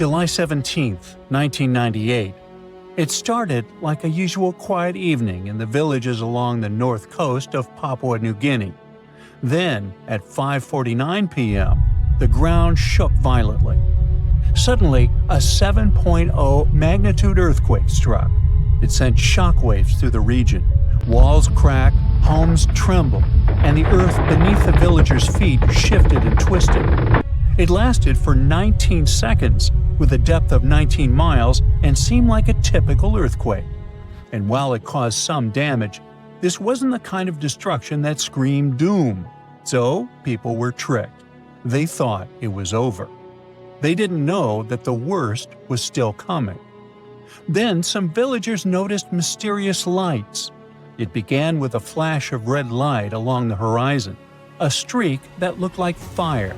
July 17, 1998. It started like a usual quiet evening in the villages along the north coast of Papua New Guinea. Then, at 5:49 p.m., the ground shook violently. Suddenly, a 7.0 magnitude earthquake struck. It sent shockwaves through the region. Walls cracked, homes trembled, and the earth beneath the villagers' feet shifted and twisted. It lasted for 19 seconds, with a depth of 19 miles, and seemed like a typical earthquake. And while it caused some damage, this wasn't the kind of destruction that screamed doom. So, people were tricked. They thought it was over. They didn't know that the worst was still coming. Then some villagers noticed mysterious lights. It began with a flash of red light along the horizon, a streak that looked like fire.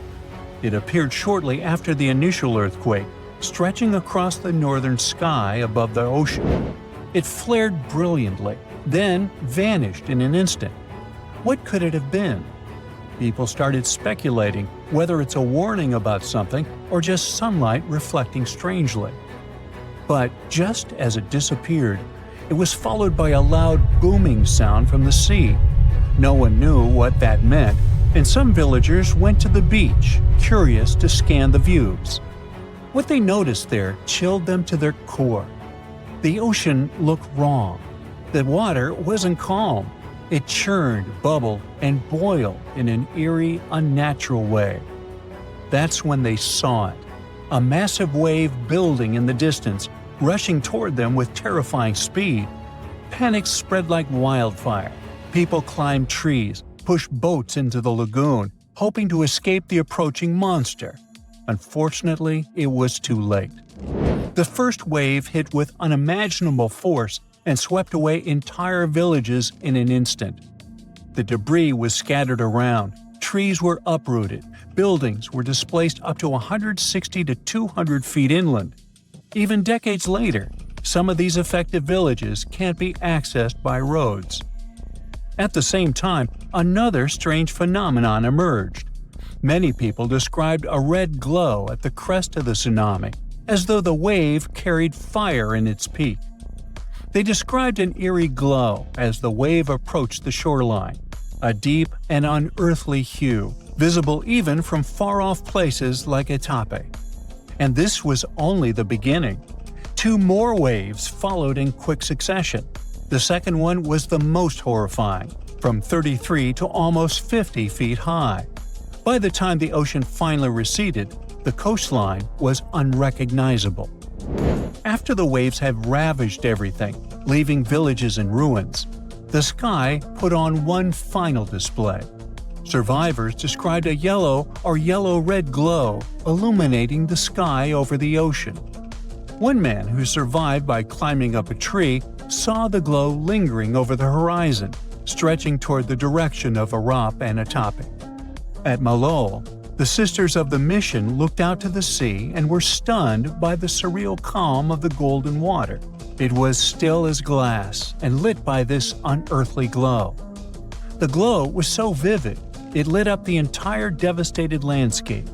It appeared shortly after the initial earthquake, stretching across the northern sky above the ocean. It flared brilliantly, then vanished in an instant. What could it have been? People started speculating whether it's a warning about something or just sunlight reflecting strangely. But just as it disappeared, it was followed by a loud booming sound from the sea. No one knew what that meant, and some villagers went to the beach, curious to scan the views. What they noticed there chilled them to their core. The ocean looked wrong. The water wasn't calm. It churned, bubbled, and boiled in an eerie, unnatural way. That's when they saw it. A massive wave building in the distance, rushing toward them with terrifying speed. Panic spread like wildfire. People climbed trees, pushed boats into the lagoon, hoping to escape the approaching monster. Unfortunately, it was too late. The first wave hit with unimaginable force and swept away entire villages in an instant. The debris was scattered around, trees were uprooted, buildings were displaced up to 160 to 200 feet inland. Even decades later, some of these affected villages can't be accessed by roads. At the same time, another strange phenomenon emerged. Many people described a red glow at the crest of the tsunami, as though the wave carried fire in its peak. They described an eerie glow as the wave approached the shoreline, a deep and unearthly hue, visible even from far-off places like Itape. And this was only the beginning. Two more waves followed in quick succession. The second one was the most horrifying, from 33 to almost 50 feet high. By the time the ocean finally receded, the coastline was unrecognizable. After the waves had ravaged everything, leaving villages in ruins, the sky put on one final display. Survivors described a yellow or yellow-red glow illuminating the sky over the ocean. One man who survived by climbing up a tree saw the glow lingering over the horizon, stretching toward the direction of Arap and Itape. At Malol, the Sisters of the Mission looked out to the sea and were stunned by the surreal calm of the golden water. It was still as glass and lit by this unearthly glow. The glow was so vivid, it lit up the entire devastated landscape.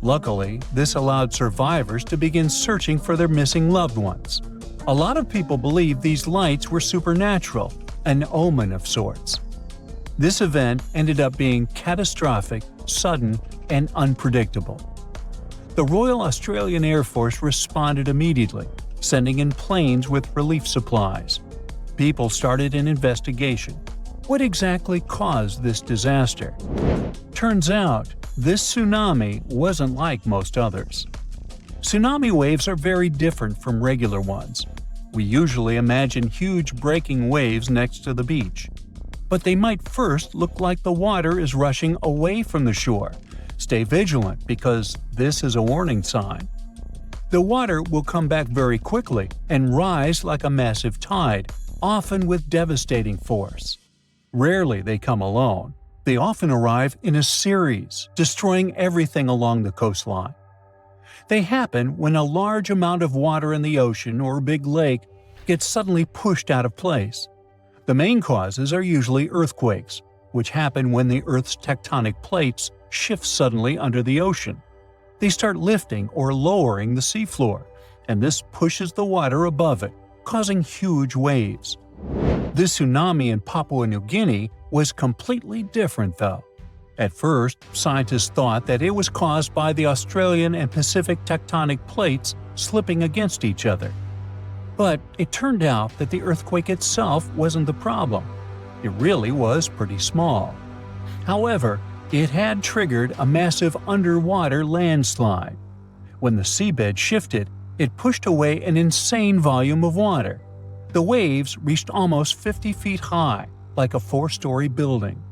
Luckily, this allowed survivors to begin searching for their missing loved ones. A lot of people believe these lights were supernatural, an omen of sorts. This event ended up being catastrophic, sudden, and unpredictable. The Royal Australian Air Force responded immediately, sending in planes with relief supplies. People started an investigation. What exactly caused this disaster? Turns out, this tsunami wasn't like most others. Tsunami waves are very different from regular ones. We usually imagine huge breaking waves next to the beach. But they might first look like the water is rushing away from the shore. Stay vigilant because this is a warning sign. The water will come back very quickly and rise like a massive tide, often with devastating force. Rarely they come alone. They often arrive in a series, destroying everything along the coastline. They happen when a large amount of water in the ocean or a big lake gets suddenly pushed out of place. The main causes are usually earthquakes, which happen when the Earth's tectonic plates shift suddenly under the ocean. They start lifting or lowering the seafloor, and this pushes the water above it, causing huge waves. This tsunami in Papua New Guinea was completely different though. At first, scientists thought that it was caused by the Australian and Pacific tectonic plates slipping against each other. But it turned out that the earthquake itself wasn't the problem. It really was pretty small. However, it had triggered a massive underwater landslide. When the seabed shifted, it pushed away an insane volume of water. The waves reached almost 50 feet high, like a 4-story building.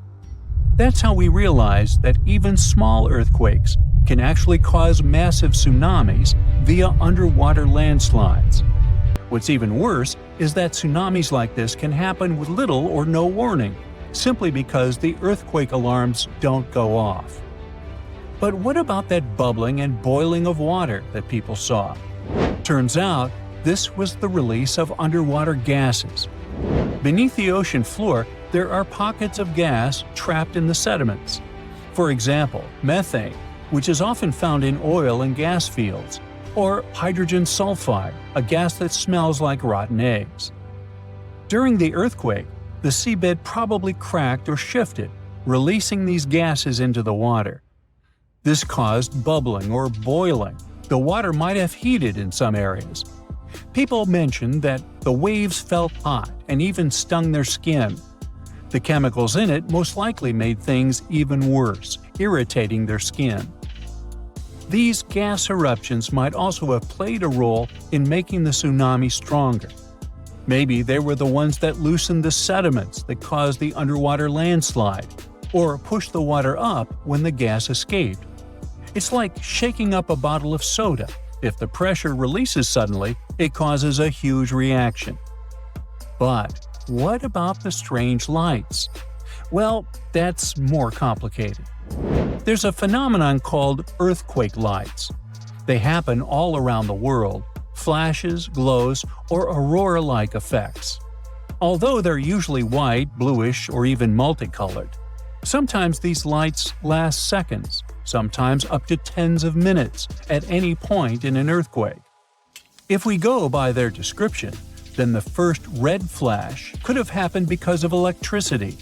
That's how we realized that even small earthquakes can actually cause massive tsunamis via underwater landslides. What's even worse is that tsunamis like this can happen with little or no warning, simply because the earthquake alarms don't go off. But what about that bubbling and boiling of water that people saw? Turns out, this was the release of underwater gases. Beneath the ocean floor, there are pockets of gas trapped in the sediments. For example, methane, which is often found in oil and gas fields, or hydrogen sulfide, a gas that smells like rotten eggs. During the earthquake, the seabed probably cracked or shifted, releasing these gases into the water. This caused bubbling or boiling. The water might have heated in some areas. People mentioned that the waves felt hot and even stung their skin. The chemicals in it most likely made things even worse, irritating their skin. These gas eruptions might also have played a role in making the tsunami stronger. Maybe they were the ones that loosened the sediments that caused the underwater landslide, or pushed the water up when the gas escaped. It's like shaking up a bottle of soda. If the pressure releases suddenly, it causes a huge reaction. But what about the strange lights? Well, that's more complicated. There's a phenomenon called earthquake lights. They happen all around the world, flashes, glows, or aurora-like effects. Although they're usually white, bluish, or even multicolored. Sometimes these lights last seconds, sometimes up to tens of minutes, at any point in an earthquake. If we go by their description, then the first red flash could have happened because of electricity.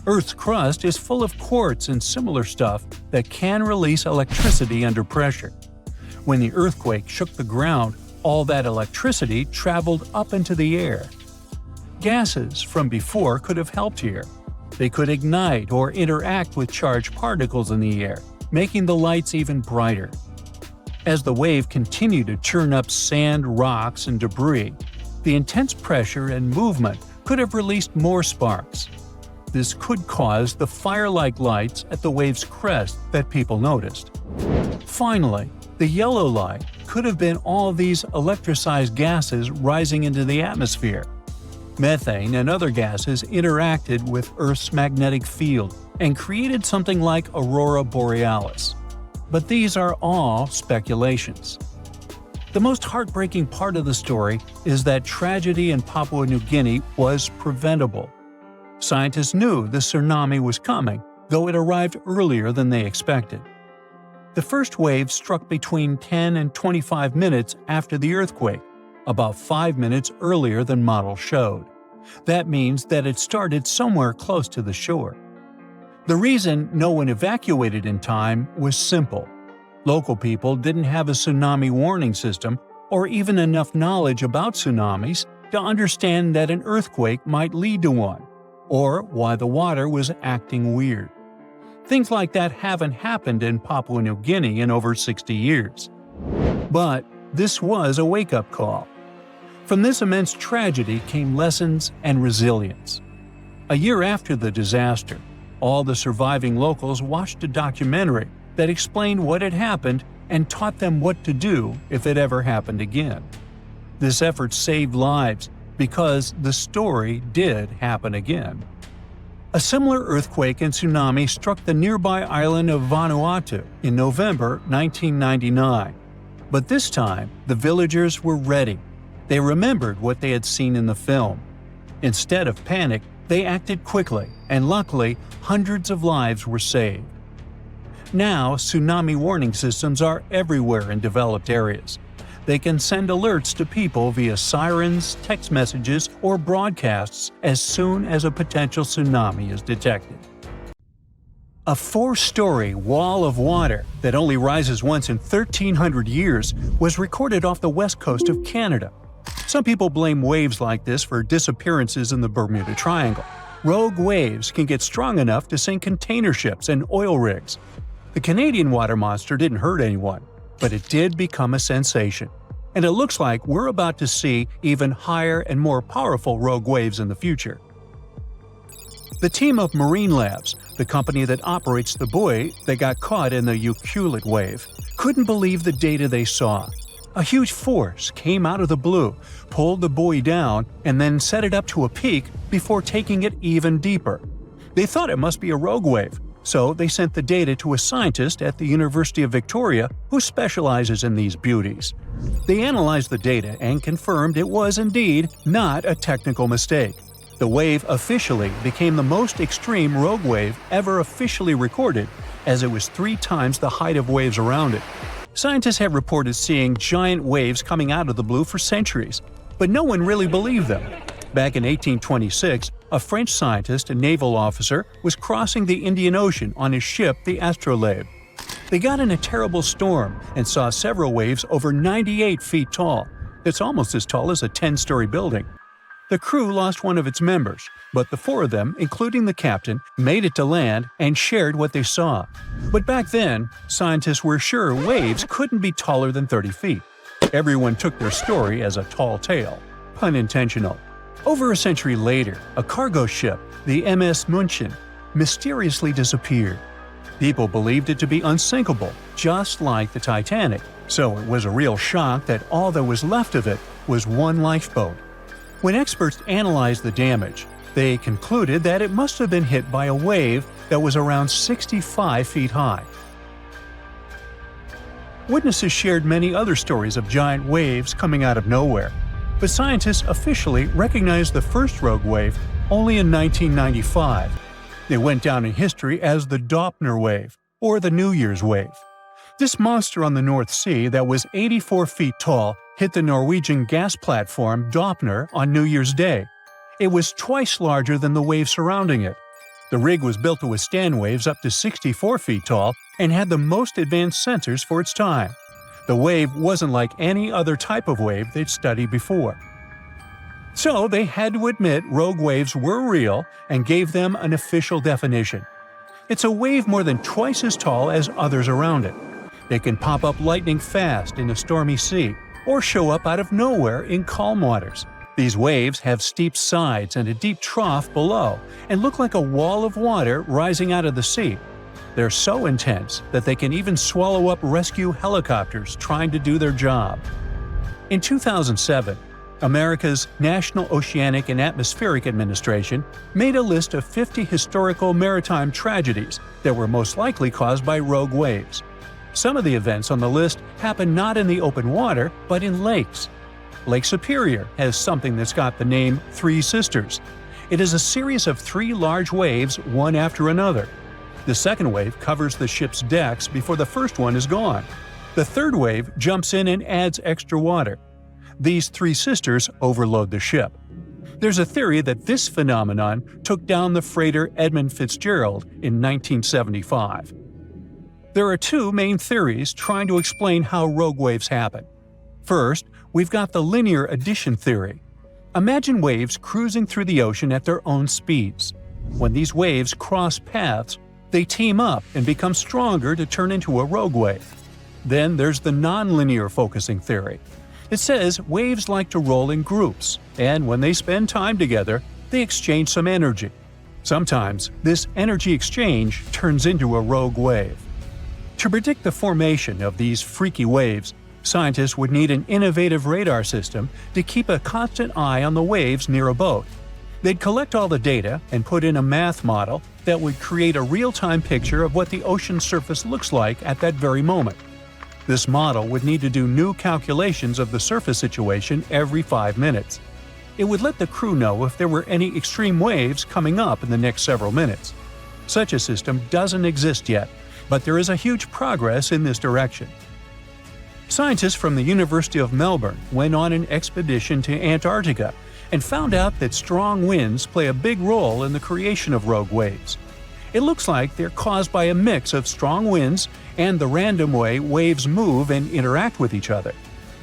Earth's crust is full of quartz and similar stuff that can release electricity under pressure. When the earthquake shook the ground, all that electricity traveled up into the air. Gases from before could have helped here. They could ignite or interact with charged particles in the air, making the lights even brighter. As the wave continued to churn up sand, rocks, and debris, the intense pressure and movement could have released more sparks. This could cause the fire-like lights at the wave's crest that people noticed. Finally, the yellow light could have been all these electricized gases rising into the atmosphere. Methane and other gases interacted with Earth's magnetic field and created something like aurora borealis. But these are all speculations. The most heartbreaking part of the story is that tragedy in Papua New Guinea was preventable. Scientists knew the tsunami was coming, though it arrived earlier than they expected. The first wave struck between 10 and 25 minutes after the earthquake, about 5 minutes earlier than models showed. That means that it started somewhere close to the shore. The reason no one evacuated in time was simple. Local people didn't have a tsunami warning system or even enough knowledge about tsunamis to understand that an earthquake might lead to one, or why the water was acting weird. Things like that haven't happened in Papua New Guinea in over 60 years. But this was a wake-up call. From this immense tragedy came lessons and resilience. A year after the disaster, all the surviving locals watched a documentary that explained what had happened and taught them what to do if it ever happened again. This effort saved lives because the story did happen again. A similar earthquake and tsunami struck the nearby island of Vanuatu in November 1999. But this time, the villagers were ready. They remembered what they had seen in the film. Instead of panic, they acted quickly, and luckily, hundreds of lives were saved. Now, tsunami warning systems are everywhere in developed areas. They can send alerts to people via sirens, text messages, or broadcasts as soon as a potential tsunami is detected. A 4-story wall of water that only rises once in 1,300 years was recorded off the west coast of Canada. Some people blame waves like this for disappearances in the Bermuda Triangle. Rogue waves can get strong enough to sink container ships and oil rigs. The Canadian water monster didn't hurt anyone, but it did become a sensation. And it looks like we're about to see even higher and more powerful rogue waves in the future. The team of Marine Labs, the company that operates the buoy that got caught in the Ucluelet wave, couldn't believe the data they saw. A huge force came out of the blue, pulled the buoy down, and then set it up to a peak before taking it even deeper. They thought it must be a rogue wave, so they sent the data to a scientist at the University of Victoria who specializes in these beauties. They analyzed the data and confirmed it was indeed not a technical mistake. The wave officially became the most extreme rogue wave ever officially recorded, as it was 3 times the height of waves around it. Scientists have reported seeing giant waves coming out of the blue for centuries, but no one really believed them. Back in 1826, a French scientist and naval officer was crossing the Indian Ocean on his ship, the Astrolabe. They got in a terrible storm and saw several waves over 98 feet tall. It's almost as tall as a 10-story building. The crew lost one of its members, but the 4 of them, including the captain, made it to land and shared what they saw. But back then, scientists were sure waves couldn't be taller than 30 feet. Everyone took their story as a tall tale. Pun intentional. Over a century later, a cargo ship, the MS Munchen, mysteriously disappeared. People believed it to be unsinkable, just like the Titanic, so it was a real shock that all that was left of it was one lifeboat. When experts analyzed the damage, they concluded that it must have been hit by a wave that was around 65 feet high. Witnesses shared many other stories of giant waves coming out of nowhere, but scientists officially recognized the first rogue wave only in 1995. It went down in history as the Doppner wave, or the New Year's wave. This monster on the North Sea that was 84 feet tall hit the Norwegian gas platform Doppner on New Year's Day. It was twice larger than the wave surrounding it. The rig was built to withstand waves up to 64 feet tall and had the most advanced sensors for its time. The wave wasn't like any other type of wave they'd studied before. So they had to admit rogue waves were real and gave them an official definition. It's a wave more than twice as tall as others around it. They can pop up lightning fast in a stormy sea, or show up out of nowhere in calm waters. These waves have steep sides and a deep trough below, and look like a wall of water rising out of the sea. They're so intense that they can even swallow up rescue helicopters trying to do their job. In 2007, America's National Oceanic and Atmospheric Administration made a list of 50 historical maritime tragedies that were most likely caused by rogue waves. Some of the events on the list happen not in the open water, but in lakes. Lake Superior has something that's got the name Three Sisters. It is a series of 3 large waves, one after another. The second wave covers the ship's decks before the first one is gone. The third wave jumps in and adds extra water. These 3 sisters overload the ship. There's a theory that this phenomenon took down the freighter Edmund Fitzgerald in 1975. There are 2 main theories trying to explain how rogue waves happen. First, we've got the linear addition theory. Imagine waves cruising through the ocean at their own speeds. When these waves cross paths, they team up and become stronger to turn into a rogue wave. Then there's the nonlinear focusing theory. It says waves like to roll in groups, and when they spend time together, they exchange some energy. Sometimes, this energy exchange turns into a rogue wave. To predict the formation of these freaky waves, scientists would need an innovative radar system to keep a constant eye on the waves near a boat. They'd collect all the data and put in a math model that would create a real-time picture of what the ocean surface looks like at that very moment. This model would need to do new calculations of the surface situation every 5 minutes. It would let the crew know if there were any extreme waves coming up in the next several minutes. Such a system doesn't exist yet, but there is a huge progress in this direction. Scientists from the University of Melbourne went on an expedition to Antarctica and found out that strong winds play a big role in the creation of rogue waves. It looks like they're caused by a mix of strong winds and the random way waves move and interact with each other.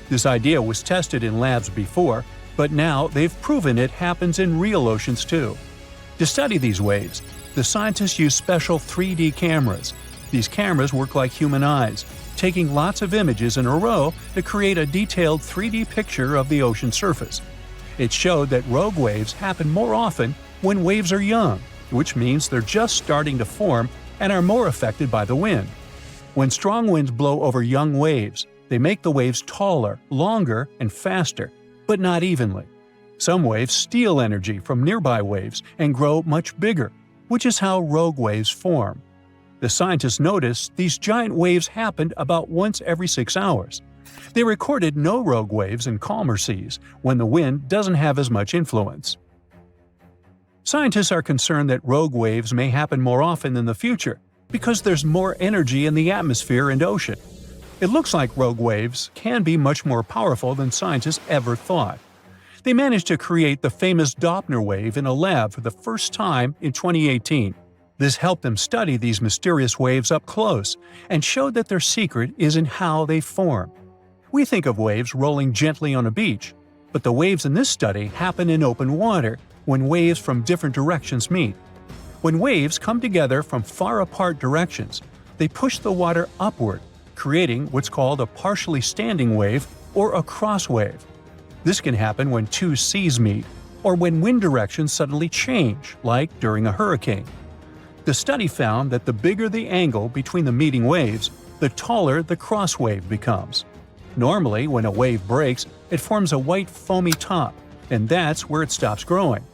This idea was tested in labs before, but now they've proven it happens in real oceans too. To study these waves, the scientists use special 3D cameras. These cameras work like human eyes, taking lots of images in a row to create a detailed 3D picture of the ocean surface. It showed that rogue waves happen more often when waves are young, which means they're just starting to form and are more affected by the wind. When strong winds blow over young waves, they make the waves taller, longer, and faster, but not evenly. Some waves steal energy from nearby waves and grow much bigger, which is how rogue waves form. The scientists noticed these giant waves happened about once every 6 hours. They recorded no rogue waves in calmer seas, when the wind doesn't have as much influence. Scientists are concerned that rogue waves may happen more often in the future because there's more energy in the atmosphere and ocean. It looks like rogue waves can be much more powerful than scientists ever thought. They managed to create the famous Doppler wave in a lab for the first time in 2018. This helped them study these mysterious waves up close and showed that their secret is in how they form. We think of waves rolling gently on a beach, but the waves in this study happen in open water when waves from different directions meet. When waves come together from far apart directions, they push the water upward, creating what's called a partially standing wave or a cross wave. This can happen when two seas meet, or when wind directions suddenly change, like during a hurricane. The study found that the bigger the angle between the meeting waves, the taller the cross wave becomes. Normally, when a wave breaks, it forms a white foamy top, and that's where it stops growing.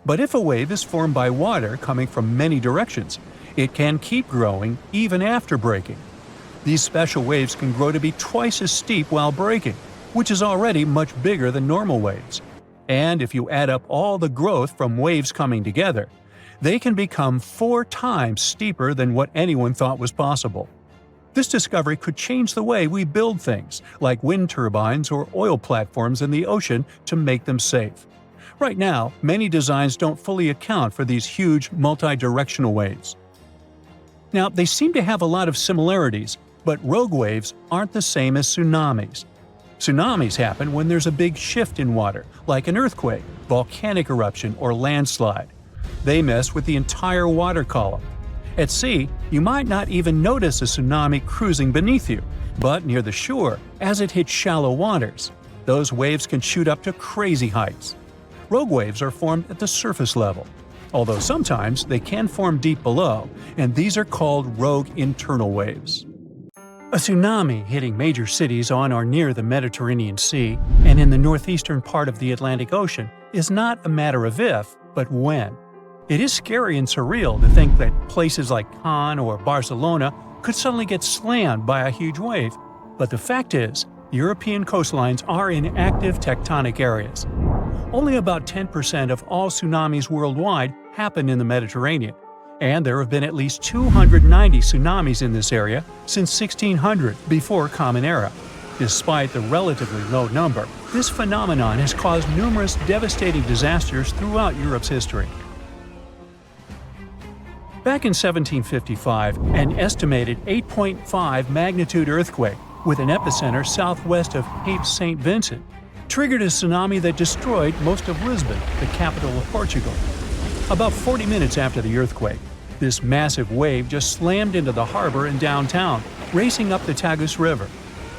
But if a wave is formed by water coming from many directions, it can keep growing even after breaking. These special waves can grow to be twice as steep while breaking, which is already much bigger than normal waves. And if you add up all the growth from waves coming together, they can become 4 times steeper than what anyone thought was possible. This discovery could change the way we build things, like wind turbines or oil platforms in the ocean, to make them safe. Right now, many designs don't fully account for these huge multi-directional waves. Now, they seem to have a lot of similarities, but rogue waves aren't the same as tsunamis. Tsunamis happen when there's a big shift in water, like an earthquake, volcanic eruption, or landslide. They mess with the entire water column. At sea, you might not even notice a tsunami cruising beneath you, but near the shore, as it hits shallow waters, those waves can shoot up to crazy heights. Rogue waves are formed at the surface level, although sometimes they can form deep below, and these are called rogue internal waves. A tsunami hitting major cities on or near the Mediterranean Sea and in the northeastern part of the Atlantic Ocean is not a matter of if, but when. It is scary and surreal to think that places like Cannes or Barcelona could suddenly get slammed by a huge wave, but the fact is, European coastlines are in active tectonic areas. Only about 10% of all tsunamis worldwide happen in the Mediterranean, and there have been at least 290 tsunamis in this area since 1600, before Common Era. Despite the relatively low number, this phenomenon has caused numerous devastating disasters throughout Europe's history. Back in 1755, an estimated 8.5 magnitude earthquake, with an epicenter southwest of Cape St. Vincent, triggered a tsunami that destroyed most of Lisbon, the capital of Portugal. About 40 minutes after the earthquake, this massive wave just slammed into the harbor in downtown, racing up the Tagus River.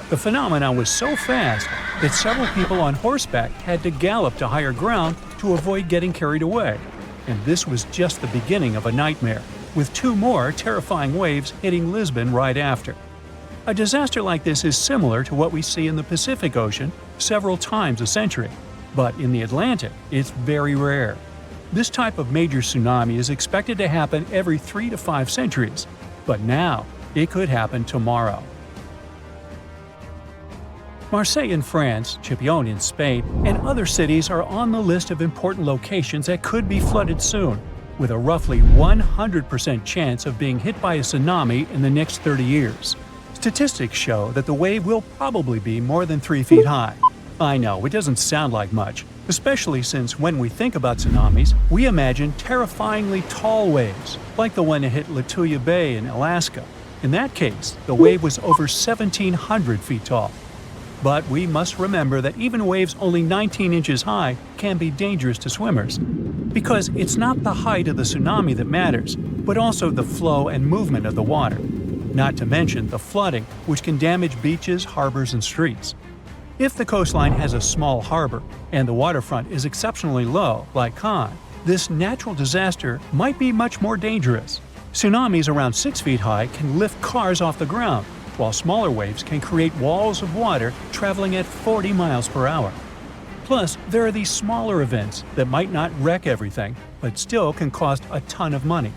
The phenomenon was so fast that several people on horseback had to gallop to higher ground to avoid getting carried away. And this was just the beginning of a nightmare, with 2 more terrifying waves hitting Lisbon right after. A disaster like this is similar to what we see in the Pacific Ocean several times a century, but in the Atlantic, it's very rare. This type of major tsunami is expected to happen every 3 to 5 centuries, but now it could happen tomorrow. Marseille in France, Chipion in Spain, and other cities are on the list of important locations that could be flooded soon. with a roughly 100% chance of being hit by a tsunami in the next 30 years. Statistics show that the wave will probably be more than 3 feet high. I know, it doesn't sound like much, especially since when we think about tsunamis, we imagine terrifyingly tall waves, like the one that hit Lituya Bay in Alaska. In that case, the wave was over 1,700 feet tall. But we must remember that even waves only 19 inches high can be dangerous to swimmers. Because it's not the height of the tsunami that matters, but also the flow and movement of the water. Not to mention the flooding, which can damage beaches, harbors, and streets. If the coastline has a small harbor and the waterfront is exceptionally low, like Cannes, this natural disaster might be much more dangerous. Tsunamis around 6 feet high can lift cars off the ground, while smaller waves can create walls of water traveling at 40 miles per hour. Plus, there are these smaller events that might not wreck everything, but still can cost a ton of money.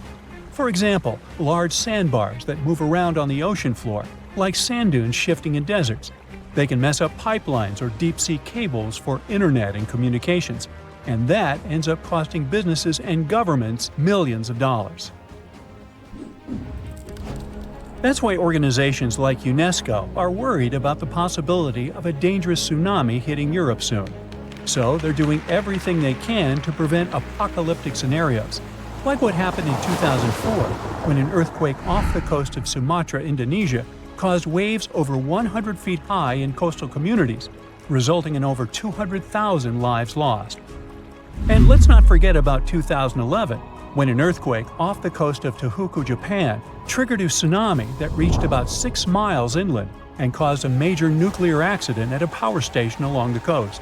For example, large sandbars that move around on the ocean floor, like sand dunes shifting in deserts. They can mess up pipelines or deep-sea cables for internet and communications, and that ends up costing businesses and governments millions of dollars. That's why organizations like UNESCO are worried about the possibility of a dangerous tsunami hitting Europe soon. So they're doing everything they can to prevent apocalyptic scenarios, like what happened in 2004 when an earthquake off the coast of Sumatra, Indonesia, caused waves over 100 feet high in coastal communities, resulting in over 200,000 lives lost. And let's not forget about 2011, when an earthquake off the coast of Tohoku, Japan, triggered a tsunami that reached about 6 miles inland and caused a major nuclear accident at a power station along the coast.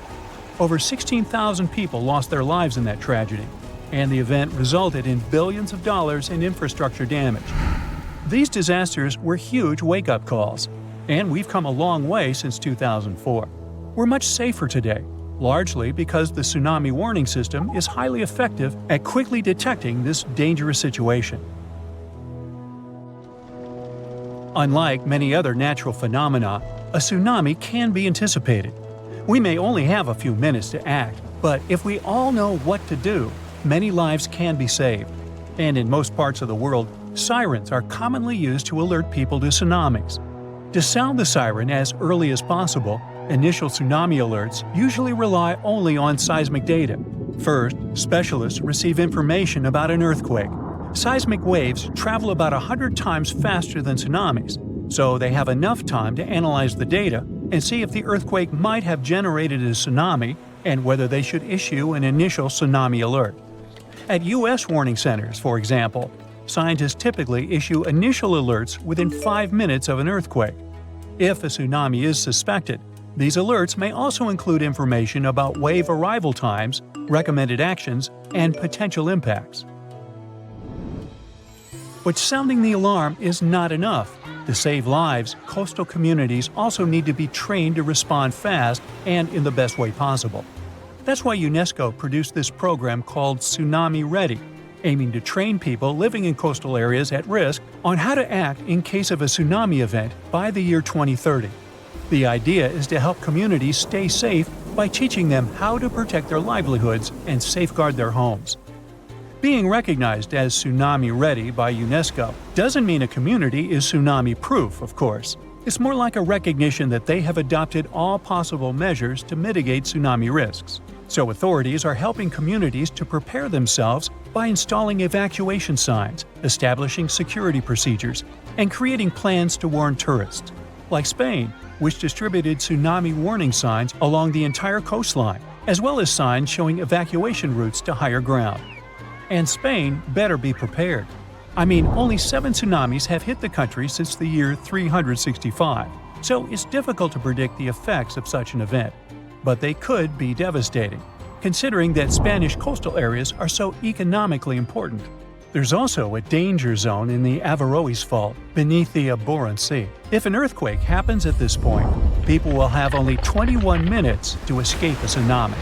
Over 16,000 people lost their lives in that tragedy, and the event resulted in billions of dollars in infrastructure damage. These disasters were huge wake-up calls, and we've come a long way since 2004. We're much safer today, largely because the tsunami warning system is highly effective at quickly detecting this dangerous situation. Unlike many other natural phenomena, a tsunami can be anticipated. We may only have a few minutes to act, but if we all know what to do, many lives can be saved. And in most parts of the world, sirens are commonly used to alert people to tsunamis. To sound the siren as early as possible, initial tsunami alerts usually rely only on seismic data. First, specialists receive information about an earthquake. Seismic waves travel about 100 times faster than tsunamis, so they have enough time to analyze the data and see if the earthquake might have generated a tsunami and whether they should issue an initial tsunami alert. At U.S. warning centers, for example, scientists typically issue initial alerts within 5 minutes of an earthquake. If a tsunami is suspected, these alerts may also include information about wave arrival times, recommended actions, and potential impacts. But sounding the alarm is not enough. To save lives, coastal communities also need to be trained to respond fast and in the best way possible. That's why UNESCO produced this program called Tsunami Ready, aiming to train people living in coastal areas at risk on how to act in case of a tsunami event by the year 2030. The idea is to help communities stay safe by teaching them how to protect their livelihoods and safeguard their homes. Being recognized as Tsunami Ready by UNESCO doesn't mean a community is tsunami-proof, of course. It's more like a recognition that they have adopted all possible measures to mitigate tsunami risks. So authorities are helping communities to prepare themselves by installing evacuation signs, establishing security procedures, and creating plans to warn tourists. Like Spain, which distributed tsunami warning signs along the entire coastline, as well as signs showing evacuation routes to higher ground. And Spain better be prepared. I mean, only 7 tsunamis have hit the country since the year 365, so it's difficult to predict the effects of such an event. But they could be devastating, considering that Spanish coastal areas are so economically important. There's also a danger zone in the Averroes Fault, beneath the Barents Sea. If an earthquake happens at this point, people will have only 21 minutes to escape a tsunami.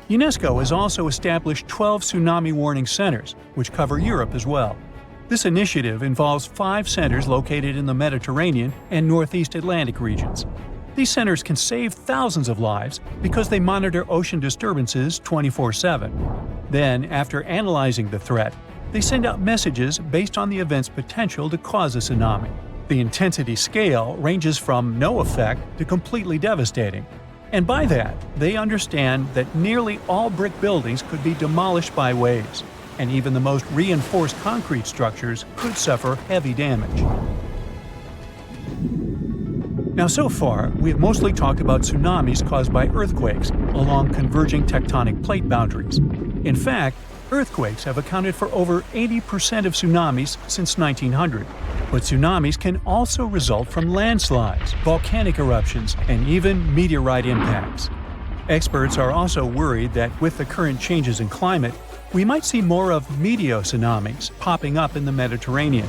UNESCO has also established 12 tsunami warning centers, which cover Europe as well. This initiative involves 5 centers located in the Mediterranean and Northeast Atlantic regions. These centers can save thousands of lives because they monitor ocean disturbances 24/7. Then, after analyzing the threat, they send out messages based on the event's potential to cause a tsunami. The intensity scale ranges from no effect to completely devastating. And by that, they understand that nearly all brick buildings could be demolished by waves, and even the most reinforced concrete structures could suffer heavy damage. Now, so far, we have mostly talked about tsunamis caused by earthquakes along converging tectonic plate boundaries. In fact, earthquakes have accounted for over 80% of tsunamis since 1900. But tsunamis can also result from landslides, volcanic eruptions, and even meteorite impacts. Experts are also worried that with the current changes in climate, we might see more of meteotsunamis popping up in the Mediterranean.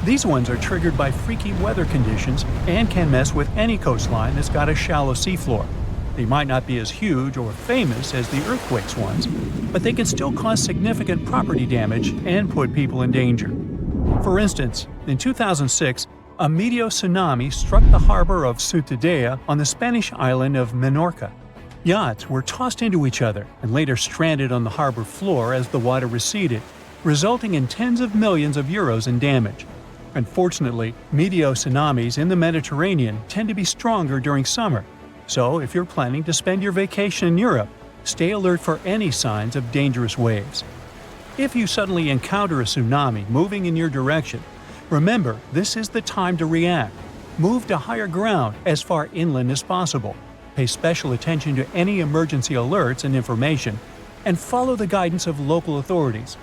These ones are triggered by freaky weather conditions and can mess with any coastline that's got a shallow seafloor. They might not be as huge or famous as the earthquakes ones, but they can still cause significant property damage and put people in danger. For instance, in 2006, a meteotsunami struck the harbor of Ciutadella on the Spanish island of Menorca. Yachts were tossed into each other and later stranded on the harbor floor as the water receded, resulting in tens of millions of euros in damage. Unfortunately, meteotsunamis in the Mediterranean tend to be stronger during summer, so if you're planning to spend your vacation in Europe, stay alert for any signs of dangerous waves. If you suddenly encounter a tsunami moving in your direction, remember this is the time to react. Move to higher ground as far inland as possible. Pay special attention to any emergency alerts and information, and follow the guidance of local authorities.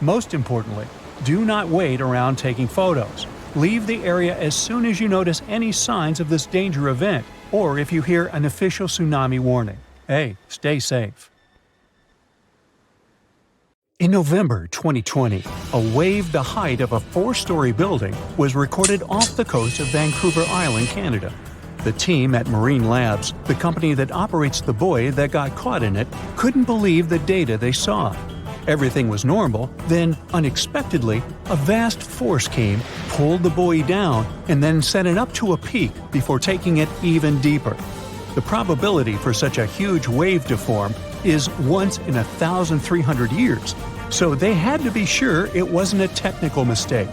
Most importantly, do not wait around taking photos. Leave the area as soon as you notice any signs of this danger event, or if you hear an official tsunami warning. Hey, stay safe. In November 2020, a wave the height of a 4-story building was recorded off the coast of Vancouver Island, Canada. The team at Marine Labs, the company that operates the buoy that got caught in it, couldn't believe the data they saw. Everything was normal, then, unexpectedly, a vast force came, pulled the buoy down, and then sent it up to a peak before taking it even deeper. The probability for such a huge wave to form is once in 1,300 years, so they had to be sure it wasn't a technical mistake.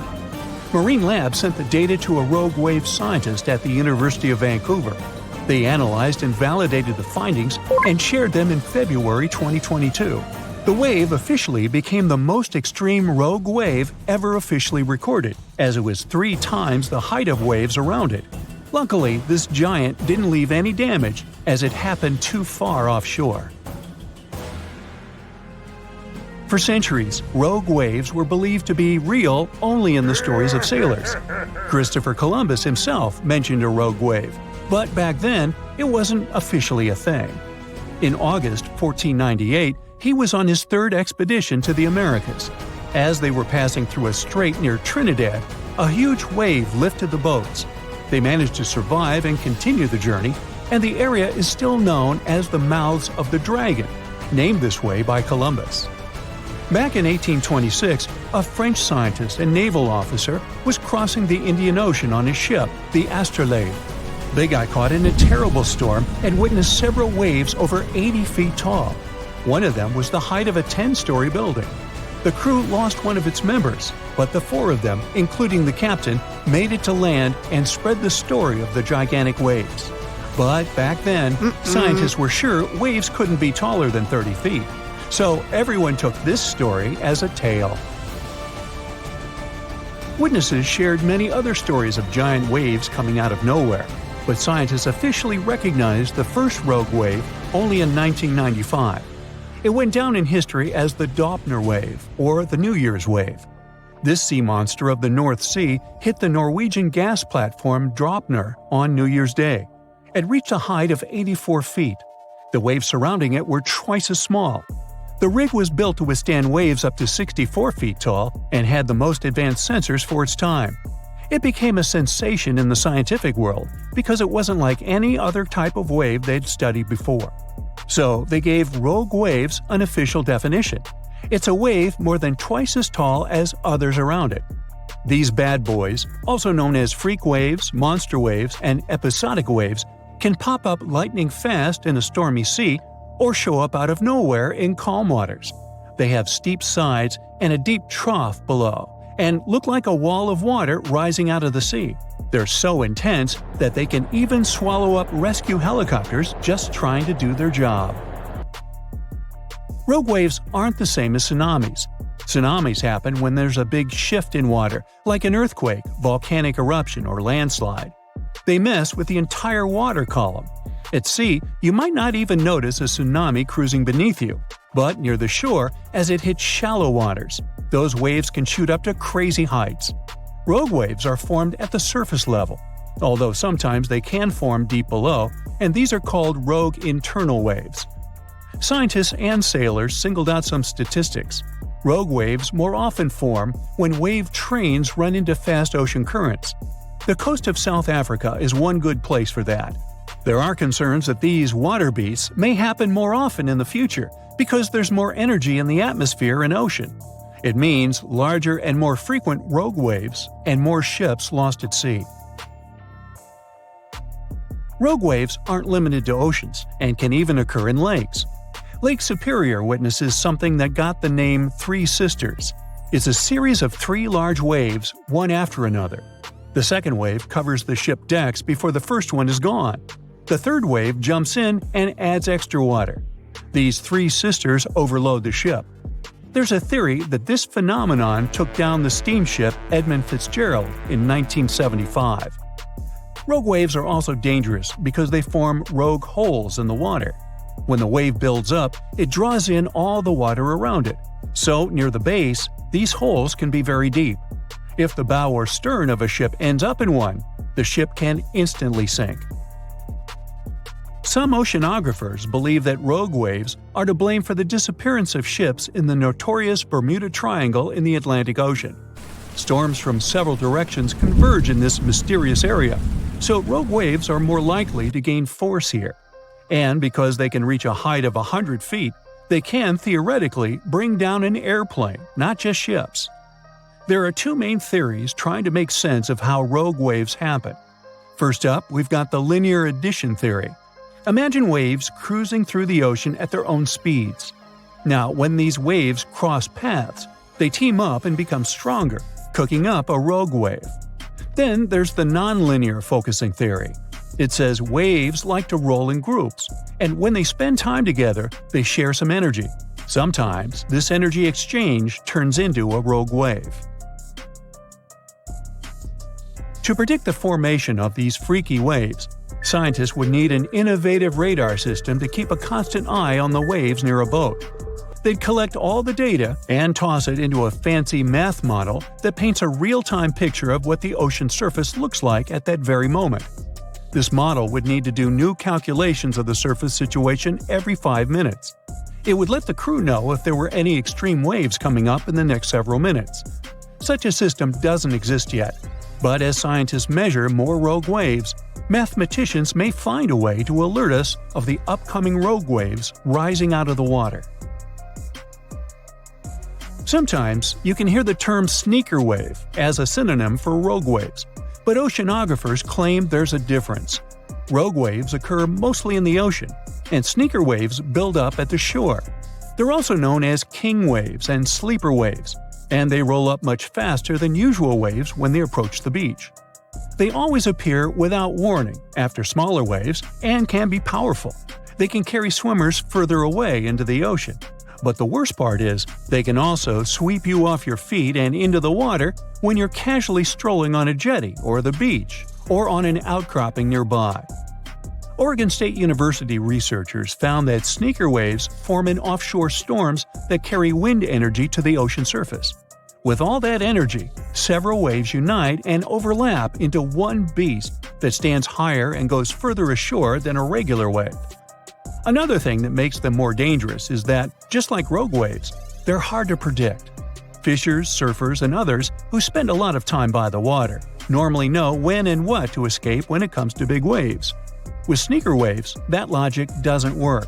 Marine Labs sent the data to a rogue wave scientist at the University of Vancouver. They analyzed and validated the findings and shared them in February 2022. The wave officially became the most extreme rogue wave ever officially recorded, as it was 3 times the height of waves around it. Luckily, this giant didn't leave any damage, as it happened too far offshore. For centuries, rogue waves were believed to be real only in the stories of sailors. Christopher Columbus himself mentioned a rogue wave, but back then, it wasn't officially a thing. In August 1498, he was on his 3rd expedition to the Americas. As they were passing through a strait near Trinidad, a huge wave lifted the boats. They managed to survive and continue the journey, and the area is still known as the Mouths of the Dragon, named this way by Columbus. Back in 1826, a French scientist and naval officer was crossing the Indian Ocean on his ship, the Astrolabe. They got caught in a terrible storm and witnessed several waves over 80 feet tall. One of them was the height of a 10-story building. The crew lost one of its members, but the 4 of them, including the captain, made it to land and spread the story of the gigantic waves. But back then, scientists were sure waves couldn't be taller than 30 feet. So everyone took this story as a tale. Witnesses shared many other stories of giant waves coming out of nowhere, but scientists officially recognized the first rogue wave only in 1995. It went down in history as the Doppner wave, or the New Year's wave. This sea monster of the North Sea hit the Norwegian gas platform Droppner on New Year's Day. It reached a height of 84 feet. The waves surrounding it were twice as small. The rig was built to withstand waves up to 64 feet tall and had the most advanced sensors for its time. It became a sensation in the scientific world because it wasn't like any other type of wave they'd studied before. So they gave rogue waves an official definition. It's a wave more than twice as tall as others around it. These bad boys, also known as freak waves, monster waves, and episodic waves, can pop up lightning fast in a stormy sea or show up out of nowhere in calm waters. They have steep sides and a deep trough below, and look like a wall of water rising out of the sea. They're so intense that they can even swallow up rescue helicopters just trying to do their job. Rogue waves aren't the same as tsunamis. Tsunamis happen when there's a big shift in water, like an earthquake, volcanic eruption, or landslide. They mess with the entire water column. At sea, you might not even notice a tsunami cruising beneath you, but near the shore, as it hits shallow waters, those waves can shoot up to crazy heights. Rogue waves are formed at the surface level, although sometimes they can form deep below, and these are called rogue internal waves. Scientists and sailors singled out some statistics. Rogue waves more often form when wave trains run into fast ocean currents. The coast of South Africa is one good place for that. There are concerns that these water beasts may happen more often in the future because there's more energy in the atmosphere and ocean. It means larger and more frequent rogue waves and more ships lost at sea. Rogue waves aren't limited to oceans and can even occur in lakes. Lake Superior witnesses something that got the name Three Sisters. It's a series of three large waves, one after another. The second wave covers the ship decks before the first one is gone. The third wave jumps in and adds extra water. These three sisters overload the ship. There's a theory that this phenomenon took down the steamship Edmund Fitzgerald in 1975. Rogue waves are also dangerous because they form rogue holes in the water. When the wave builds up, it draws in all the water around it. So, near the base, these holes can be very deep. If the bow or stern of a ship ends up in one, the ship can instantly sink. Some oceanographers believe that rogue waves are to blame for the disappearance of ships in the notorious Bermuda Triangle in the Atlantic Ocean. Storms from several directions converge in this mysterious area, so rogue waves are more likely to gain force here. And because they can reach a height of 100 feet, they can theoretically bring down an airplane, not just ships. There are two main theories trying to make sense of how rogue waves happen. First up, we've got the linear addition theory. Imagine waves cruising through the ocean at their own speeds. Now, when these waves cross paths, they team up and become stronger, cooking up a rogue wave. Then there's the nonlinear focusing theory. It says waves like to roll in groups, and when they spend time together, they share some energy. Sometimes, this energy exchange turns into a rogue wave. To predict the formation of these freaky waves, scientists would need an innovative radar system to keep a constant eye on the waves near a boat. They'd collect all the data and toss it into a fancy math model that paints a real-time picture of what the ocean surface looks like at that very moment. This model would need to do new calculations of the surface situation every 5 minutes. It would let the crew know if there were any extreme waves coming up in the next several minutes. Such a system doesn't exist yet, but as scientists measure more rogue waves, mathematicians may find a way to alert us of the upcoming rogue waves rising out of the water. Sometimes you can hear the term sneaker wave as a synonym for rogue waves, but oceanographers claim there's a difference. Rogue waves occur mostly in the ocean, and sneaker waves build up at the shore. They're also known as king waves and sleeper waves, and they roll up much faster than usual waves when they approach the beach. They always appear without warning after smaller waves and can be powerful. They can carry swimmers further away into the ocean. But the worst part is, they can also sweep you off your feet and into the water when you're casually strolling on a jetty or the beach, or on an outcropping nearby. Oregon State University researchers found that sneaker waves form in offshore storms that carry wind energy to the ocean surface. With all that energy, several waves unite and overlap into one beast that stands higher and goes further ashore than a regular wave. Another thing that makes them more dangerous is that, just like rogue waves, they're hard to predict. Fishers, surfers, and others who spend a lot of time by the water normally know when and what to escape when it comes to big waves. With sneaker waves, that logic doesn't work.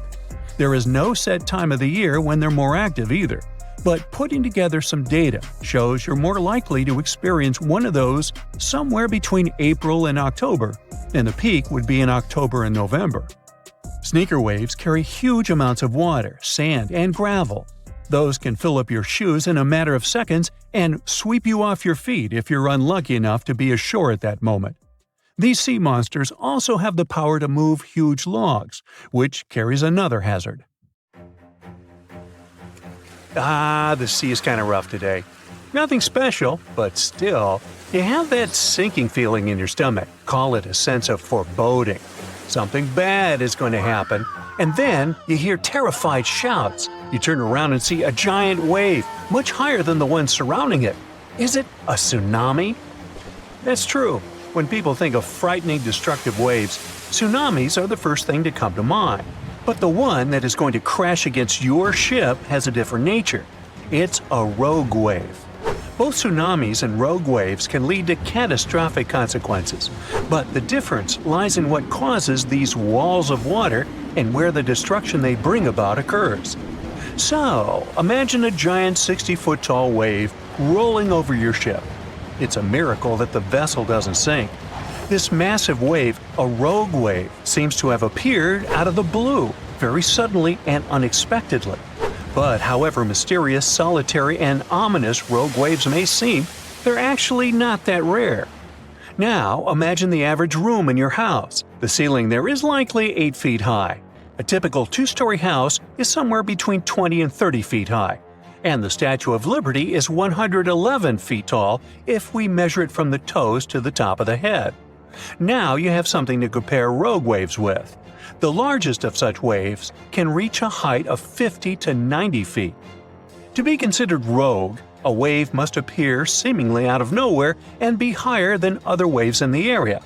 There is no set time of the year when they're more active either. but putting together some data shows you're more likely to experience one of those somewhere between April and October, and the peak would be in October and November. Sneaker waves carry huge amounts of water, sand, and gravel. Those can fill up your shoes in a matter of seconds and sweep you off your feet if you're unlucky enough to be ashore at that moment. These sea monsters also have the power to move huge logs, which carries another hazard. The sea is kind of rough today. Nothing special, but still, you have that sinking feeling in your stomach. Call it a sense of foreboding. Something bad is going to happen, and then you hear terrified shouts. You turn around and see a giant wave, much higher than the one surrounding it. Is it a tsunami? That's true. When people think of frightening, destructive waves, tsunamis are the first thing to come to mind. But the one that is going to crash against your ship has a different nature. It's a rogue wave. Both tsunamis and rogue waves can lead to catastrophic consequences, but the difference lies in what causes these walls of water and where the destruction they bring about occurs. So, imagine a giant 60-foot tall wave rolling over your ship. It's a miracle that the vessel doesn't sink. This massive wave, a rogue wave, seems to have appeared out of the blue, very suddenly and unexpectedly. But however mysterious, solitary, and ominous rogue waves may seem, they're actually not that rare. Now, imagine the average room in your house. The ceiling there is likely 8 feet high. A typical 2-story house is somewhere between 20 and 30 feet high. And the Statue of Liberty is 111 feet tall if we measure it from the toes to the top of the head. Now you have something to compare rogue waves with. The largest of such waves can reach a height of 50 to 90 feet. To be considered rogue, a wave must appear seemingly out of nowhere and be higher than other waves in the area.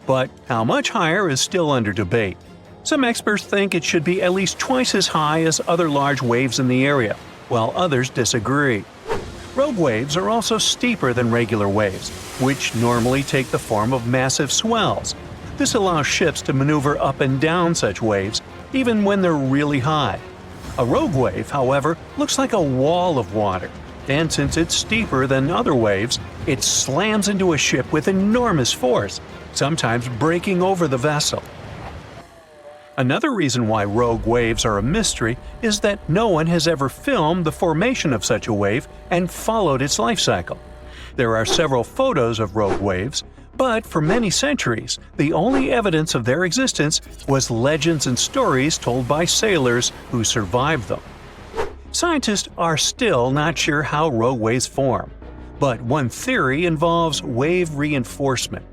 But how much higher is still under debate. Some experts think it should be at least twice as high as other large waves in the area, while others disagree. Rogue waves are also steeper than regular waves, which normally take the form of massive swells. This allows ships to maneuver up and down such waves, even when they're really high. A rogue wave, however, looks like a wall of water, and since it's steeper than other waves, it slams into a ship with enormous force, sometimes breaking over the vessel. Another reason why rogue waves are a mystery is that no one has ever filmed the formation of such a wave and followed its life cycle. There are several photos of rogue waves, but for many centuries, the only evidence of their existence was legends and stories told by sailors who survived them. Scientists are still not sure how rogue waves form, but one theory involves wave reinforcement.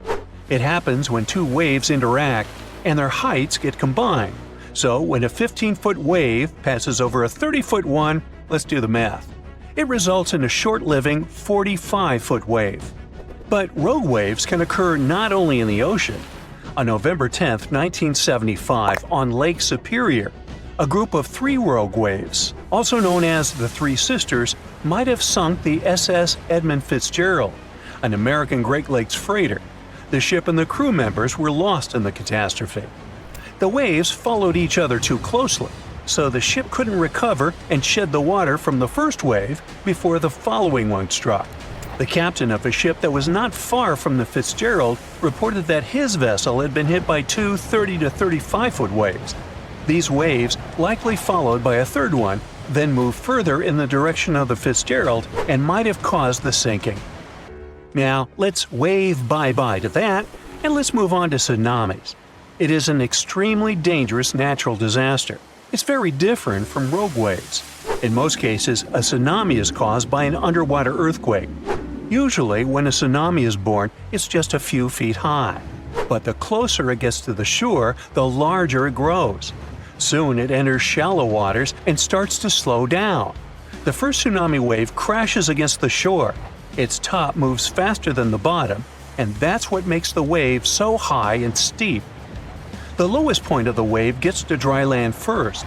It happens when two waves interact and their heights get combined. So when a 15-foot wave passes over a 30-foot one, let's do the math. It results in a short-living 45-foot wave. But rogue waves can occur not only in the ocean. On November 10, 1975, on Lake Superior, a group of 3 rogue waves, also known as the Three Sisters, might have sunk the SS Edmund Fitzgerald, an American Great Lakes freighter. The ship and the crew members were lost in the catastrophe. The waves followed each other too closely, so the ship couldn't recover and shed the water from the first wave before the following one struck. The captain of a ship that was not far from the Fitzgerald reported that his vessel had been hit by 2 30 to 35-foot waves. These waves likely followed by a third one, then moved further in the direction of the Fitzgerald and might have caused the sinking. Now, let's wave bye-bye to that, and let's move on to tsunamis. It is an extremely dangerous natural disaster. It's very different from rogue waves. In most cases, a tsunami is caused by an underwater earthquake. Usually, when a tsunami is born, it's just a few feet high. But the closer it gets to the shore, the larger it grows. Soon it enters shallow waters and starts to slow down. The first tsunami wave crashes against the shore. Its top moves faster than the bottom, and that's what makes the wave so high and steep. The lowest point of the wave gets to dry land first.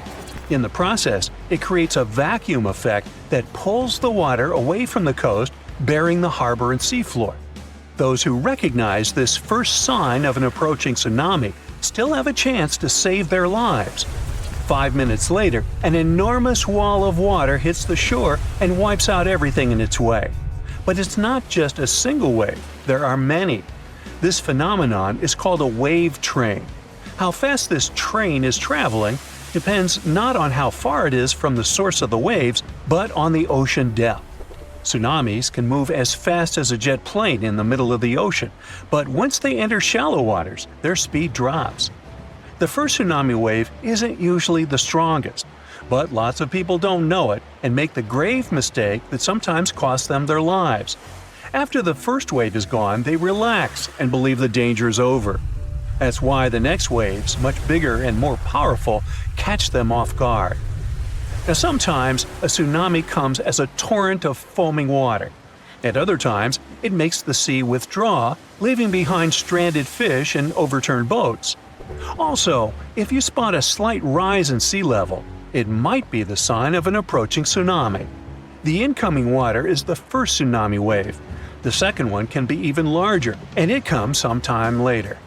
In the process, it creates a vacuum effect that pulls the water away from the coast, burying the harbor and seafloor. Those who recognize this first sign of an approaching tsunami still have a chance to save their lives. 5 minutes later, an enormous wall of water hits the shore and wipes out everything in its way. But it's not just a single wave, there are many. This phenomenon is called a wave train. How fast this train is traveling depends not on how far it is from the source of the waves, but on the ocean depth. Tsunamis can move as fast as a jet plane in the middle of the ocean, but once they enter shallow waters, their speed drops. The first tsunami wave isn't usually the strongest, but lots of people don't know it and make the grave mistake that sometimes costs them their lives. After the first wave is gone, they relax and believe the danger is over. That's why the next waves, much bigger and more powerful, catch them off guard. Now sometimes a tsunami comes as a torrent of foaming water. At other times, it makes the sea withdraw, leaving behind stranded fish and overturned boats. Also, if you spot a slight rise in sea level, it might be the sign of an approaching tsunami. The incoming water is the first tsunami wave. The second one can be even larger, and it comes sometime later.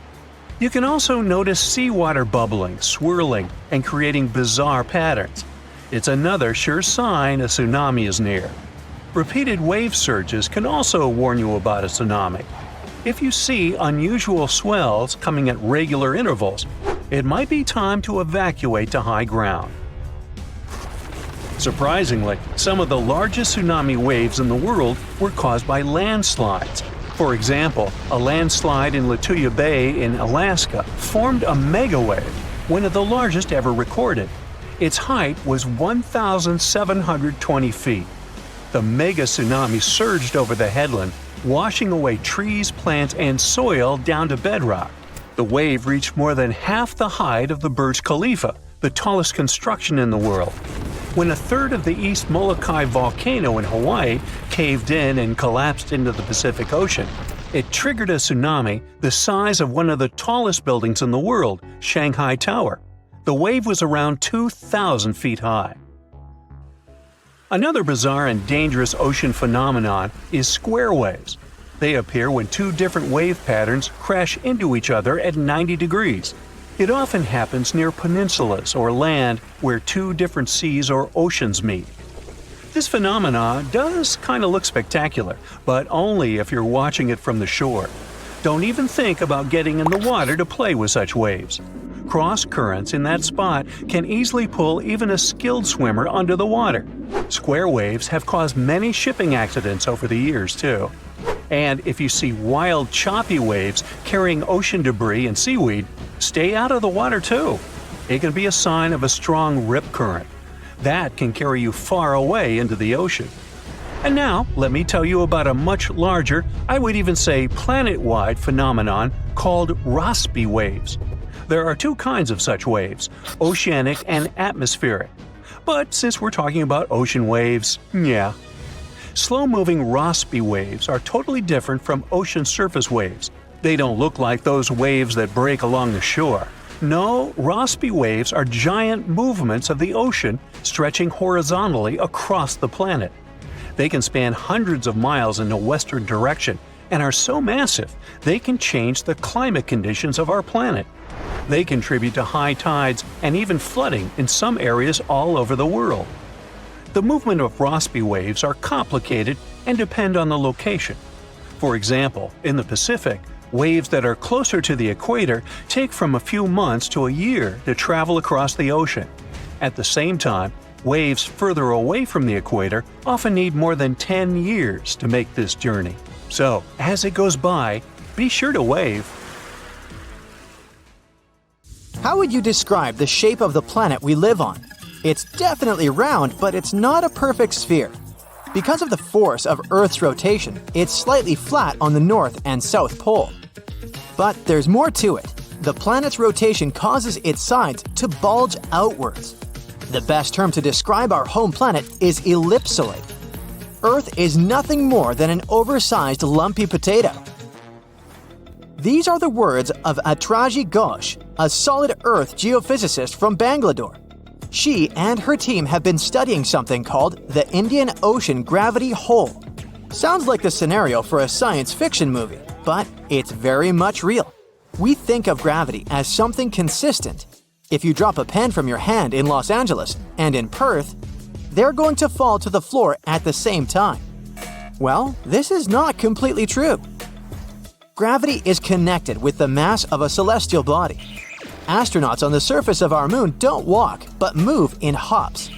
You can also notice seawater bubbling, swirling, and creating bizarre patterns. It's another sure sign a tsunami is near. Repeated wave surges can also warn you about a tsunami. If you see unusual swells coming at regular intervals, it might be time to evacuate to high ground. Surprisingly, some of the largest tsunami waves in the world were caused by landslides. For example, a landslide in Lituya Bay in Alaska formed a megawave, one of the largest ever recorded. Its height was 1,720 feet. The mega tsunami surged over the headland, washing away trees, plants, and soil down to bedrock. The wave reached more than half the height of the Burj Khalifa, the tallest construction in the world. When a third of the East Molokai volcano in Hawaii caved in and collapsed into the Pacific Ocean, it triggered a tsunami the size of one of the tallest buildings in the world, Shanghai Tower. The wave was around 2,000 feet high. Another bizarre and dangerous ocean phenomenon is square waves. They appear when two different wave patterns crash into each other at 90 degrees. It often happens near peninsulas or land where two different seas or oceans meet. This phenomenon does kind of look spectacular, but only if you're watching it from the shore. Don't even think about getting in the water to play with such waves. Cross currents in that spot can easily pull even a skilled swimmer under the water. Square waves have caused many shipping accidents over the years, too. And if you see wild, choppy waves carrying ocean debris and seaweed, stay out of the water too. It can be a sign of a strong rip current. That can carry you far away into the ocean. And now, let me tell you about a much larger, I would even say planet-wide phenomenon called Rossby waves. There are two kinds of such waves, oceanic and atmospheric. But since we're talking about ocean waves, yeah. Slow-moving Rossby waves are totally different from ocean surface waves. They don't look like those waves that break along the shore. No, Rossby waves are giant movements of the ocean stretching horizontally across the planet. They can span hundreds of miles in a western direction and are so massive they can change the climate conditions of our planet. They contribute to high tides and even flooding in some areas all over the world. The movement of Rossby waves are complicated and depend on the location. For example, in the Pacific, waves that are closer to the equator take from a few months to a year to travel across the ocean. At the same time, waves further away from the equator often need more than 10 years to make this journey. So, as it goes by, be sure to wave. How would you describe the shape of the planet we live on? It's definitely round, but it's not a perfect sphere. Because of the force of Earth's rotation, it's slightly flat on the north and south pole. But there's more to it. The planet's rotation causes its sides to bulge outwards. The best term to describe our home planet is ellipsoid. Earth is nothing more than an oversized lumpy potato. These are the words of Atraji Ghosh, a solid Earth geophysicist from Bangalore. She and her team have been studying something called the Indian Ocean Gravity Hole. Sounds like the scenario for a science fiction movie, but it's very much real. We think of gravity as something consistent. If you drop a pen from your hand in Los Angeles and in Perth, they're going to fall to the floor at the same time. Well, this is not completely true. Gravity is connected with the mass of a celestial body. Astronauts on the surface of our moon don't walk, but move in hops.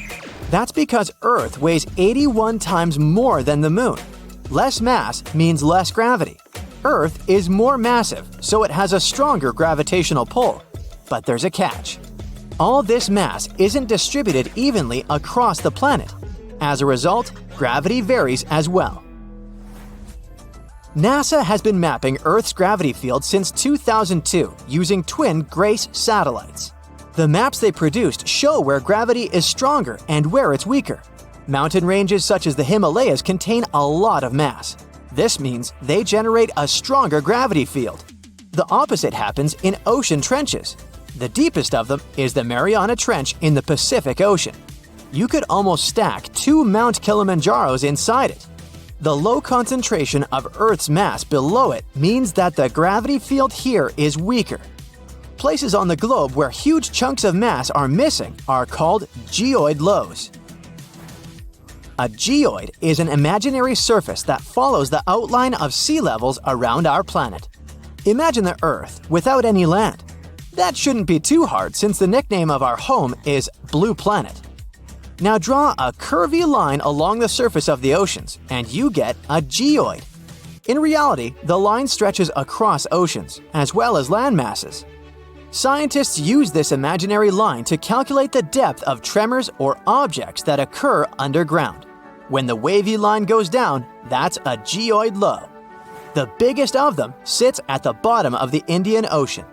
That's because Earth weighs 81 times more than the moon. Less mass means less gravity. Earth is more massive, so it has a stronger gravitational pull. But there's a catch. All this mass isn't distributed evenly across the planet. As a result, gravity varies as well. NASA has been mapping Earth's gravity field since 2002 using twin GRACE satellites. The maps they produced show where gravity is stronger and where it's weaker. Mountain ranges such as the Himalayas contain a lot of mass. This means they generate a stronger gravity field. The opposite happens in ocean trenches. The deepest of them is the Mariana Trench in the Pacific Ocean. You could almost stack 2 Mount Kilimanjaros inside it. The low concentration of Earth's mass below it means that the gravity field here is weaker. Places on the globe where huge chunks of mass are missing are called geoid lows. A geoid is an imaginary surface that follows the outline of sea levels around our planet. Imagine the Earth without any land. That shouldn't be too hard since the nickname of our home is Blue Planet. Now draw a curvy line along the surface of the oceans, and you get a geoid. In reality, the line stretches across oceans, as well as land masses. Scientists use this imaginary line to calculate the depth of tremors or objects that occur underground. When the wavy line goes down, that's a geoid low. The biggest of them sits at the bottom of the Indian Ocean.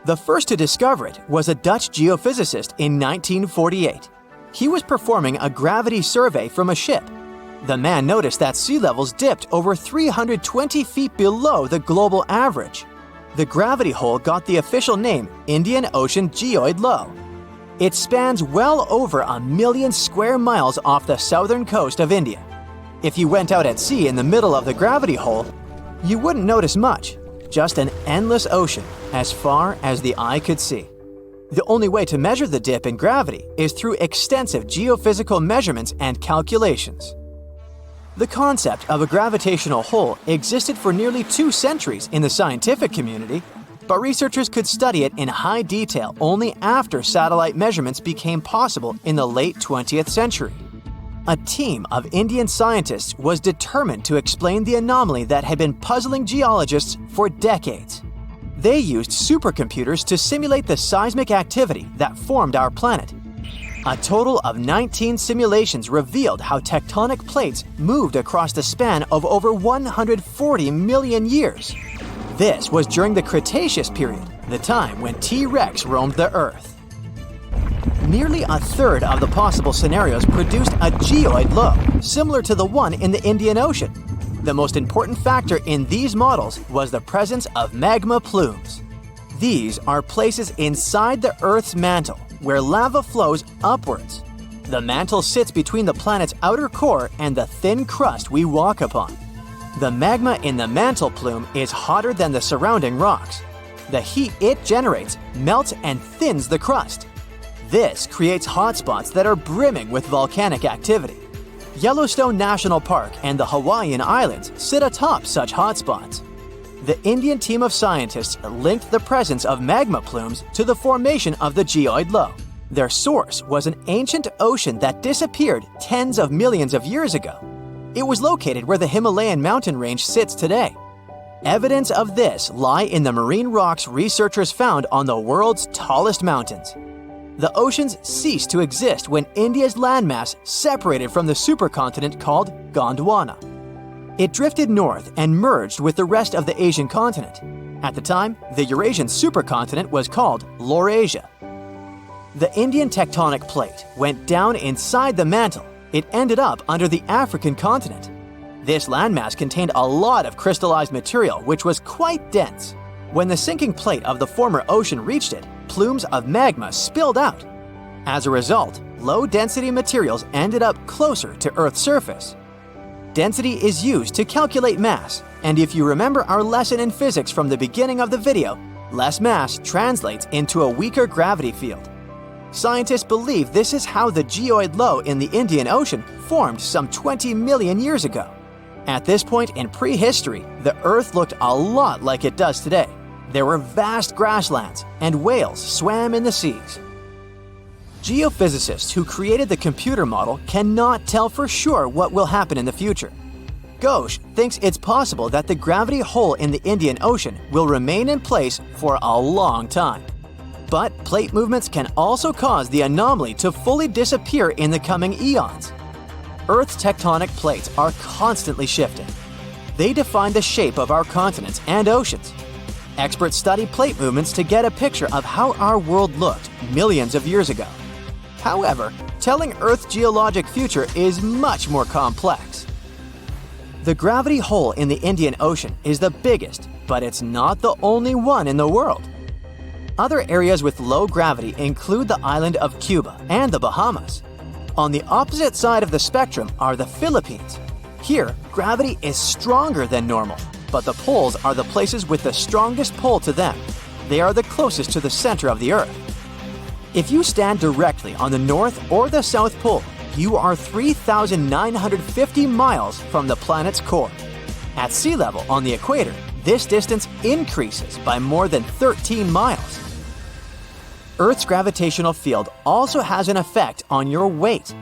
The first to discover it was a Dutch geophysicist in 1948. He was performing a gravity survey from a ship. The man noticed that sea levels dipped over 320 feet below the global average. The gravity hole got the official name Indian Ocean Geoid Low. It spans well over 1 million square miles off the southern coast of India. If you went out at sea in the middle of the gravity hole, you wouldn't notice much, just an endless ocean as far as the eye could see. The only way to measure the dip in gravity is through extensive geophysical measurements and calculations. The concept of a gravitational hole existed for nearly 2 centuries in the scientific community, but researchers could study it in high detail only after satellite measurements became possible in the late 20th century. A team of Indian scientists was determined to explain the anomaly that had been puzzling geologists for decades. They used supercomputers to simulate the seismic activity that formed our planet. A total of 19 simulations revealed how tectonic plates moved across the span of over 140 million years. This was during the Cretaceous period, the time when T-Rex roamed the Earth. Nearly a third of the possible scenarios produced a geoid low, similar to the one in the Indian Ocean. The most important factor in these models was the presence of magma plumes. These are places inside the Earth's mantle where lava flows upwards. The mantle sits between the planet's outer core and the thin crust we walk upon. The magma in the mantle plume is hotter than the surrounding rocks. The heat it generates melts and thins the crust. This creates hotspots that are brimming with volcanic activity. Yellowstone National Park and the Hawaiian Islands sit atop such hotspots. The Indian team of scientists linked the presence of magma plumes to the formation of the geoid low. Their source was an ancient ocean that disappeared tens of millions of years ago. It was located where the Himalayan mountain range sits today. Evidence of this lie in the marine rocks researchers found on the world's tallest mountains. The oceans ceased to exist when India's landmass separated from the supercontinent called Gondwana. It drifted north and merged with the rest of the Asian continent. At the time, the Eurasian supercontinent was called Laurasia. The Indian tectonic plate went down inside the mantle. It ended up under the African continent. This landmass contained a lot of crystallized material which was quite dense. When the sinking plate of the former ocean reached it, plumes of magma spilled out. As a result, low-density materials ended up closer to Earth's surface. Density is used to calculate mass, and if you remember our lesson in physics from the beginning of the video, Less mass translates into a weaker gravity field. Scientists believe this is how the geoid low in the Indian Ocean formed some 20 million years ago. At this point in prehistory, the Earth looked a lot like it does today. There were vast grasslands, and whales swam in the seas. Geophysicists who created the computer model cannot tell for sure what will happen in the future. Ghosh thinks it's possible that the gravity hole in the Indian Ocean will remain in place for a long time. But plate movements can also cause the anomaly to fully disappear in the coming eons. Earth's tectonic plates are constantly shifting. They define the shape of our continents and oceans. Experts study plate movements to get a picture of how our world looked millions of years ago. However, telling Earth's geologic future is much more complex. The gravity hole in the Indian Ocean is the biggest, but it's not the only one in the world. Other areas with low gravity include the island of Cuba and the Bahamas. On the opposite side of the spectrum are the Philippines. Here, gravity is stronger than normal, but the poles are the places with the strongest pull to them. They are the closest to the center of the Earth. If you stand directly on the North or the South Pole, you are 3,950 miles from the planet's core. At sea level on the equator, this distance increases by more than 13 miles. Earth's gravitational field also has an effect on your weight.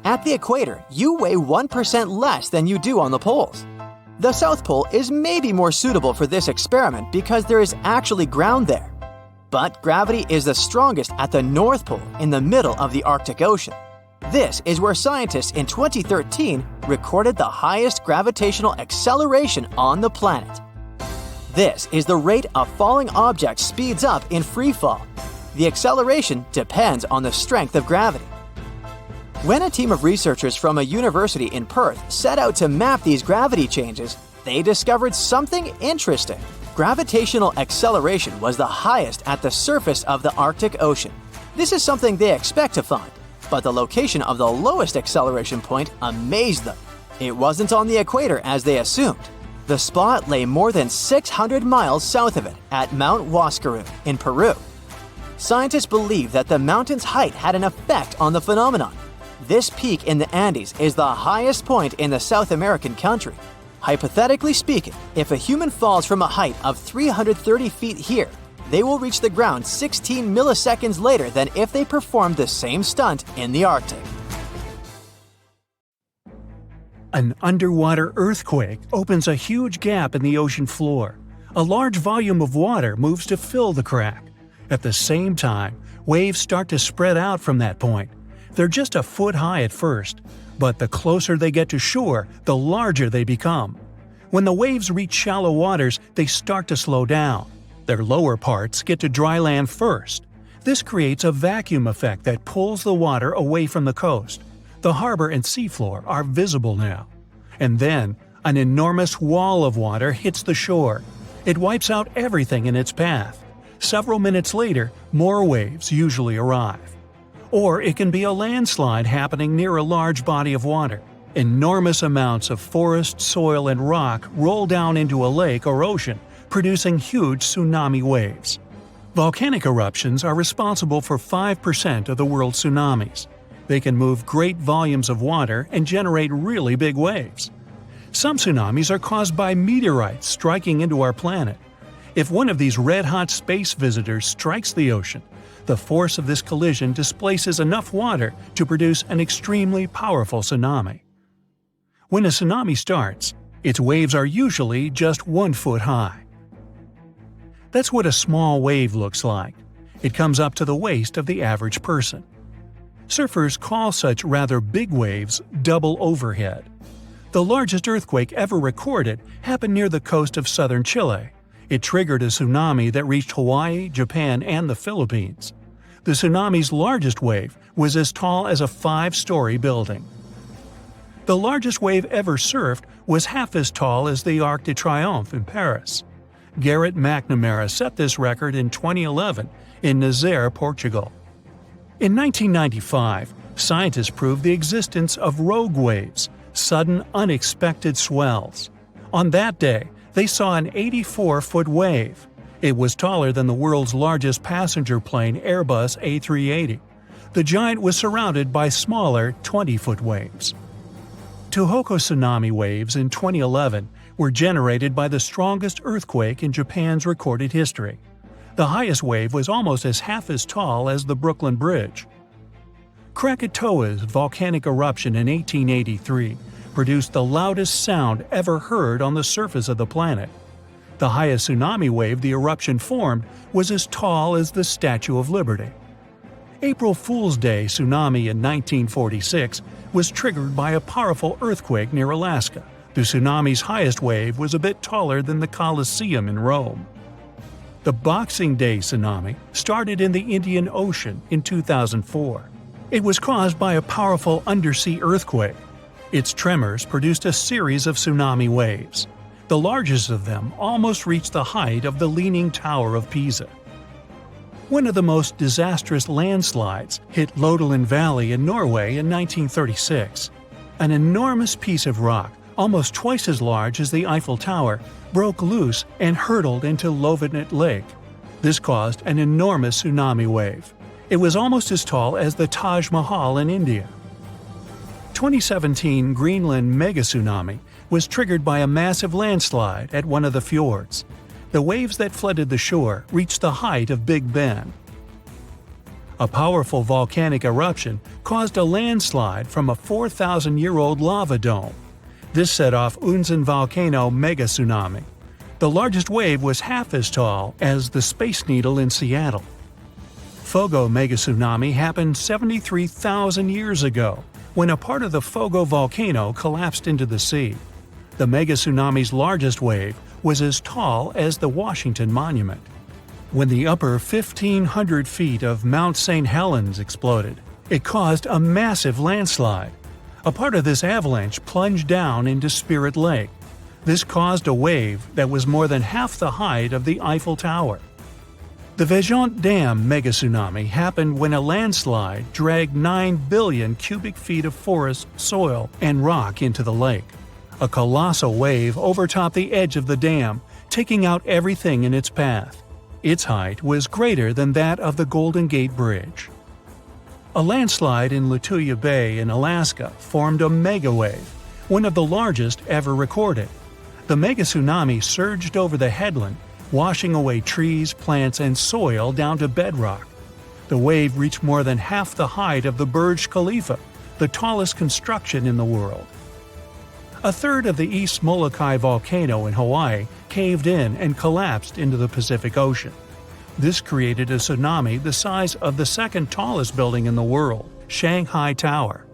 At the equator, you weigh 1% less than you do on the poles. The South Pole is maybe more suitable for this experiment because there is actually ground there. But gravity is the strongest at the North Pole in the middle of the Arctic Ocean. This is where scientists in 2013 recorded the highest gravitational acceleration on the planet. This is the rate a falling object speeds up in free fall. The acceleration depends on the strength of gravity. When a team of researchers from a university in Perth set out to map these gravity changes, they discovered something interesting. Gravitational acceleration was the highest at the surface of the Arctic Ocean. This is something they expect to find, but the location of the lowest acceleration point amazed them. It wasn't on the equator as they assumed. The spot lay more than 600 miles south of it at Mount Huascarán in Peru. Scientists believe that the mountain's height had an effect on the phenomenon. This peak in the Andes is the highest point in the South American country. Hypothetically speaking, if a human falls from a height of 330 feet here, they will reach the ground 16 milliseconds later than if they performed the same stunt in the Arctic. An underwater earthquake opens a huge gap in the ocean floor. A large volume of water moves to fill the crack. At the same time, waves start to spread out from that point. They're just a foot high at first, but the closer they get to shore, the larger they become. When the waves reach shallow waters, they start to slow down. Their lower parts get to dry land first. This creates a vacuum effect that pulls the water away from the coast. The harbor and seafloor are visible now. And then, an enormous wall of water hits the shore. It wipes out everything in its path. Several minutes later, more waves usually arrive. Or it can be a landslide happening near a large body of water. Enormous amounts of forest, soil, and rock roll down into a lake or ocean, producing huge tsunami waves. Volcanic eruptions are responsible for 5% of the world's tsunamis. They can move great volumes of water and generate really big waves. Some tsunamis are caused by meteorites striking into our planet. If one of these red-hot space visitors strikes the ocean, the force of this collision displaces enough water to produce an extremely powerful tsunami. When a tsunami starts, its waves are usually just 1 foot high. That's what a small wave looks like. It comes up to the waist of the average person. Surfers call such rather big waves double overhead. The largest earthquake ever recorded happened near the coast of southern Chile. It triggered a tsunami that reached Hawaii, Japan, and the Philippines. The tsunami's largest wave was as tall as a 5-story building. The largest wave ever surfed was half as tall as the Arc de Triomphe in Paris. Garrett McNamara set this record in 2011 in Nazaré, Portugal. In 1995, scientists proved the existence of rogue waves, sudden unexpected swells. On that day, they saw an 84-foot wave. It was taller than the world's largest passenger plane Airbus A380. The giant was surrounded by smaller 20-foot waves. Tohoku tsunami waves in 2011 were generated by the strongest earthquake in Japan's recorded history. The highest wave was almost half as tall as the Brooklyn Bridge. Krakatoa's volcanic eruption in 1883 produced the loudest sound ever heard on the surface of the planet. The highest tsunami wave the eruption formed was as tall as the Statue of Liberty. April Fool's Day tsunami in 1946 was triggered by a powerful earthquake near Alaska. The tsunami's highest wave was a bit taller than the Colosseum in Rome. The Boxing Day tsunami started in the Indian Ocean in 2004. It was caused by a powerful undersea earthquake. Its tremors produced a series of tsunami waves. The largest of them almost reached the height of the Leaning Tower of Pisa. One of the most disastrous landslides hit Lodeland Valley in Norway in 1936. An enormous piece of rock, almost twice as large as the Eiffel Tower, broke loose and hurtled into Lofoten Lake. This caused an enormous tsunami wave. It was almost as tall as the Taj Mahal in India. 2017 Greenland megatsunami was triggered by a massive landslide at one of the fjords. The waves that flooded the shore reached the height of Big Ben. A powerful volcanic eruption caused a landslide from a 4,000-year-old lava dome. This set off Unsettling volcano megatsunami. The largest wave was half as tall as the Space Needle in Seattle. Fogo megatsunami happened 73,000 years ago, when a part of the Fogo volcano collapsed into the sea. The megatsunami's largest wave was as tall as the Washington Monument. When the upper 1,500 feet of Mount St. Helens exploded, it caused a massive landslide. A part of this avalanche plunged down into Spirit Lake. This caused a wave that was more than half the height of the Eiffel Tower. The Vejont Dam megatsunami happened when a landslide dragged 9 billion cubic feet of forest, soil, and rock into the lake. A colossal wave overtopped the edge of the dam, taking out everything in its path. Its height was greater than that of the Golden Gate Bridge. A landslide in Lituya Bay in Alaska formed a megawave, one of the largest ever recorded. The megatsunami surged over the headland, washing away trees, plants, and soil down to bedrock. The wave reached more than half the height of the Burj Khalifa, the tallest construction in the world. A third of the East Molokai volcano in Hawaii caved in and collapsed into the Pacific Ocean. This created a tsunami the size of the second tallest building in the world, Shanghai Tower.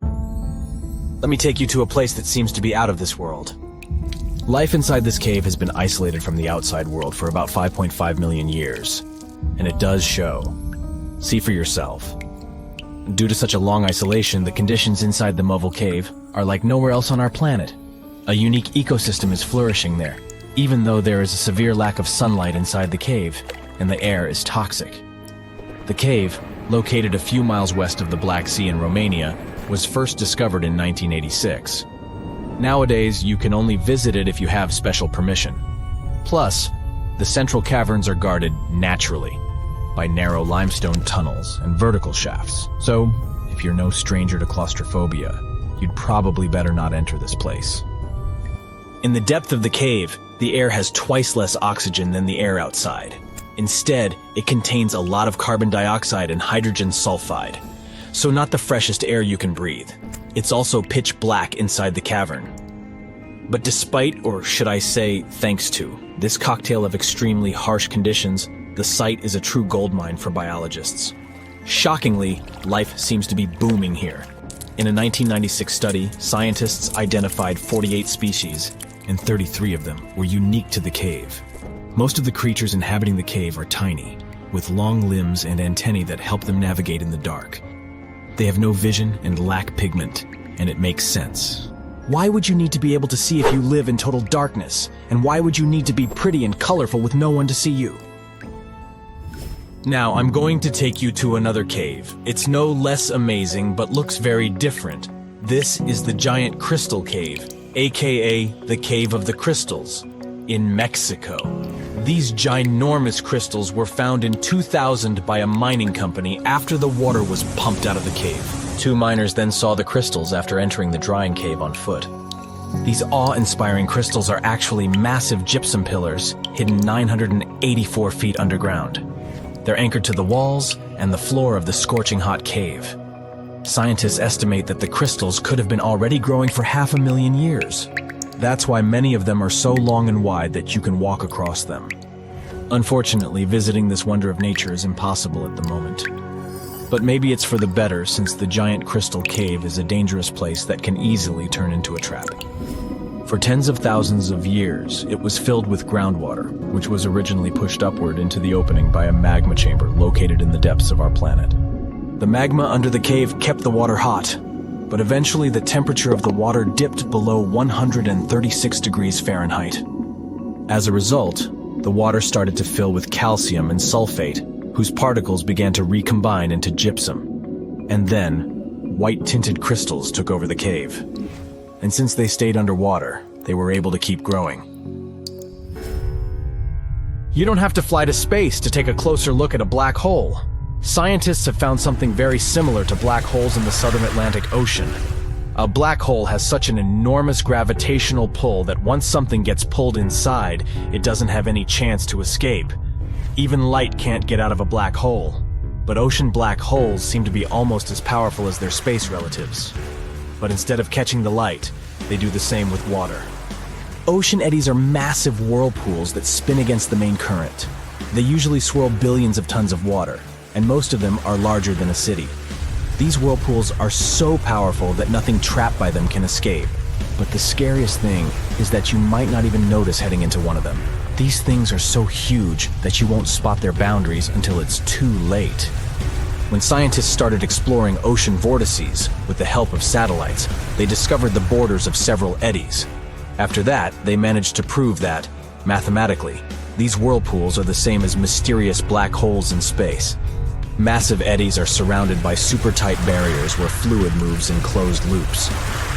Let me take you to a place that seems to be out of this world. Life inside this cave has been isolated from the outside world for about 5.5 million years, and it does show. See for yourself. Due to such a long isolation, the conditions inside the Moval Cave are like nowhere else on our planet. A unique ecosystem is flourishing there, even though there is a severe lack of sunlight inside the cave, and the air is toxic. The cave, located a few miles west of the Black Sea in Romania, was first discovered in 1986. Nowadays, you can only visit it if you have special permission. Plus, the central caverns are guarded naturally by narrow limestone tunnels and vertical shafts. So, if you're no stranger to claustrophobia, you'd probably better not enter this place. In the depth of the cave, the air has twice less oxygen than the air outside. Instead, it contains a lot of carbon dioxide and hydrogen sulfide, so not the freshest air you can breathe. It's also pitch black inside the cavern. But despite, or should I say thanks to, this cocktail of extremely harsh conditions, the site is a true goldmine for biologists. Shockingly, life seems to be booming here. In a 1996 study, scientists identified 48 species, and 33 of them were unique to the cave. Most of the creatures inhabiting the cave are tiny, with long limbs and antennae that help them navigate in the dark. They have no vision and lack pigment, and it makes sense. Why would you need to be able to see if you live in total darkness? And why would you need to be pretty and colorful with no one to see you? Now, I'm going to take you to another cave. It's no less amazing, but looks very different. This is the Giant Crystal Cave, aka the Cave of the Crystals, in Mexico. These ginormous crystals were found in 2000 by a mining company after the water was pumped out of the cave. 2 miners then saw the crystals after entering the drying cave on foot. These awe-inspiring crystals are actually massive gypsum pillars hidden 984 feet underground. They're anchored to the walls and the floor of the scorching hot cave. Scientists estimate that the crystals could have been already growing for 500,000 years. That's why many of them are so long and wide that you can walk across them. Unfortunately, visiting this wonder of nature is impossible at the moment. But maybe it's for the better, since the giant crystal cave is a dangerous place that can easily turn into a trap. For tens of thousands of years, it was filled with groundwater, which was originally pushed upward into the opening by a magma chamber located in the depths of our planet. The magma under the cave kept the water hot, but eventually the temperature of the water dipped below 136 degrees Fahrenheit. As a result, the water started to fill with calcium and sulfate, whose particles began to recombine into gypsum. And then, white-tinted crystals took over the cave. And since they stayed underwater, they were able to keep growing. You don't have to fly to space to take a closer look at a black hole. Scientists have found something very similar to black holes in the southern Atlantic Ocean. A black hole has such an enormous gravitational pull that once something gets pulled inside, it doesn't have any chance to escape. Even light can't get out of a black hole. But ocean black holes seem to be almost as powerful as their space relatives. But instead of catching the light, they do the same with water. Ocean eddies are massive whirlpools that spin against the main current. They usually swirl billions of tons of water, and most of them are larger than a city. These whirlpools are so powerful that nothing trapped by them can escape. But the scariest thing is that you might not even notice heading into one of them. These things are so huge that you won't spot their boundaries until it's too late. When scientists started exploring ocean vortices with the help of satellites, they discovered the borders of several eddies. After that, they managed to prove that, mathematically, these whirlpools are the same as mysterious black holes in space. Massive eddies are surrounded by super-tight barriers where fluid moves in closed loops.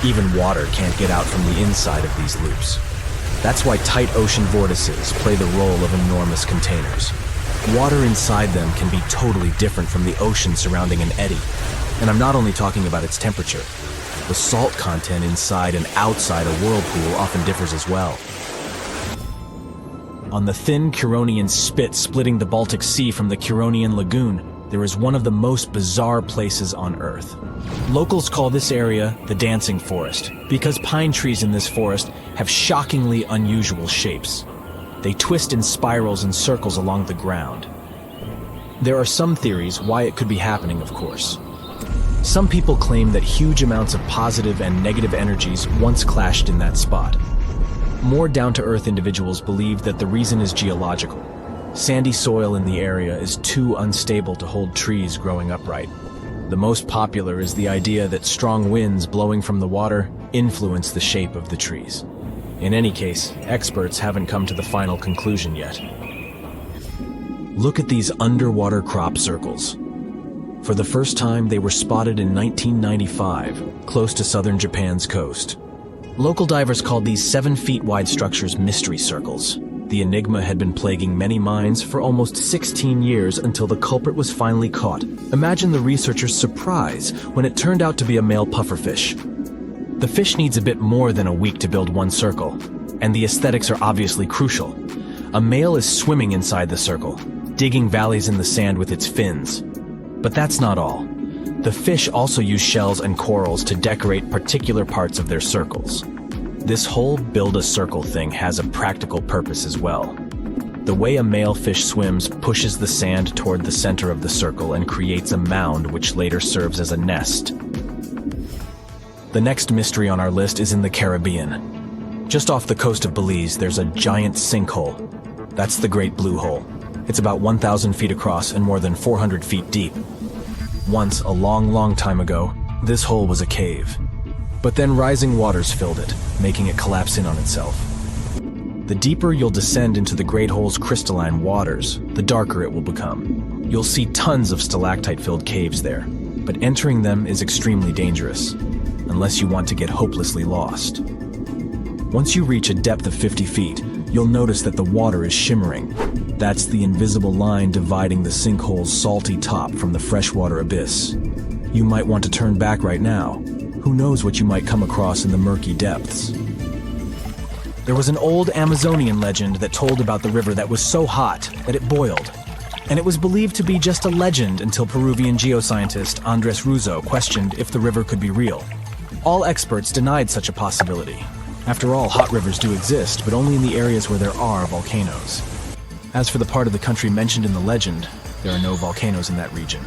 Even water can't get out from the inside of these loops. That's why tight ocean vortices play the role of enormous containers. Water inside them can be totally different from the ocean surrounding an eddy. And I'm not only talking about its temperature. The salt content inside and outside a whirlpool often differs as well. On the thin Curonian spit splitting the Baltic Sea from the Curonian Lagoon, there is one of the most bizarre places on Earth. Locals call this area the Dancing Forest because pine trees in this forest have shockingly unusual shapes. They twist in spirals and circles along the ground. There are some theories why it could be happening, of course. Some people claim that huge amounts of positive and negative energies once clashed in that spot. More down-to-earth individuals believe that the reason is geological. Sandy soil in the area is too unstable to hold trees growing upright. The most popular is the idea that strong winds blowing from the water influence the shape of the trees. In any case, experts haven't come to the final conclusion yet. Look at these underwater crop circles. For the first time, they were spotted in 1995, close to southern Japan's coast. Local divers called these 7-feet-wide structures mystery circles. The enigma had been plaguing many minds for almost 16 years until the culprit was finally caught. Imagine the researchers' surprise when it turned out to be a male pufferfish. The fish needs a bit more than a week to build one circle, and the aesthetics are obviously crucial. A male is swimming inside the circle, digging valleys in the sand with its fins. But that's not all. The fish also use shells and corals to decorate particular parts of their circles. This whole build-a-circle thing has a practical purpose as well. The way a male fish swims pushes the sand toward the center of the circle and creates a mound which later serves as a nest. The next mystery on our list is in the Caribbean. Just off the coast of Belize, there's a giant sinkhole. That's the Great Blue Hole. It's about 1,000 feet across and more than 400 feet deep. Once, a long time ago, this hole was a cave. But then rising waters filled it, making it collapse in on itself. The deeper you'll descend into the Great Hole's crystalline waters, the darker it will become. You'll see tons of stalactite-filled caves there, but entering them is extremely dangerous, unless you want to get hopelessly lost. Once you reach a depth of 50 feet, you'll notice that the water is shimmering. That's the invisible line dividing the sinkhole's salty top from the freshwater abyss. You might want to turn back right now. Who knows what you might come across in the murky depths. There was an old Amazonian legend that told about the river that was so hot that it boiled. And it was believed to be just a legend until Peruvian geoscientist Andres Russo questioned if the river could be real. All experts denied such a possibility. After all, hot rivers do exist, but only in the areas where there are volcanoes. As for the part of the country mentioned in the legend, there are no volcanoes in that region.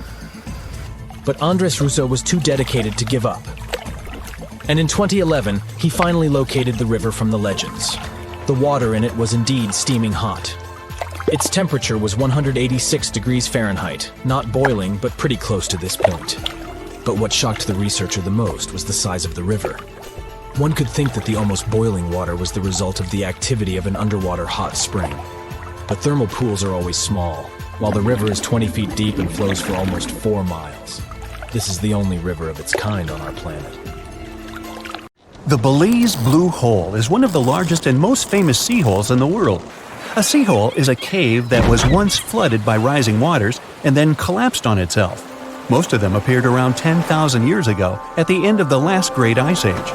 But Andres Russo was too dedicated to give up. And in 2011, he finally located the river from the legends. The water in it was indeed steaming hot. Its temperature was 186 degrees Fahrenheit, not boiling, but pretty close to this point. But what shocked the researcher the most was the size of the river. One could think that the almost boiling water was the result of the activity of an underwater hot spring. But thermal pools are always small, while the river is 20 feet deep and flows for almost 4 miles. This is the only river of its kind on our planet. The Belize Blue Hole is one of the largest and most famous sea holes in the world. A sea hole is a cave that was once flooded by rising waters and then collapsed on itself. Most of them appeared around 10,000 years ago at the end of the last Great Ice Age.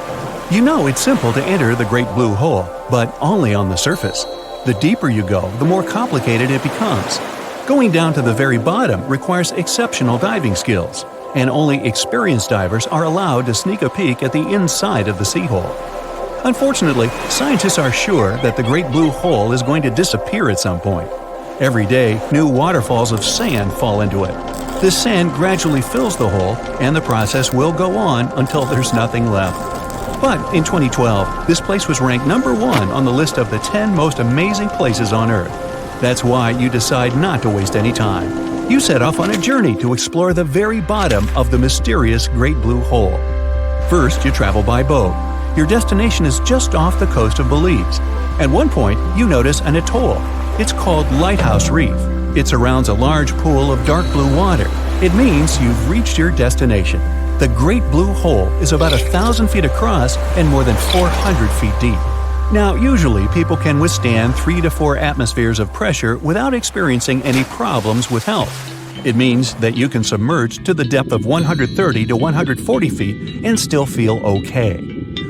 You know it's simple to enter the Great Blue Hole, but only on the surface. The deeper you go, the more complicated it becomes. Going down to the very bottom requires exceptional diving skills, and only experienced divers are allowed to sneak a peek at the inside of the sea hole. Unfortunately, scientists are sure that the Great Blue Hole is going to disappear at some point. Every day, new waterfalls of sand fall into it. This sand gradually fills the hole, and the process will go on until there's nothing left. But in 2012, this place was ranked number 1 on the list of the 10 most amazing places on Earth. That's why you decide not to waste any time. You set off on a journey to explore the very bottom of the mysterious Great Blue Hole. First, you travel by boat. Your destination is just off the coast of Belize. At one point, you notice an atoll. It's called Lighthouse Reef. It surrounds a large pool of dark blue water. It means you've reached your destination. The Great Blue Hole is about 1,000 feet across and more than 400 feet deep. Now, usually people can withstand 3 to 4 atmospheres of pressure without experiencing any problems with health. It means that you can submerge to the depth of 130 to 140 feet and still feel okay.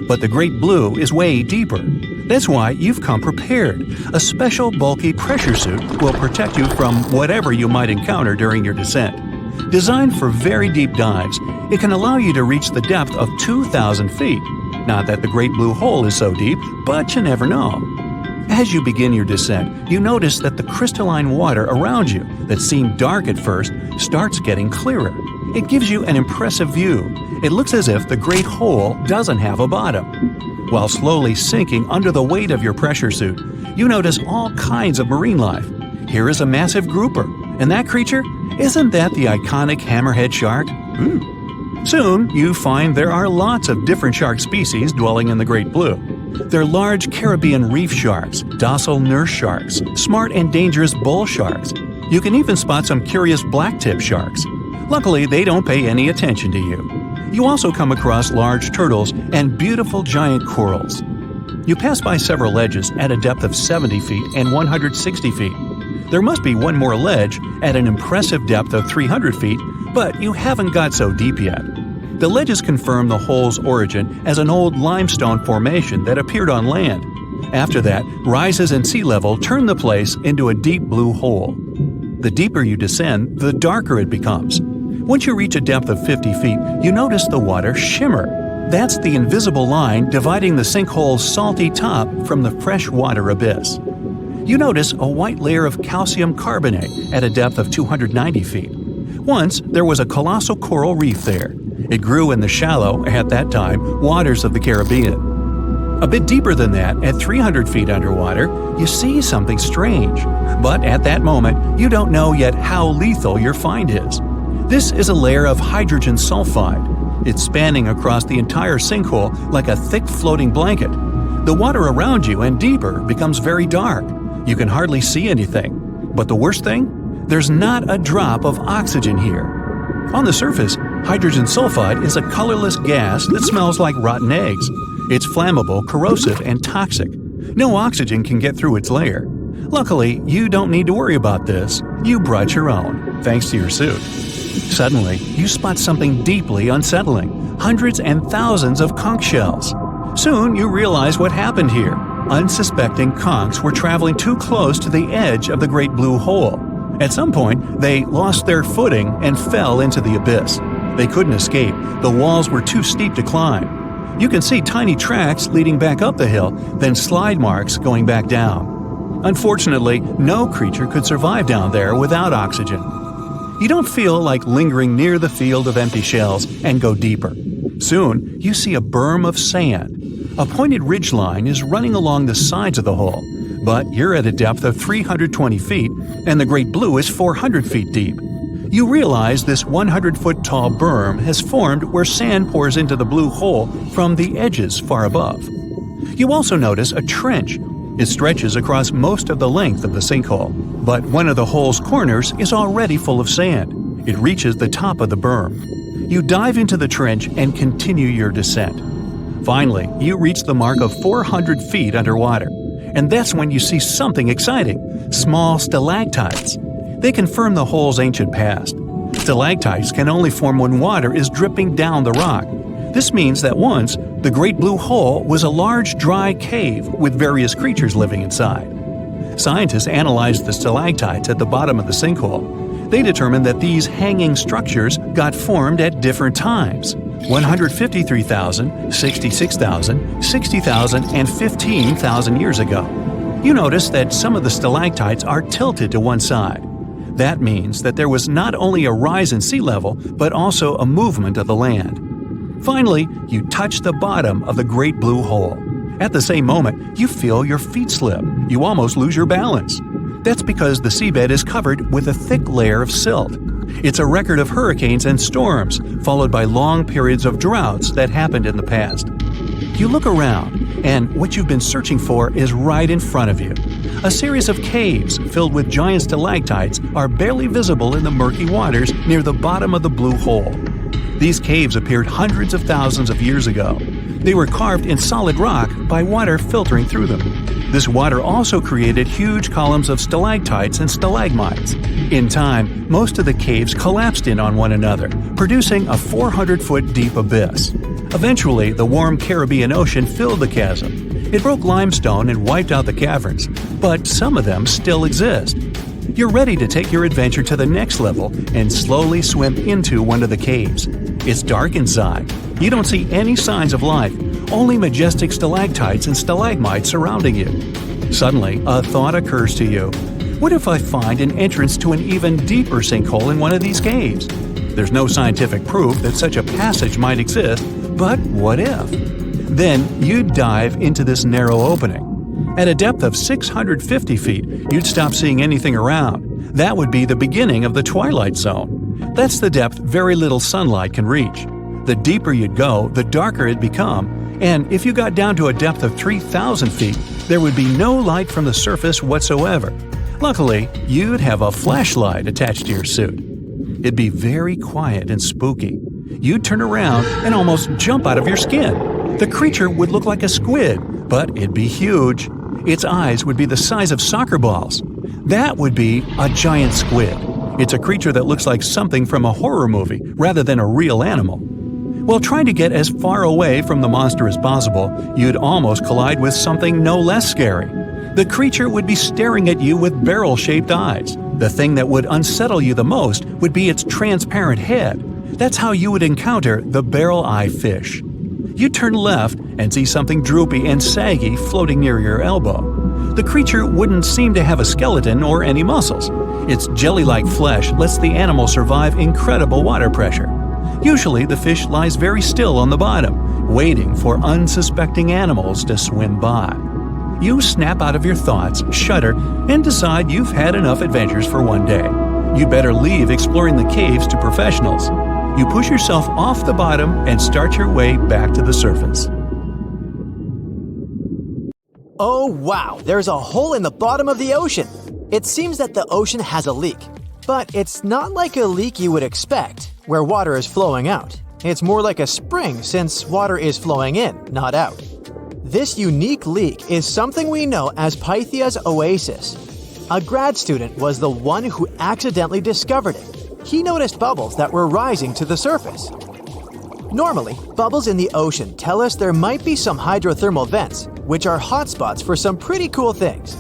But the Great Blue is way deeper. That's why you've come prepared. A special bulky pressure suit will protect you from whatever you might encounter during your descent. Designed for very deep dives, it can allow you to reach the depth of 2,000 feet. Not that the Great Blue Hole is so deep, but you never know. As you begin your descent, you notice that the crystalline water around you, that seemed dark at first, starts getting clearer. It gives you an impressive view. It looks as if the Great Hole doesn't have a bottom. While slowly sinking under the weight of your pressure suit, you notice all kinds of marine life. Here is a massive grouper, and that creature, isn't that the iconic hammerhead shark? Soon, you find there are lots of different shark species dwelling in the Great Blue. They're large Caribbean reef sharks, docile nurse sharks, smart and dangerous bull sharks. You can even spot some curious blacktip sharks. Luckily, they don't pay any attention to you. You also come across large turtles and beautiful giant corals. You pass by several ledges at a depth of 70 feet and 160 feet. There must be one more ledge at an impressive depth of 300 feet, but you haven't got so deep yet. The ledges confirm the hole's origin as an old limestone formation that appeared on land. After that, rises in sea level turn the place into a deep blue hole. The deeper you descend, the darker it becomes. Once you reach a depth of 50 feet, you notice the water shimmer. That's the invisible line dividing the sinkhole's salty top from the freshwater abyss. You notice a white layer of calcium carbonate at a depth of 290 feet. Once, there was a colossal coral reef there. It grew in the shallow, at that time, waters of the Caribbean. A bit deeper than that, at 300 feet underwater, you see something strange. But at that moment, you don't know yet how lethal your find is. This is a layer of hydrogen sulfide. It's spanning across the entire sinkhole like a thick floating blanket. The water around you and deeper becomes very dark. You can hardly see anything. But the worst thing? There's not a drop of oxygen here. On the surface, hydrogen sulfide is a colorless gas that smells like rotten eggs. It's flammable, corrosive, and toxic. No oxygen can get through its layer. Luckily, you don't need to worry about this. You brought your own, thanks to your suit. Suddenly, you spot something deeply unsettling: hundreds and thousands of conch shells. Soon, you realize what happened here. Unsuspecting conchs were traveling too close to the edge of the Great Blue Hole. At some point, they lost their footing and fell into the abyss. They couldn't escape. The walls were too steep to climb. You can see tiny tracks leading back up the hill, then slide marks going back down. Unfortunately, no creature could survive down there without oxygen. You don't feel like lingering near the field of empty shells and go deeper. Soon, you see a berm of sand. A pointed ridgeline is running along the sides of the hole, but you're at a depth of 320 feet, and the Great Blue is 400 feet deep. You realize this 100-foot-tall berm has formed where sand pours into the blue hole from the edges far above. You also notice a trench. It stretches across most of the length of the sinkhole, but one of the hole's corners is already full of sand. It reaches the top of the berm. You dive into the trench and continue your descent. Finally, you reach the mark of 400 feet underwater, and that's when you see something exciting: small stalactites. They confirm the hole's ancient past. Stalactites can only form when water is dripping down the rock. This means that once, the Great Blue Hole was a large dry cave with various creatures living inside. Scientists analyzed the stalactites at the bottom of the sinkhole. They determined that these hanging structures got formed at different times: 153,000, 66,000, 60,000, and 15,000 years ago. You notice that some of the stalactites are tilted to one side. That means that there was not only a rise in sea level, but also a movement of the land. Finally, you touch the bottom of the Great Blue Hole. At the same moment, you feel your feet slip. You almost lose your balance. That's because the seabed is covered with a thick layer of silt. It's a record of hurricanes and storms, followed by long periods of droughts that happened in the past. You look around, and what you've been searching for is right in front of you. A series of caves filled with giant stalactites are barely visible in the murky waters near the bottom of the blue hole. These caves appeared hundreds of thousands of years ago. They were carved in solid rock by water filtering through them. This water also created huge columns of stalactites and stalagmites. In time, most of the caves collapsed in on one another, producing a 400-foot deep abyss. Eventually, the warm Caribbean Ocean filled the chasm. It broke limestone and wiped out the caverns, but some of them still exist. You're ready to take your adventure to the next level and slowly swim into one of the caves. It's dark inside. You don't see any signs of life, only majestic stalactites and stalagmites surrounding you. Suddenly, a thought occurs to you. What if I find an entrance to an even deeper sinkhole in one of these caves? There's no scientific proof that such a passage might exist, but what if? Then you'd dive into this narrow opening. At a depth of 650 feet, you'd stop seeing anything around. That would be the beginning of the twilight zone. That's the depth very little sunlight can reach. The deeper you'd go, the darker it'd become, and if you got down to a depth of 3,000 feet, there would be no light from the surface whatsoever. Luckily, you'd have a flashlight attached to your suit. It'd be very quiet and spooky. You'd turn around and almost jump out of your skin. The creature would look like a squid, but it'd be huge. Its eyes would be the size of soccer balls. That would be a giant squid. It's a creature that looks like something from a horror movie rather than a real animal. While trying to get as far away from the monster as possible, you'd almost collide with something no less scary. The creature would be staring at you with barrel-shaped eyes. The thing that would unsettle you the most would be its transparent head. That's how you would encounter the barrel-eye fish. You turn left and see something droopy and saggy floating near your elbow. The creature wouldn't seem to have a skeleton or any muscles. Its jelly-like flesh lets the animal survive incredible water pressure. Usually, the fish lies very still on the bottom, waiting for unsuspecting animals to swim by. You snap out of your thoughts, shudder, and decide you've had enough adventures for one day. You'd better leave exploring the caves to professionals. You push yourself off the bottom and start your way back to the surface. Oh wow, there's a hole in the bottom of the ocean. It seems that the ocean has a leak. But it's not like a leak you would expect, where water is flowing out. It's more like a spring since water is flowing in, not out. This unique leak is something we know as Pythia's Oasis. A grad student was the one who accidentally discovered it. He noticed bubbles that were rising to the surface. Normally, bubbles in the ocean tell us there might be some hydrothermal vents, which are hotspots for some pretty cool things.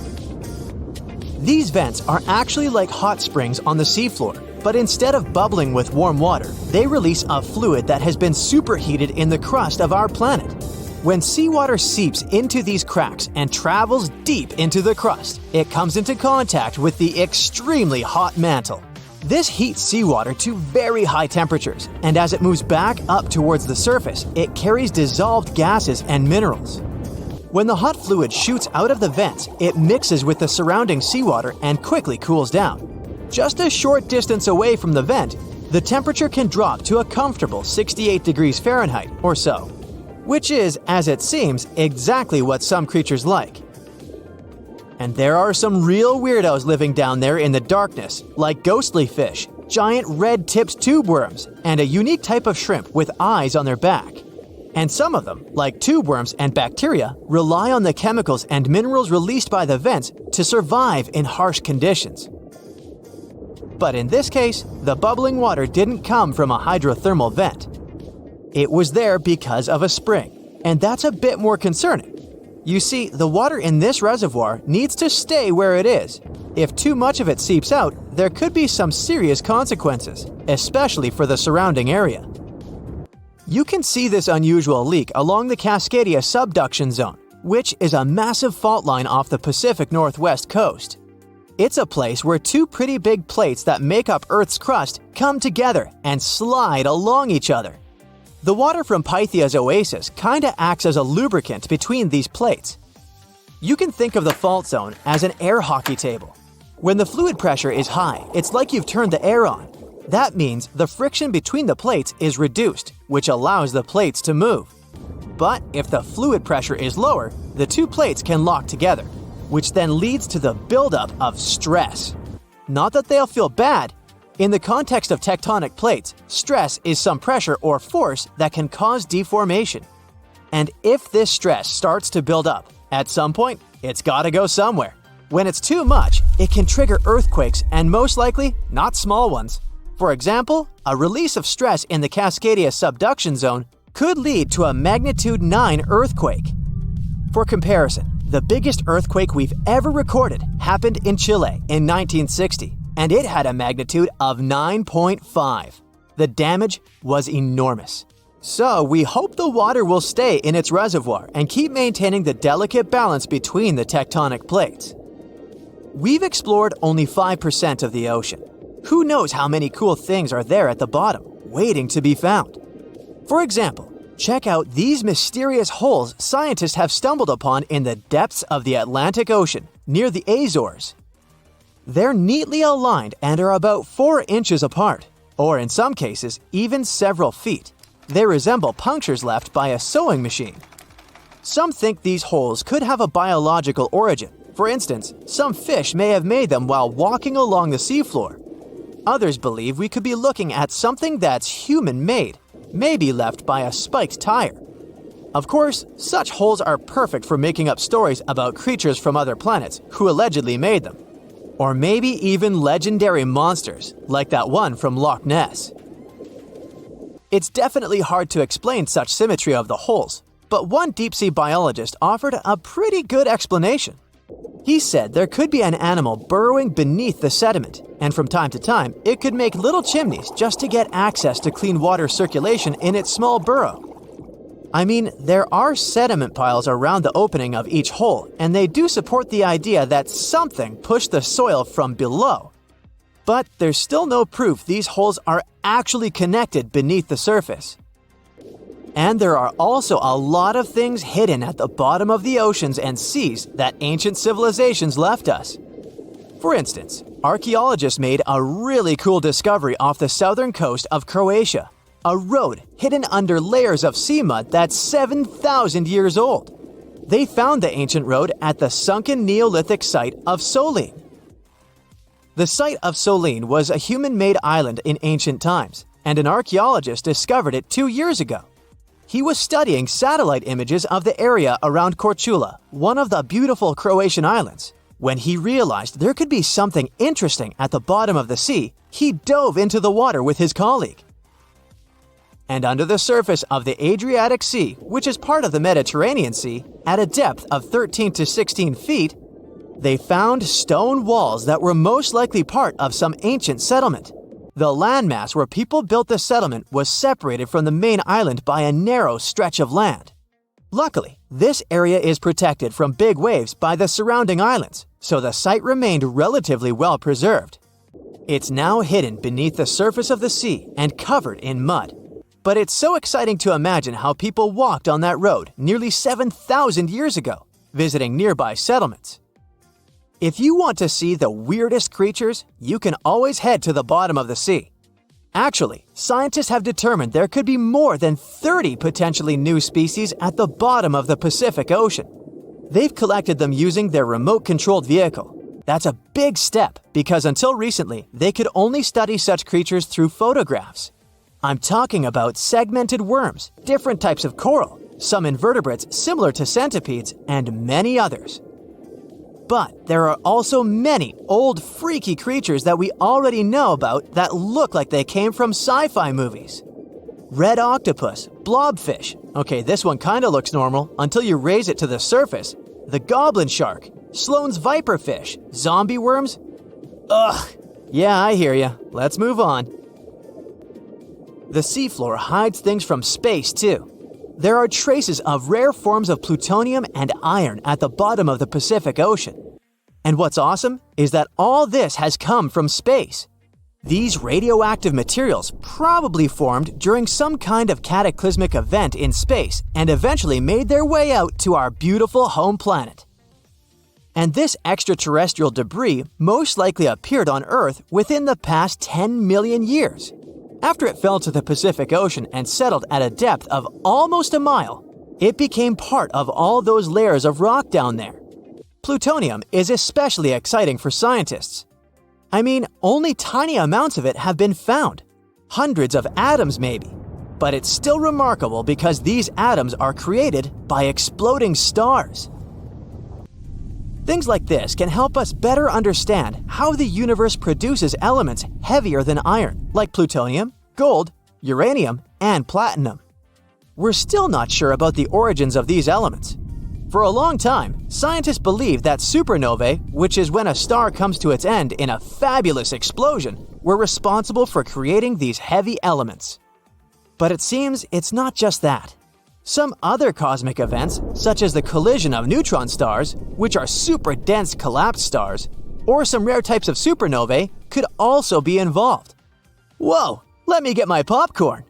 These vents are actually like hot springs on the seafloor, but instead of bubbling with warm water, they release a fluid that has been superheated in the crust of our planet. When seawater seeps into these cracks and travels deep into the crust, it comes into contact with the extremely hot mantle. This heats seawater to very high temperatures, and as it moves back up towards the surface, it carries dissolved gases and minerals. When the hot fluid shoots out of the vents, it mixes with the surrounding seawater and quickly cools down. Just a short distance away from the vent, the temperature can drop to a comfortable 68 degrees Fahrenheit or so, which is, as it seems, exactly what some creatures like. And there are some real weirdos living down there in the darkness, like ghostly fish, giant red-tipped tube worms, and a unique type of shrimp with eyes on their back. And some of them, like tube worms and bacteria, rely on the chemicals and minerals released by the vents to survive in harsh conditions. But in this case, the bubbling water didn't come from a hydrothermal vent. It was there because of a spring, and that's a bit more concerning. You see, the water in this reservoir needs to stay where it is. If too much of it seeps out, there could be some serious consequences, especially for the surrounding area. You can see this unusual leak along the Cascadia subduction zone, which is a massive fault line off the Pacific Northwest coast. It's a place where two pretty big plates that make up Earth's crust come together and slide along each other. The water from Pythia's Oasis kinda acts as a lubricant between these plates. You can think of the fault zone as an air hockey table. When the fluid pressure is high, it's like you've turned the air on. That means the friction between the plates is reduced, which allows the plates to move. But if the fluid pressure is lower, the two plates can lock together, which then leads to the buildup of stress. Not that they'll feel bad. In the context of tectonic plates, stress is some pressure or force that can cause deformation. And if this stress starts to build up, at some point, it's gotta go somewhere. When it's too much, it can trigger earthquakes, and most likely, not small ones. For example, a release of stress in the Cascadia subduction zone could lead to a magnitude 9 earthquake. For comparison, the biggest earthquake we've ever recorded happened in Chile in 1960, and it had a magnitude of 9.5. The damage was enormous. So we hope the water will stay in its reservoir and keep maintaining the delicate balance between the tectonic plates. We've explored only 5% of the ocean. Who knows how many cool things are there at the bottom, waiting to be found? For example, check out these mysterious holes scientists have stumbled upon in the depths of the Atlantic Ocean, near the Azores. They're neatly aligned and are about 4 inches apart, or in some cases, even several feet. They resemble punctures left by a sewing machine. Some think these holes could have a biological origin. For instance, some fish may have made them while walking along the seafloor. Others believe we could be looking at something that's human-made, maybe left by a spiked tire. Of course, such holes are perfect for making up stories about creatures from other planets who allegedly made them. Or maybe even legendary monsters, like that one from Loch Ness. It's definitely hard to explain such symmetry of the holes, but one deep-sea biologist offered a pretty good explanation. He said there could be an animal burrowing beneath the sediment, and from time to time, it could make little chimneys just to get access to clean water circulation in its small burrow. I mean, there are sediment piles around the opening of each hole, and they do support the idea that something pushed the soil from below. But there's still no proof these holes are actually connected beneath the surface. And there are also a lot of things hidden at the bottom of the oceans and seas that ancient civilizations left us. For instance, archaeologists made a really cool discovery off the southern coast of Croatia, a road hidden under layers of sea mud that's 7,000 years old. They found the ancient road at the sunken Neolithic site of Solin. The site of Solin was a human-made island in ancient times, and an archaeologist discovered it 2 years ago. He was studying satellite images of the area around Korčula, one of the beautiful Croatian islands. When he realized there could be something interesting at the bottom of the sea, he dove into the water with his colleague. And under the surface of the Adriatic Sea, which is part of the Mediterranean Sea, at a depth of 13 to 16 feet, they found stone walls that were most likely part of some ancient settlement. The landmass where people built the settlement was separated from the main island by a narrow stretch of land. Luckily, this area is protected from big waves by the surrounding islands, so the site remained relatively well preserved. It's now hidden beneath the surface of the sea and covered in mud. But it's so exciting to imagine how people walked on that road nearly 7,000 years ago, visiting nearby settlements. If you want to see the weirdest creatures, you can always head to the bottom of the sea. Actually, scientists have determined there could be more than 30 potentially new species at the bottom of the Pacific Ocean. They've collected them using their remote-controlled vehicle. That's a big step because until recently, they could only study such creatures through photographs. I'm talking about segmented worms, different types of coral, some invertebrates similar to centipedes, and many others. But there are also many old freaky creatures that we already know about that look like they came from sci-fi movies. Red octopus, blobfish. Okay, this one kinda looks normal until you raise it to the surface. The goblin shark, Sloane's viperfish, zombie worms. Ugh. Yeah, I hear ya. Let's move on. The seafloor hides things from space, too. There are traces of rare forms of plutonium and iron at the bottom of the Pacific Ocean. And what's awesome is that all this has come from space. These radioactive materials probably formed during some kind of cataclysmic event in space and eventually made their way out to our beautiful home planet. And this extraterrestrial debris most likely appeared on Earth within the past 10 million years. After it fell to the Pacific Ocean and settled at a depth of almost a mile, it became part of all those layers of rock down there. Plutonium is especially exciting for scientists. I mean, only tiny amounts of it have been found. Hundreds of atoms maybe. But it's still remarkable because these atoms are created by exploding stars. Things like this can help us better understand how the universe produces elements heavier than iron, like plutonium, gold, uranium, and platinum. We're still not sure about the origins of these elements. For a long time, scientists believed that supernovae, which is when a star comes to its end in a fabulous explosion, were responsible for creating these heavy elements. But it seems it's not just that. Some other cosmic events, such as the collision of neutron stars, which are super dense collapsed stars, or some rare types of supernovae, could also be involved. Whoa, let me get my popcorn!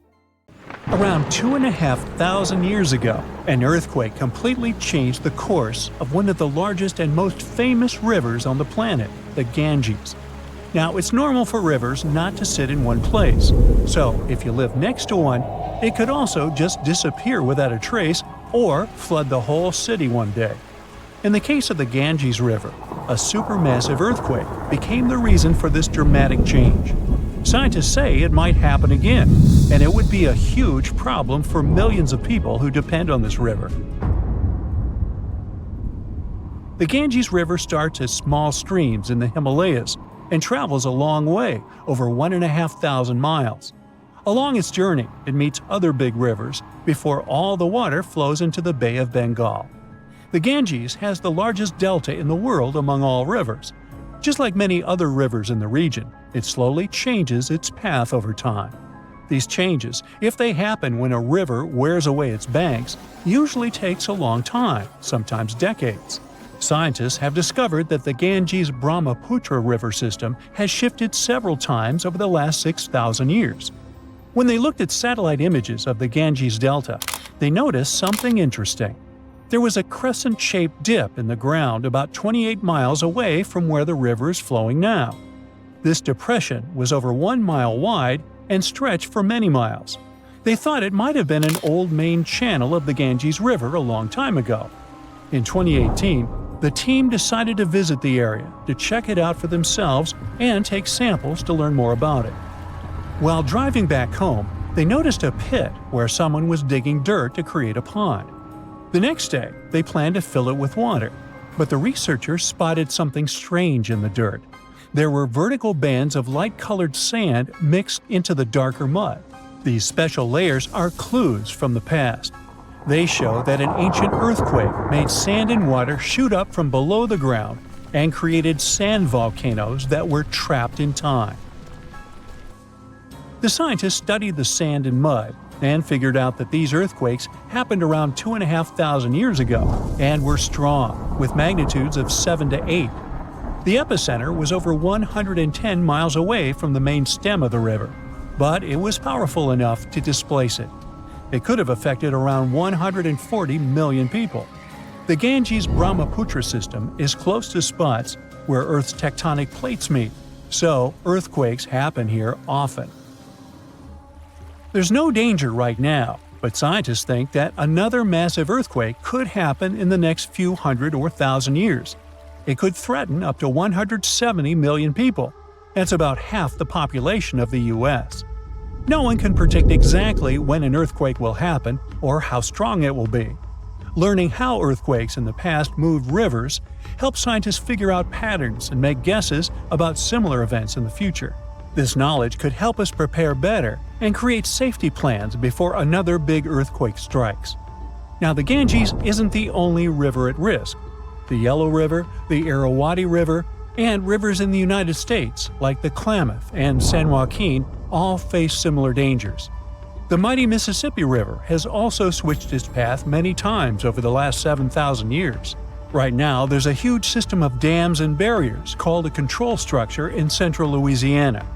Around 2,500 years ago, an earthquake completely changed the course of one of the largest and most famous rivers on the planet, the Ganges. Now, it's normal for rivers not to sit in one place, so if you live next to one, it could also just disappear without a trace or flood the whole city one day. In the case of the Ganges River, a supermassive earthquake became the reason for this dramatic change. Scientists say it might happen again, and it would be a huge problem for millions of people who depend on this river. The Ganges River starts as small streams in the Himalayas and travels a long way, over 1,500 miles. Along its journey, it meets other big rivers before all the water flows into the Bay of Bengal. The Ganges has the largest delta in the world among all rivers. Just like many other rivers in the region, it slowly changes its path over time. These changes, if they happen when a river wears away its banks, usually takes a long time, sometimes decades. Scientists have discovered that the Ganges-Brahmaputra river system has shifted several times over the last 6,000 years. When they looked at satellite images of the Ganges Delta, they noticed something interesting. There was a crescent-shaped dip in the ground about 28 miles away from where the river is flowing now. This depression was over 1 mile wide and stretched for many miles. They thought it might have been an old main channel of the Ganges River a long time ago. In 2018, the team decided to visit the area to check it out for themselves and take samples to learn more about it. While driving back home, They noticed a pit where someone was digging dirt to create a pond. The next day, they planned to fill it with water, but the researchers spotted something strange in the dirt. There were vertical bands of light-colored sand mixed into the darker mud. These special layers are clues from the past. They show that an ancient earthquake made sand and water shoot up from below the ground and created sand volcanoes that were trapped in time. The scientists studied the sand and mud and figured out that these earthquakes happened around 2,500 years ago and were strong, with magnitudes of 7 to 8. The epicenter was over 110 miles away from the main stem of the river, but it was powerful enough to displace it. It could have affected around 140 million people. The Ganges-Brahmaputra system is close to spots where Earth's tectonic plates meet, so earthquakes happen here often. There's no danger right now, but scientists think that another massive earthquake could happen in the next few hundred or thousand years. It could threaten up to 170 million people. That's about half the population of the U.S. No one can predict exactly when an earthquake will happen or how strong it will be. Learning how earthquakes in the past moved rivers helps scientists figure out patterns and make guesses about similar events in the future. This knowledge could help us prepare better and create safety plans before another big earthquake strikes. Now, the Ganges isn't the only river at risk. The Yellow River, the Irrawaddy River, and rivers in the United States like the Klamath and San Joaquin all face similar dangers. The mighty Mississippi River has also switched its path many times over the last 7,000 years. Right now, there's a huge system of dams and barriers called a control structure in central Louisiana.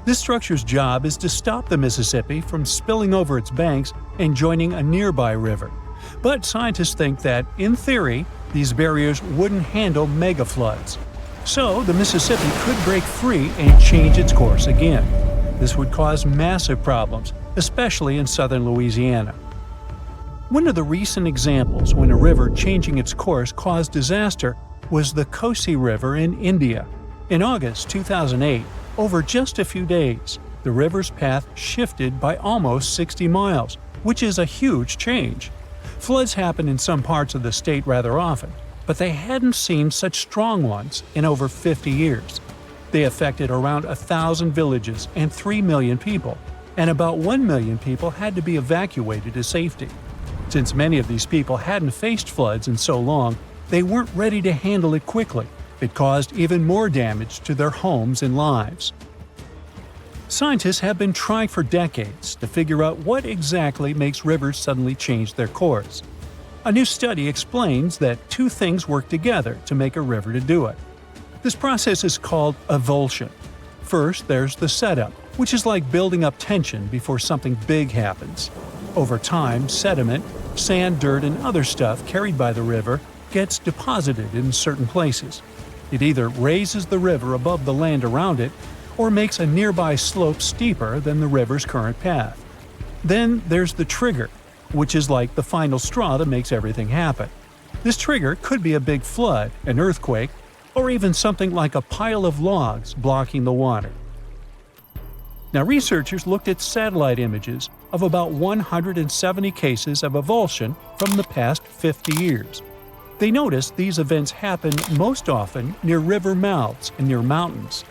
This structure's job is to stop the Mississippi from spilling over its banks and joining a nearby river. But scientists think that, in theory, these barriers wouldn't handle megafloods. So the Mississippi could break free and change its course again. This would cause massive problems, especially in southern Louisiana. One of the recent examples when a river changing its course caused disaster was the Kosi River in India. In August 2008, over just a few days, the river's path shifted by almost 60 miles, which is a huge change. Floods happen in some parts of the state rather often, but they hadn't seen such strong ones in over 50 years. They affected around 1,000 villages and 3 million people, and about 1 million people had to be evacuated to safety. Since many of these people hadn't faced floods in so long, they weren't ready to handle it quickly. It caused even more damage to their homes and lives. Scientists have been trying for decades to figure out what exactly makes rivers suddenly change their course. A new study explains that two things work together to make a river to do it. This process is called avulsion. First, there's the setup, which is like building up tension before something big happens. Over time, sediment, sand, dirt, and other stuff carried by the river gets deposited in certain places. It either raises the river above the land around it or makes a nearby slope steeper than the river's current path. Then there's the trigger, which is like the final straw that makes everything happen. This trigger could be a big flood, an earthquake, or even something like a pile of logs blocking the water. Now, researchers looked at satellite images of about 170 cases of avulsion from the past 50 years. They noticed these events happen most often near river mouths and near mountains.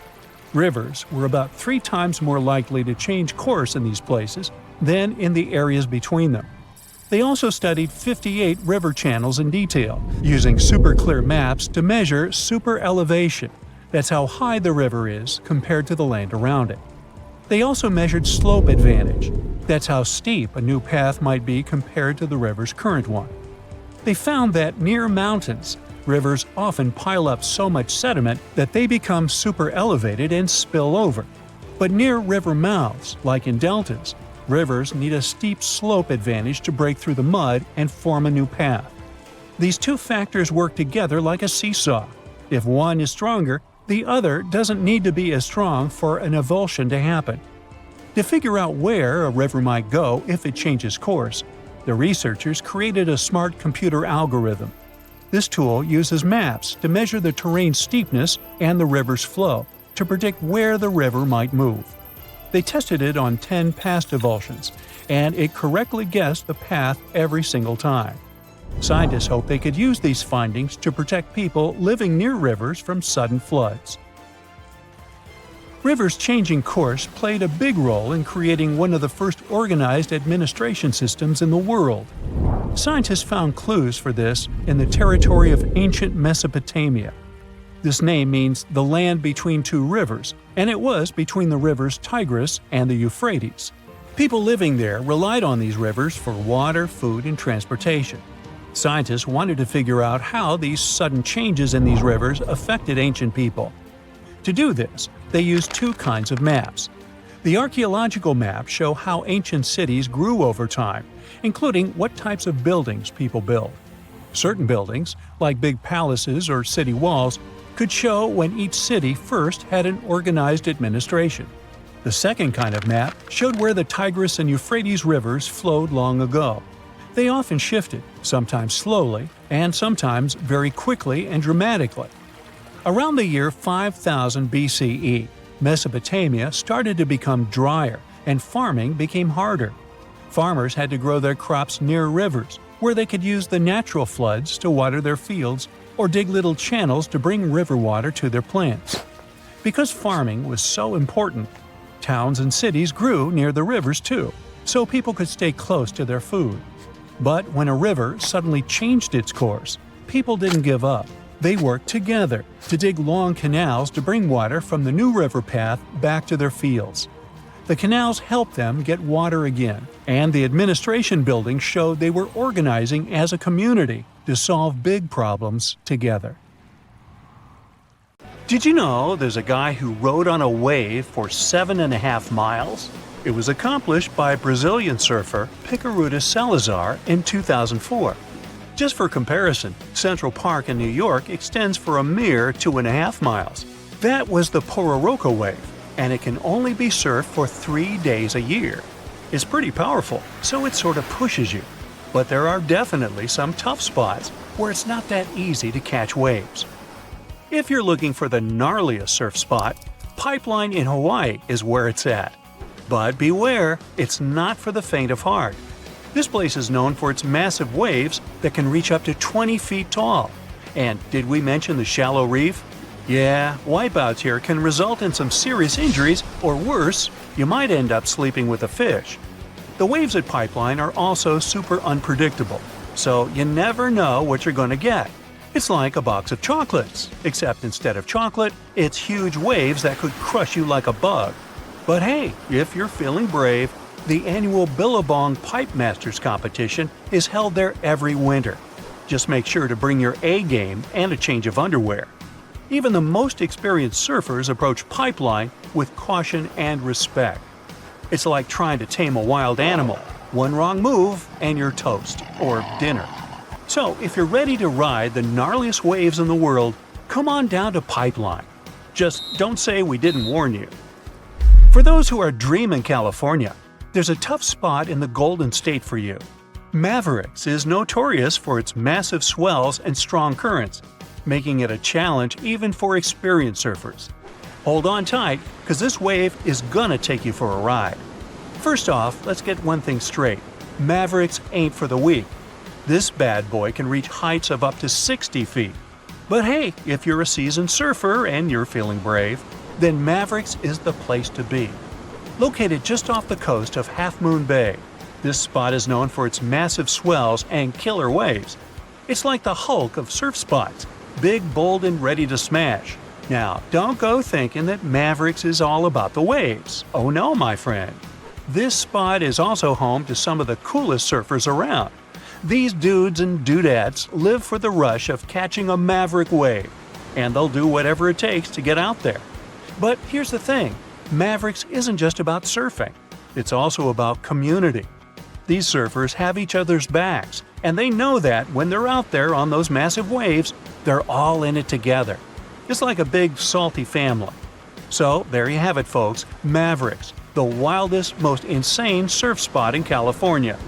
Rivers were about 3 times more likely to change course in these places than in the areas between them. They also studied 58 river channels in detail, using super clear maps to measure super elevation. That's how high the river is compared to the land around it. They also measured slope advantage. That's how steep a new path might be compared to the river's current one. They found that near mountains, rivers often pile up so much sediment that they become super elevated and spill over. But near river mouths, like in deltas, rivers need a steep slope advantage to break through the mud and form a new path. These two factors work together like a seesaw. If one is stronger, the other doesn't need to be as strong for an avulsion to happen. To figure out where a river might go if it changes course, the researchers created a smart computer algorithm. This tool uses maps to measure the terrain's steepness and the river's flow to predict where the river might move. They tested it on 10 past avulsions, and it correctly guessed the path every single time. Scientists hope they could use these findings to protect people living near rivers from sudden floods. Rivers changing course played a big role in creating one of the first organized administration systems in the world. Scientists found clues for this in the territory of ancient Mesopotamia. This name means the land between two rivers, and it was between the rivers Tigris and the Euphrates. People living there relied on these rivers for water, food, and transportation. Scientists wanted to figure out how these sudden changes in these rivers affected ancient people. To do this, they used two kinds of maps. The archaeological maps show how ancient cities grew over time, including what types of buildings people built. Certain buildings, like big palaces or city walls, could show when each city first had an organized administration. The second kind of map showed where the Tigris and Euphrates rivers flowed long ago. They often shifted, sometimes slowly, and sometimes very quickly and dramatically. Around the year 5000 BCE, Mesopotamia started to become drier, and farming became harder. Farmers had to grow their crops near rivers, where they could use the natural floods to water their fields or dig little channels to bring river water to their plants. Because farming was so important, towns and cities grew near the rivers too, so people could stay close to their food. But when a river suddenly changed its course, people didn't give up. They worked together to dig long canals to bring water from the new river path back to their fields. The canals helped them get water again, and the administration buildings showed they were organizing as a community to solve big problems together. Did you know there's a guy who rode on a wave for 7.5 miles? It was accomplished by Brazilian surfer Picaruta Salazar in 2004. Just for comparison, Central Park in New York extends for a mere 2.5 miles. That was the Pororoca wave, and it can only be surfed for 3 days a year. It's pretty powerful, so it sort of pushes you. But there are definitely some tough spots where it's not that easy to catch waves. If you're looking for the gnarliest surf spot, Pipeline in Hawaii is where it's at. But beware, it's not for the faint of heart. This place is known for its massive waves that can reach up to 20 feet tall. And did we mention the shallow reef? Yeah, wipeouts here can result in some serious injuries, or worse, you might end up sleeping with a fish. The waves at Pipeline are also super unpredictable, so you never know what you're going to get. It's like a box of chocolates, except instead of chocolate, it's huge waves that could crush you like a bug. But hey, if you're feeling brave, the annual Billabong Pipe Masters competition is held there every winter. Just make sure to bring your A game and a change of underwear. Even the most experienced surfers approach Pipeline with caution and respect. It's like trying to tame a wild animal. One wrong move and you're toast, or dinner. So if you're ready to ride the gnarliest waves in the world, come on down to Pipeline. Just don't say we didn't warn you. For those who are dreaming California, there's a tough spot in the Golden State for you. Mavericks is notorious for its massive swells and strong currents, making it a challenge even for experienced surfers. Hold on tight, because this wave is gonna take you for a ride. First off, let's get one thing straight. Mavericks ain't for the weak. This bad boy can reach heights of up to 60 feet. But hey, if you're a seasoned surfer and you're feeling brave, then Mavericks is the place to be. Located just off the coast of Half Moon Bay, this spot is known for its massive swells and killer waves. It's like the Hulk of surf spots, big, bold, and ready to smash. Now, don't go thinking that Mavericks is all about the waves. Oh no, my friend. This spot is also home to some of the coolest surfers around. These dudes and dudettes live for the rush of catching a maverick wave, and they'll do whatever it takes to get out there. But here's the thing, Mavericks isn't just about surfing. It's also about community. These surfers have each other's backs, and they know that when they're out there on those massive waves, they're all in it together. It's like a big, salty family. So there you have it, folks, Mavericks, the wildest, most insane surf spot in California.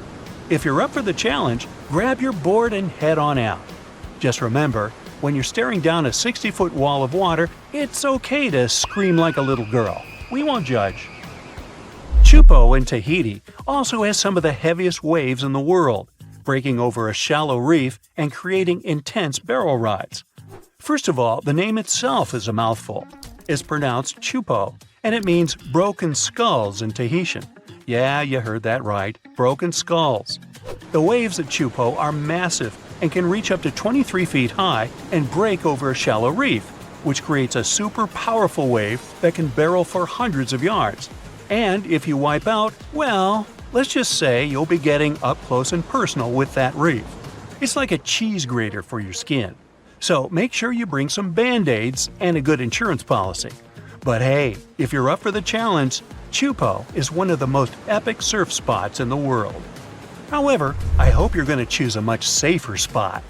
If you're up for the challenge, grab your board and head on out. Just remember, when you're staring down a 60-foot wall of water, it's okay to scream like a little girl. We won't judge. Chupo in Tahiti also has some of the heaviest waves in the world, breaking over a shallow reef and creating intense barrel rides. First of all, the name itself is a mouthful. It's pronounced Chupo, and it means broken skulls in Tahitian. Yeah, you heard that right, broken skulls. The waves at Chupo are massive and can reach up to 23 feet high and break over a shallow reef, which creates a super powerful wave that can barrel for hundreds of yards. And if you wipe out, well, let's just say you'll be getting up close and personal with that reef. It's like a cheese grater for your skin. So make sure you bring some Band-Aids and a good insurance policy. But hey, if you're up for the challenge, Chupo is one of the most epic surf spots in the world. However, I hope you're going to choose a much safer spot.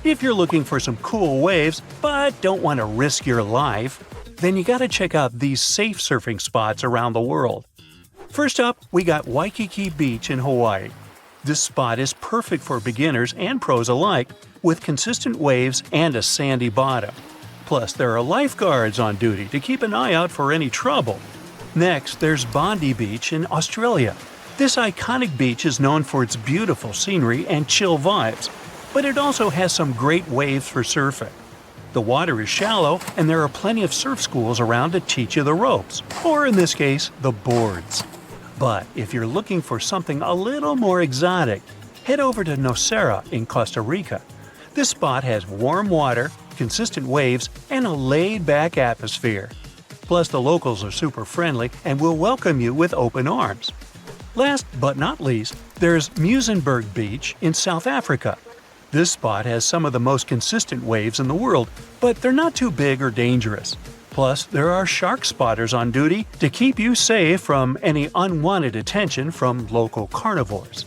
If you're looking for some cool waves but don't want to risk your life, then you gotta check out these safe surfing spots around the world. First up, we got Waikiki Beach in Hawaii. This spot is perfect for beginners and pros alike, with consistent waves and a sandy bottom. Plus, there are lifeguards on duty to keep an eye out for any trouble. Next, there's Bondi Beach in Australia. This iconic beach is known for its beautiful scenery and chill vibes, but it also has some great waves for surfing. The water is shallow, and there are plenty of surf schools around to teach you the ropes, or in this case, the boards. But if you're looking for something a little more exotic, head over to Nocera in Costa Rica. This spot has warm water, consistent waves, and a laid-back atmosphere. Plus, the locals are super friendly and will welcome you with open arms. Last but not least, there's Muizenberg Beach in South Africa. This spot has some of the most consistent waves in the world, but they're not too big or dangerous. Plus, there are shark spotters on duty to keep you safe from any unwanted attention from local carnivores.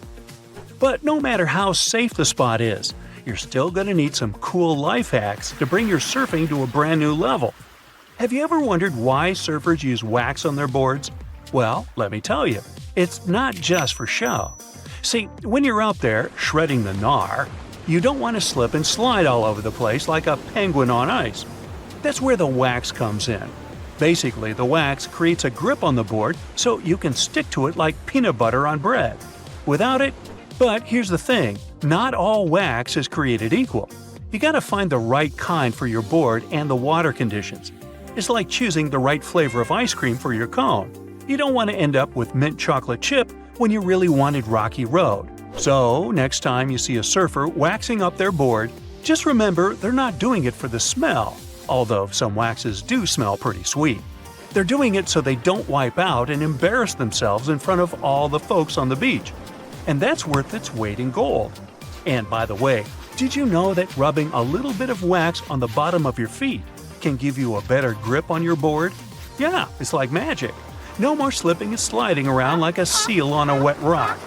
But no matter how safe the spot is, you're still going to need some cool life hacks to bring your surfing to a brand new level. Have you ever wondered why surfers use wax on their boards? Well, let me tell you, it's not just for show. See, when you're out there shredding the gnar, you don't want to slip and slide all over the place like a penguin on ice. That's where the wax comes in. Basically, the wax creates a grip on the board so you can stick to it like peanut butter on bread. Without it, but here's the thing, not all wax is created equal. You gotta find the right kind for your board and the water conditions. It's like choosing the right flavor of ice cream for your cone. You don't want to end up with mint chocolate chip when you really wanted Rocky Road. So, next time you see a surfer waxing up their board, just remember they're not doing it for the smell, although some waxes do smell pretty sweet. They're doing it so they don't wipe out and embarrass themselves in front of all the folks on the beach. And that's worth its weight in gold. And by the way, did you know that rubbing a little bit of wax on the bottom of your feet can give you a better grip on your board? Yeah, it's like magic. No more slipping and sliding around like a seal on a wet rock.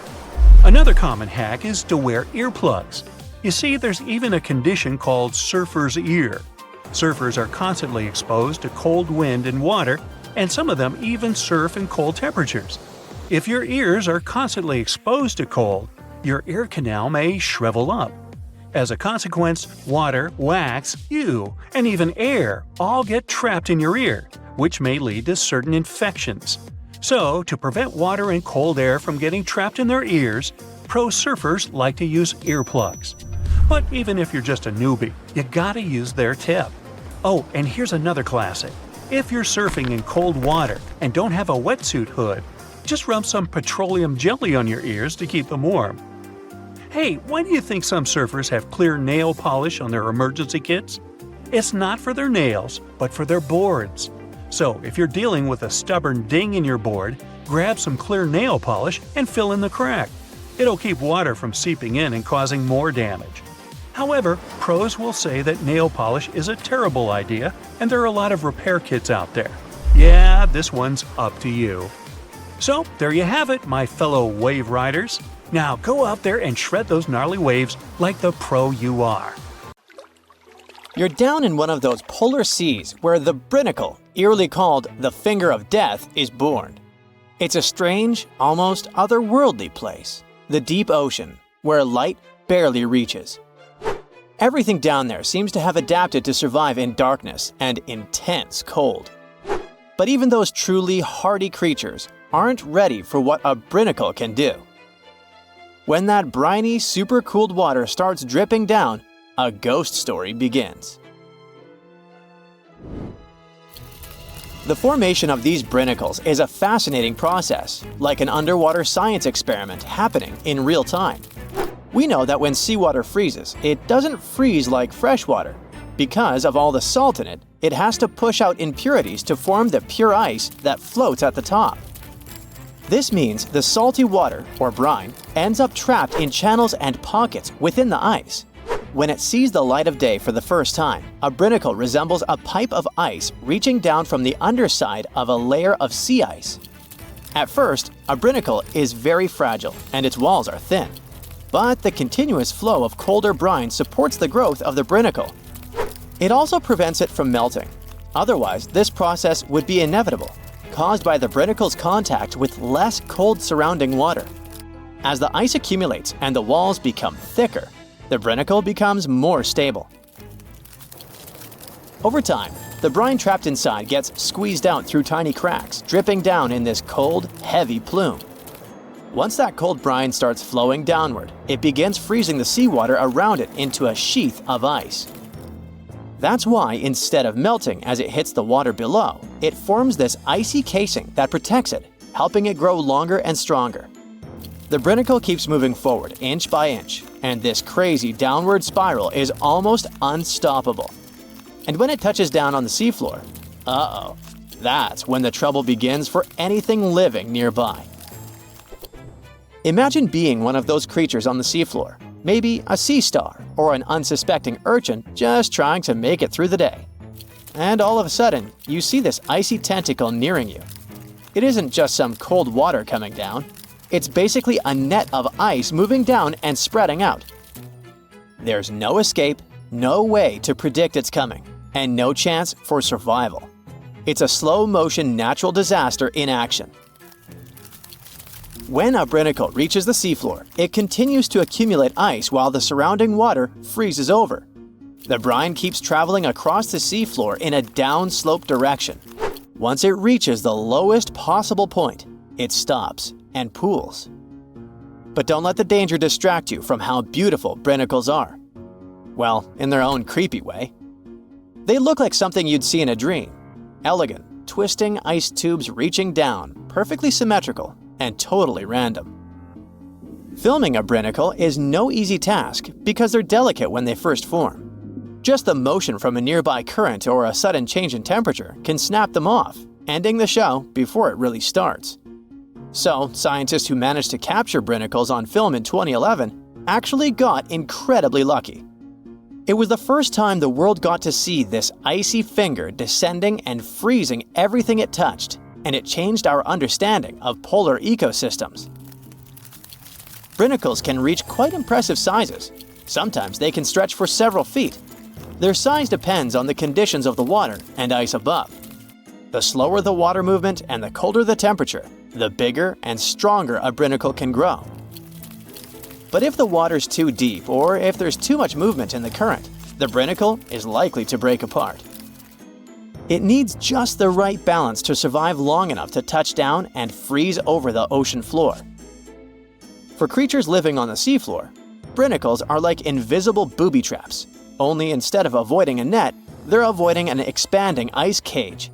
Another common hack is to wear earplugs. You see, there's even a condition called surfer's ear. Surfers are constantly exposed to cold wind and water, and some of them even surf in cold temperatures. If your ears are constantly exposed to cold, your ear canal may shrivel up. As a consequence, water, wax, you, and even air all get trapped in your ear, which may lead to certain infections. So, to prevent water and cold air from getting trapped in their ears, pro surfers like to use earplugs. But even if you're just a newbie, you gotta use their tip. Oh, and here's another classic. If you're surfing in cold water and don't have a wetsuit hood, just rub some petroleum jelly on your ears to keep them warm. Hey, why do you think some surfers have clear nail polish on their emergency kits? It's not for their nails, but for their boards. So, if you're dealing with a stubborn ding in your board, grab some clear nail polish and fill in the crack. It'll keep water from seeping in and causing more damage. However, pros will say that nail polish is a terrible idea, and there are a lot of repair kits out there. Yeah, this one's up to you. So, there you have it, my fellow wave riders. Now go out there and shred those gnarly waves like the pro you are. You're down in one of those polar seas where the Brinicle, eerily called the Finger of Death, is born. It's a strange, almost otherworldly place, the deep ocean, where light barely reaches. Everything down there seems to have adapted to survive in darkness and intense cold. But even those truly hardy creatures aren't ready for what a Brinicle can do. When that briny, super-cooled water starts dripping down, a ghost story begins. The formation of these Brinicles is a fascinating process, like an underwater science experiment happening in real time. We know that when seawater freezes, it doesn't freeze like fresh water. Because of all the salt in it, it has to push out impurities to form the pure ice that floats at the top. This means the salty water, or brine, ends up trapped in channels and pockets within the ice. When it sees the light of day for the first time, a Brinicle resembles a pipe of ice reaching down from the underside of a layer of sea ice. At first, a Brinicle is very fragile and its walls are thin. But the continuous flow of colder brine supports the growth of the Brinicle. It also prevents it from melting. Otherwise, this process would be inevitable, caused by the Brinicle's contact with less cold surrounding water. As the ice accumulates and the walls become thicker, the Brinicle becomes more stable. Over time, the brine trapped inside gets squeezed out through tiny cracks, dripping down in this cold, heavy plume. Once that cold brine starts flowing downward, it begins freezing the seawater around it into a sheath of ice. That's why, instead of melting as it hits the water below, it forms this icy casing that protects it, helping it grow longer and stronger. The Brinicle keeps moving forward inch by inch, and this crazy downward spiral is almost unstoppable. And when it touches down on the seafloor, that's when the trouble begins for anything living nearby. Imagine being one of those creatures on the seafloor, maybe a sea star or an unsuspecting urchin just trying to make it through the day. And all of a sudden, you see this icy tentacle nearing you. It isn't just some cold water coming down. It's basically a net of ice moving down and spreading out. There's no escape, no way to predict its coming, and no chance for survival. It's a slow-motion natural disaster in action. When a Brinicle reaches the seafloor, it continues to accumulate ice while the surrounding water freezes over. The brine keeps traveling across the seafloor in a downslope direction. Once it reaches the lowest possible point, it stops and pools. But don't let the danger distract you from how beautiful Brinicles are. Well, in their own creepy way. They look like something you'd see in a dream. Elegant, twisting ice tubes reaching down, perfectly symmetrical, and totally random. Filming a Brinicle is no easy task because they're delicate when they first form. Just the motion from a nearby current or a sudden change in temperature can snap them off, ending the show before it really starts. So, scientists who managed to capture Brinicles on film in 2011 actually got incredibly lucky. It was the first time the world got to see this icy finger descending and freezing everything it touched, and it changed our understanding of polar ecosystems. Brinicles can reach quite impressive sizes. Sometimes they can stretch for several feet. Their size depends on the conditions of the water and ice above. The slower the water movement and the colder the temperature, the bigger and stronger a Brinicle can grow. But if the water's too deep or if there's too much movement in the current, the Brinicle is likely to break apart. It needs just the right balance to survive long enough to touch down and freeze over the ocean floor. For creatures living on the seafloor, Brinicles are like invisible booby traps, only instead of avoiding a net, they're avoiding an expanding ice cage.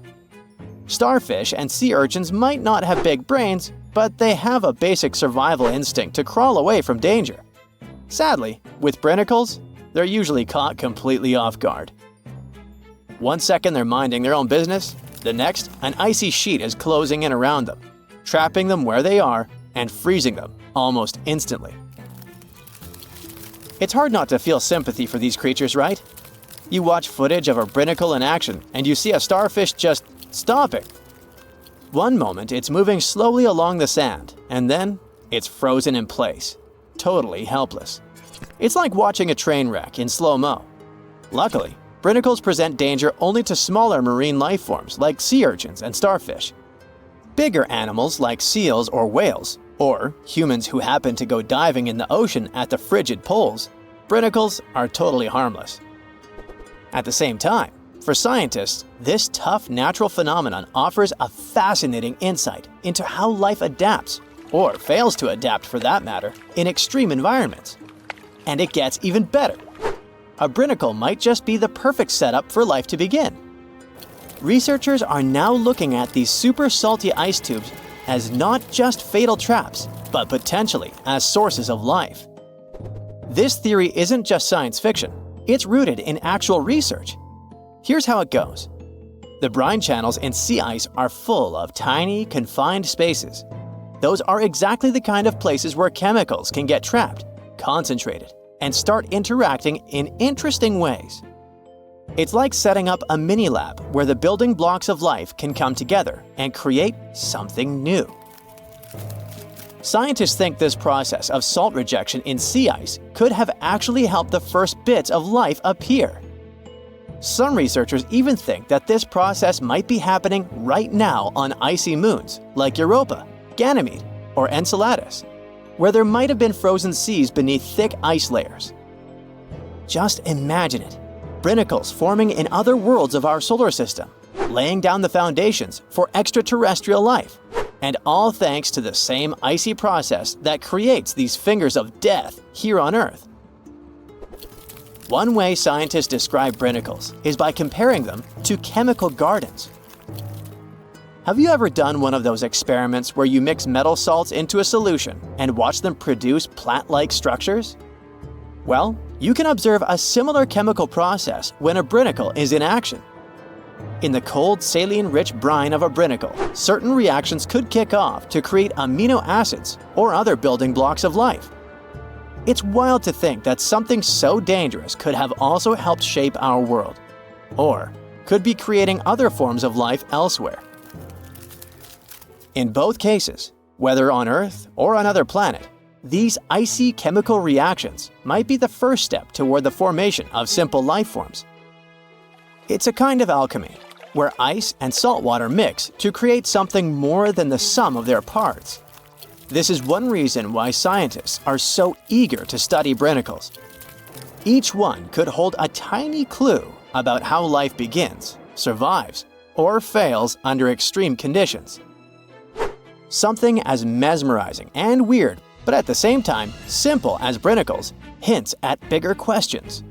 Starfish and sea urchins might not have big brains, but they have a basic survival instinct to crawl away from danger. Sadly, with Brinicles, they're usually caught completely off guard. One second they're minding their own business, the next, an icy sheet is closing in around them, trapping them where they are and freezing them almost instantly. It's hard not to feel sympathy for these creatures, right? You watch footage of a Brinicle in action and you see a starfish just stopping. One moment it's moving slowly along the sand, and then it's frozen in place, totally helpless. It's like watching a train wreck in slow-mo. Luckily, Brinicles present danger only to smaller marine life forms like sea urchins and starfish. Bigger animals like seals or whales, or humans who happen to go diving in the ocean at the frigid poles, Brinicles are totally harmless. At the same time, For scientists, this tough natural phenomenon offers a fascinating insight into how life adapts, or fails to adapt for that matter, in extreme environments. And it gets even better. A Brinicle might just be the perfect setup for life to begin. Researchers are now looking at these super salty ice tubes as not just fatal traps, but potentially as sources of life. This theory isn't just science fiction, it's rooted in actual research. Here's how it goes. The brine channels in sea ice are full of tiny, confined spaces. Those are exactly the kind of places where chemicals can get trapped, concentrated, and start interacting in interesting ways. It's like setting up a mini-lab where the building blocks of life can come together and create something new. Scientists think this process of salt rejection in sea ice could have actually helped the first bits of life appear. Some researchers even think that this process might be happening right now on icy moons like Europa, Ganymede, or Enceladus, where there might have been frozen seas beneath thick ice layers. Just imagine it, Brinicles forming in other worlds of our solar system, laying down the foundations for extraterrestrial life, and all thanks to the same icy process that creates these fingers of death here on Earth. One way scientists describe Brinicles is by comparing them to chemical gardens. Have you ever done one of those experiments where you mix metal salts into a solution and watch them produce plant-like structures? Well, you can observe a similar chemical process when a Brinicle is in action. In the cold, saline-rich brine of a Brinicle, certain reactions could kick off to create amino acids or other building blocks of life. It's wild to think that something so dangerous could have also helped shape our world, or could be creating other forms of life elsewhere. In both cases, whether on Earth or another planet, these icy chemical reactions might be the first step toward the formation of simple life forms. It's a kind of alchemy, where ice and salt water mix to create something more than the sum of their parts. This is one reason why scientists are so eager to study Brinicles. Each one could hold a tiny clue about how life begins, survives, or fails under extreme conditions. Something as mesmerizing and weird, but at the same time simple as Brinicles, hints at bigger questions.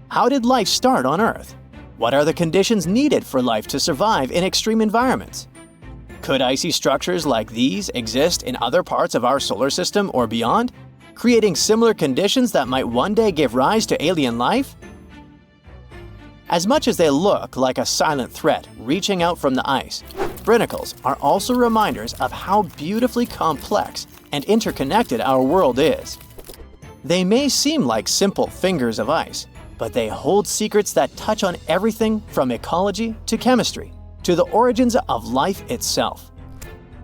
How did life start on Earth? What are the conditions needed for life to survive in extreme environments? Could icy structures like these exist in other parts of our solar system or beyond, creating similar conditions that might one day give rise to alien life? As much as they look like a silent threat reaching out from the ice, Brinicles are also reminders of how beautifully complex and interconnected our world is. They may seem like simple fingers of ice, but they hold secrets that touch on everything from ecology to chemistry, to the origins of life itself.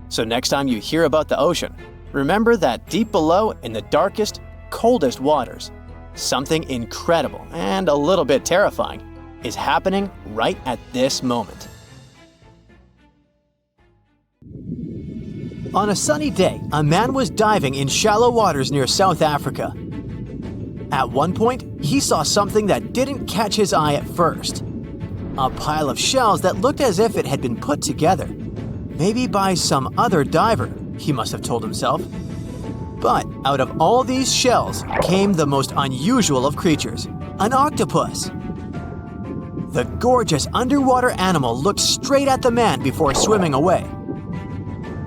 So next time you hear about the ocean, remember that deep below in the darkest, coldest waters, something incredible and a little bit terrifying is happening right at this moment. On a sunny day, a man was diving in shallow waters near South Africa. At one point, he saw something that didn't catch his eye at first. A pile of shells that looked as if it had been put together. Maybe by some other diver, he must have told himself. But out of all these shells came the most unusual of creatures, an octopus. The gorgeous underwater animal looked straight at the man before swimming away.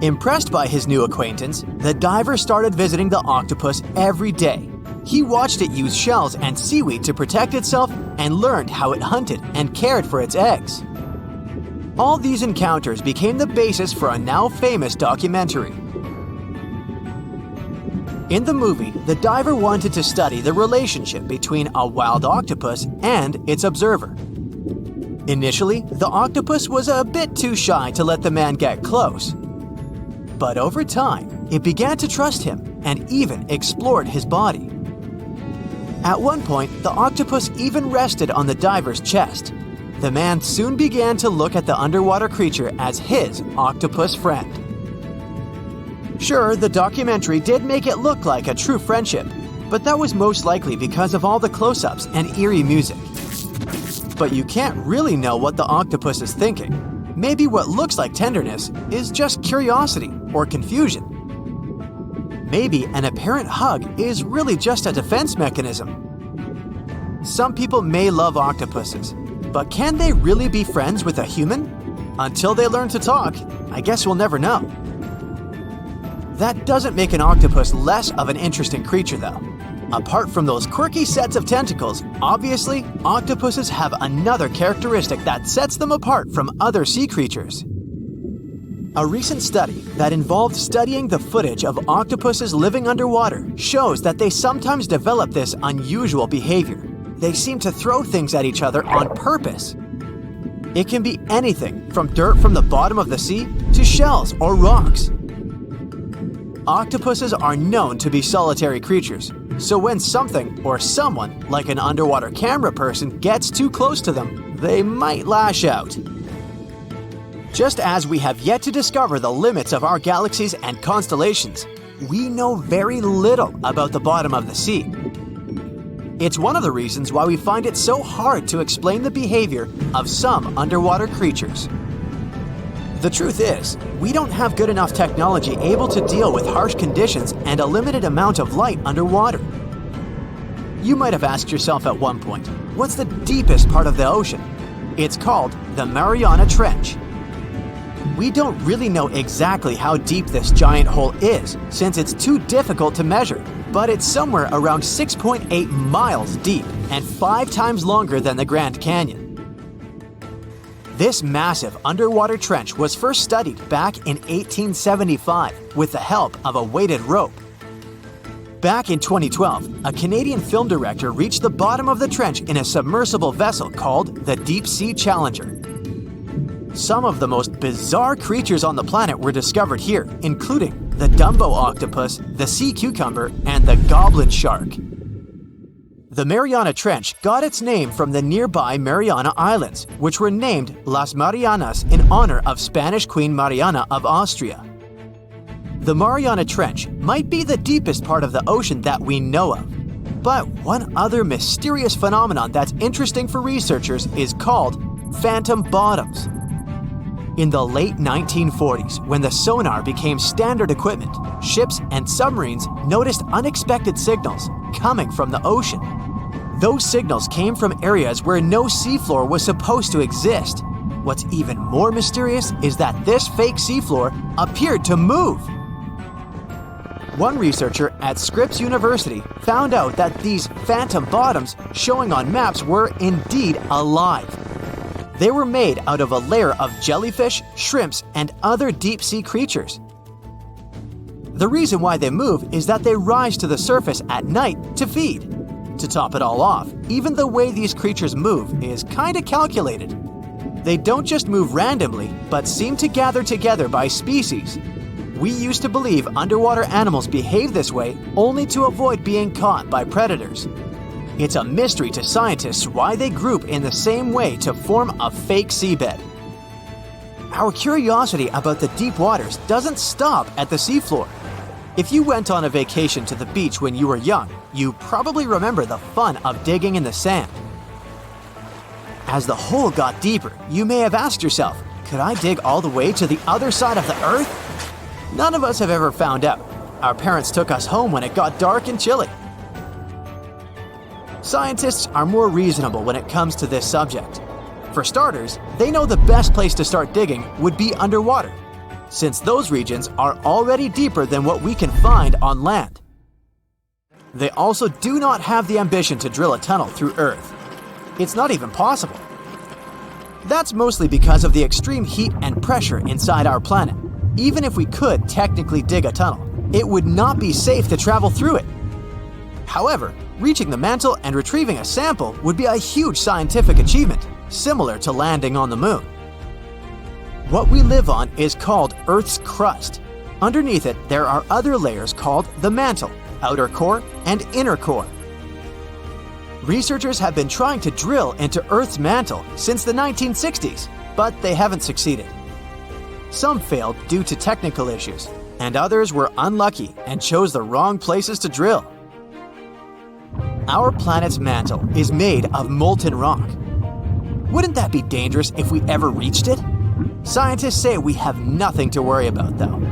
Impressed by his new acquaintance, the diver started visiting the octopus every day. He watched it use shells and seaweed to protect itself and learned how it hunted and cared for its eggs. All these encounters became the basis for a now famous documentary. In the movie, the diver wanted to study the relationship between a wild octopus and its observer. Initially, the octopus was a bit too shy to let the man get close. But over time, it began to trust him and even explored his body. At one point, the octopus even rested on the diver's chest. The man soon began to look at the underwater creature as his octopus friend. Sure, the documentary did make it look like a true friendship, but that was most likely because of all the close-ups and eerie music. But you can't really know what the octopus is thinking. Maybe what looks like tenderness is just curiosity or confusion. Maybe an apparent hug is really just a defense mechanism. Some people may love octopuses, but can they really be friends with a human? Until they learn to talk, I guess we'll never know. That doesn't make an octopus less of an interesting creature, though. Apart from those quirky sets of tentacles, obviously, octopuses have another characteristic that sets them apart from other sea creatures. A recent study that involved studying the footage of octopuses living underwater shows that they sometimes develop this unusual behavior. They seem to throw things at each other on purpose. It can be anything from dirt from the bottom of the sea to shells or rocks. Octopuses are known to be solitary creatures, so when something or someone, like an underwater camera person, gets too close to them, they might lash out. Just as we have yet to discover the limits of our galaxies and constellations, we know very little about the bottom of the sea. It's one of the reasons why we find it so hard to explain the behavior of some underwater creatures. The truth is, we don't have good enough technology able to deal with harsh conditions and a limited amount of light underwater. You might have asked yourself at one point, what's the deepest part of the ocean? It's called the Mariana Trench. We don't really know exactly how deep this giant hole is, since it's too difficult to measure, but it's somewhere around 6.8 miles deep and 5 times longer than the Grand Canyon. This massive underwater trench was first studied back in 1875 with the help of a weighted rope. Back in 2012, a Canadian film director reached the bottom of the trench in a submersible vessel called the Deep Sea Challenger. Some of the most bizarre creatures on the planet were discovered here, including the Dumbo octopus, the sea cucumber, and the goblin shark. The Mariana Trench got its name from the nearby Mariana Islands, which were named Las Marianas in honor of Spanish Queen Mariana of Austria. The Mariana Trench might be the deepest part of the ocean that we know of. But one other mysterious phenomenon that's interesting for researchers is called phantom bottoms. In the late 1940s, when the sonar became standard equipment, ships and submarines noticed unexpected signals coming from the ocean. Those signals came from areas where no seafloor was supposed to exist. What's even more mysterious is that this fake seafloor appeared to move. One researcher at Scripps University found out that these phantom bottoms showing on maps were indeed alive. They were made out of a layer of jellyfish, shrimps, and other deep-sea creatures. The reason why they move is that they rise to the surface at night to feed. To top it all off, even the way these creatures move is kinda calculated. They don't just move randomly, but seem to gather together by species. We used to believe underwater animals behave this way only to avoid being caught by predators. It's a mystery to scientists why they group in the same way to form a fake seabed. Our curiosity about the deep waters doesn't stop at the seafloor. If you went on a vacation to the beach when you were young, you probably remember the fun of digging in the sand. As the hole got deeper, you may have asked yourself, could I dig all the way to the other side of the earth? None of us have ever found out. Our parents took us home when it got dark and chilly. Scientists are more reasonable when it comes to this subject. For starters, they know the best place to start digging would be underwater, since those regions are already deeper than what we can find on land. They also do not have the ambition to drill a tunnel through Earth. It's not even possible. That's mostly because of the extreme heat and pressure inside our planet. Even if we could technically dig a tunnel, it would not be safe to travel through it. However, reaching the mantle and retrieving a sample would be a huge scientific achievement, similar to landing on the moon. What we live on is called Earth's crust. Underneath it, there are other layers called the mantle, outer core, and inner core. Researchers have been trying to drill into Earth's mantle since the 1960s, but they haven't succeeded. Some failed due to technical issues, and others were unlucky and chose the wrong places to drill. Our planet's mantle is made of molten rock. Wouldn't that be dangerous if we ever reached it? Scientists say we have nothing to worry about, though.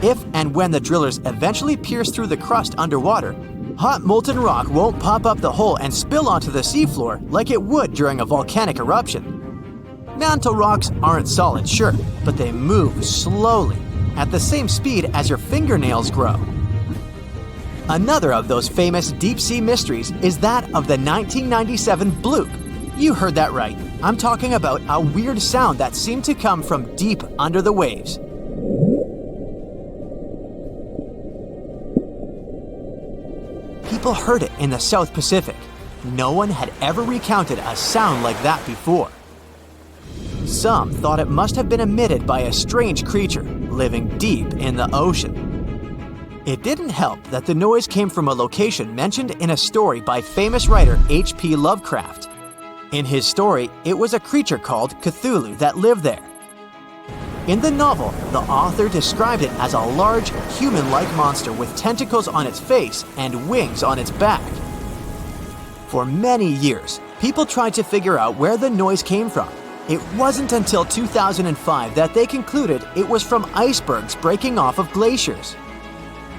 If and when the drillers eventually pierce through the crust underwater, hot molten rock won't pop up the hole and spill onto the seafloor like it would during a volcanic eruption. Mantle rocks aren't solid, sure, but they move slowly, at the same speed as your fingernails grow. Another of those famous deep-sea mysteries is that of the 1997 bloop. You heard that right. I'm talking about a weird sound that seemed to come from deep under the waves. People heard it in the South Pacific. No one had ever recounted a sound like that before. Some thought it must have been emitted by a strange creature living deep in the ocean. It didn't help that the noise came from a location mentioned in a story by famous writer H.P. Lovecraft. In his story, it was a creature called Cthulhu that lived there. In the novel, the author described it as a large, human-like monster with tentacles on its face and wings on its back. For many years, people tried to figure out where the noise came from. It wasn't until 2005 that they concluded it was from icebergs breaking off of glaciers.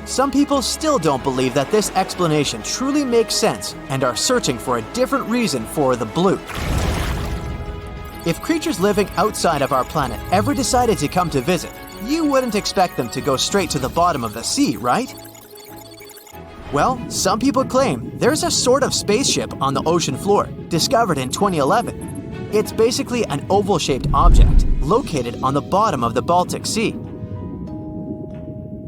Some people still don't believe that this explanation truly makes sense and are searching for a different reason for the bloop. If creatures living outside of our planet ever decided to come to visit, you wouldn't expect them to go straight to the bottom of the sea, right? Well, some people claim there's a sort of spaceship on the ocean floor, discovered in 2011. It's basically an oval-shaped object located on the bottom of the Baltic Sea.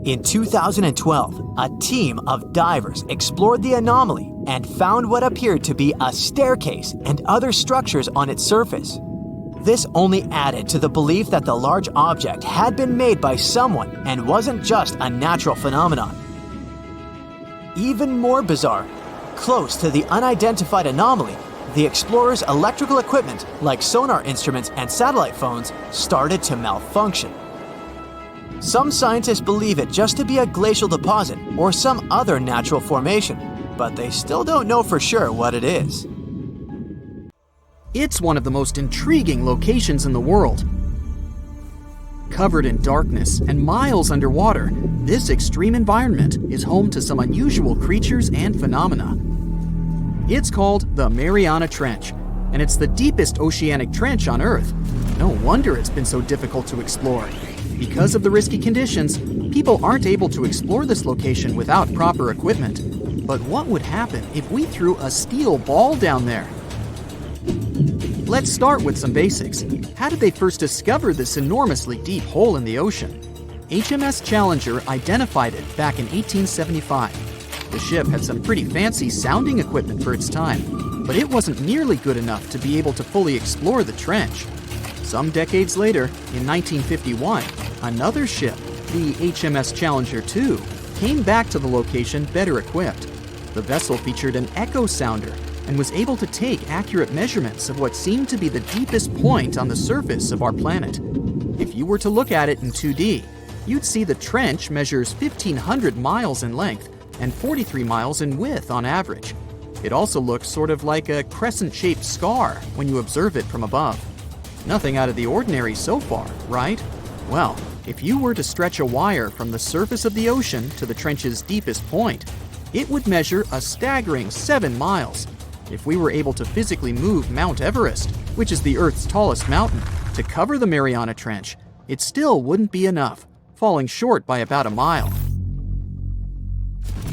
In 2012, a team of divers explored the anomaly and found what appeared to be a staircase and other structures on its surface. This only added to the belief that the large object had been made by someone and wasn't just a natural phenomenon. Even more bizarre, close to the unidentified anomaly, the explorers' electrical equipment, like sonar instruments and satellite phones, started to malfunction. Some scientists believe it just to be a glacial deposit or some other natural formation, but they still don't know for sure what it is. It's one of the most intriguing locations in the world. Covered in darkness and miles underwater, this extreme environment is home to some unusual creatures and phenomena. It's called the Mariana Trench, and it's the deepest oceanic trench on Earth. No wonder it's been so difficult to explore. Because of the risky conditions, people aren't able to explore this location without proper equipment. But what would happen if we threw a steel ball down there? Let's start with some basics. How did they first discover this enormously deep hole in the ocean? HMS Challenger identified it back in 1875. The ship had some pretty fancy sounding equipment for its time, but it wasn't nearly good enough to be able to fully explore the trench. Some decades later, in 1951, another ship, the HMS Challenger II, came back to the location better equipped. The vessel featured an echo sounder and was able to take accurate measurements of what seemed to be the deepest point on the surface of our planet. If you were to look at it in 2D, you'd see the trench measures 1,500 miles in length and 43 miles in width on average. It also looks sort of like a crescent-shaped scar when you observe it from above. Nothing out of the ordinary so far, right? Well, if you were to stretch a wire from the surface of the ocean to the trench's deepest point, it would measure a staggering 7 miles. If we were able to physically move Mount Everest, which is the Earth's tallest mountain, to cover the Mariana Trench, it still wouldn't be enough, falling short by about a mile.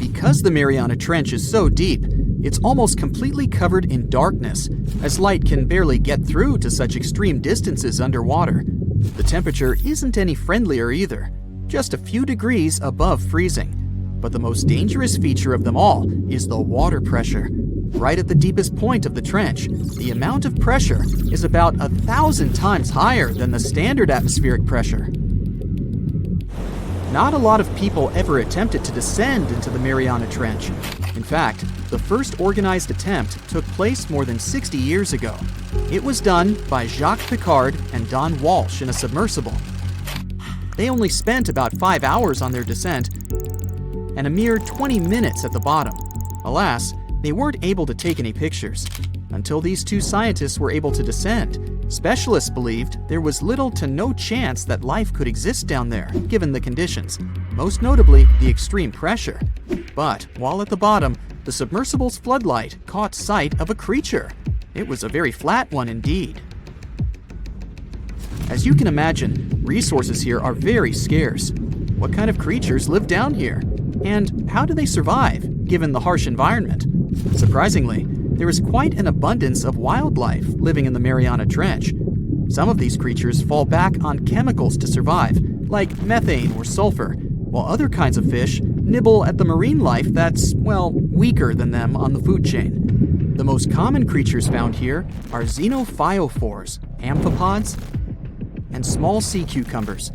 Because the Mariana Trench is so deep, it's almost completely covered in darkness, as light can barely get through to such extreme distances underwater. The temperature isn't any friendlier either, just a few degrees above freezing. But the most dangerous feature of them all is the water pressure. Right at the deepest point of the trench, the amount of pressure is about 1,000 times higher than the standard atmospheric pressure. Not a lot of people ever attempted to descend into the Mariana Trench. In fact, the first organized attempt took place more than 60 years ago. It was done by Jacques Piccard and Don Walsh in a submersible. They only spent about 5 hours on their descent and a mere 20 minutes at the bottom. Alas, they weren't able to take any pictures. Until these two scientists were able to descend, specialists believed there was little to no chance that life could exist down there, given the conditions, most notably the extreme pressure. But while at the bottom, the submersible's floodlight caught sight of a creature. It was a very flat one indeed. As you can imagine, resources here are very scarce. What kind of creatures live down here? And how do they survive, given the harsh environment? Surprisingly, there is quite an abundance of wildlife living in the Mariana Trench. Some of these creatures fall back on chemicals to survive, like methane or sulfur, while other kinds of fish nibble at the marine life that's, well, weaker than them on the food chain. The most common creatures found here are xenophyophores, amphipods, and small sea cucumbers.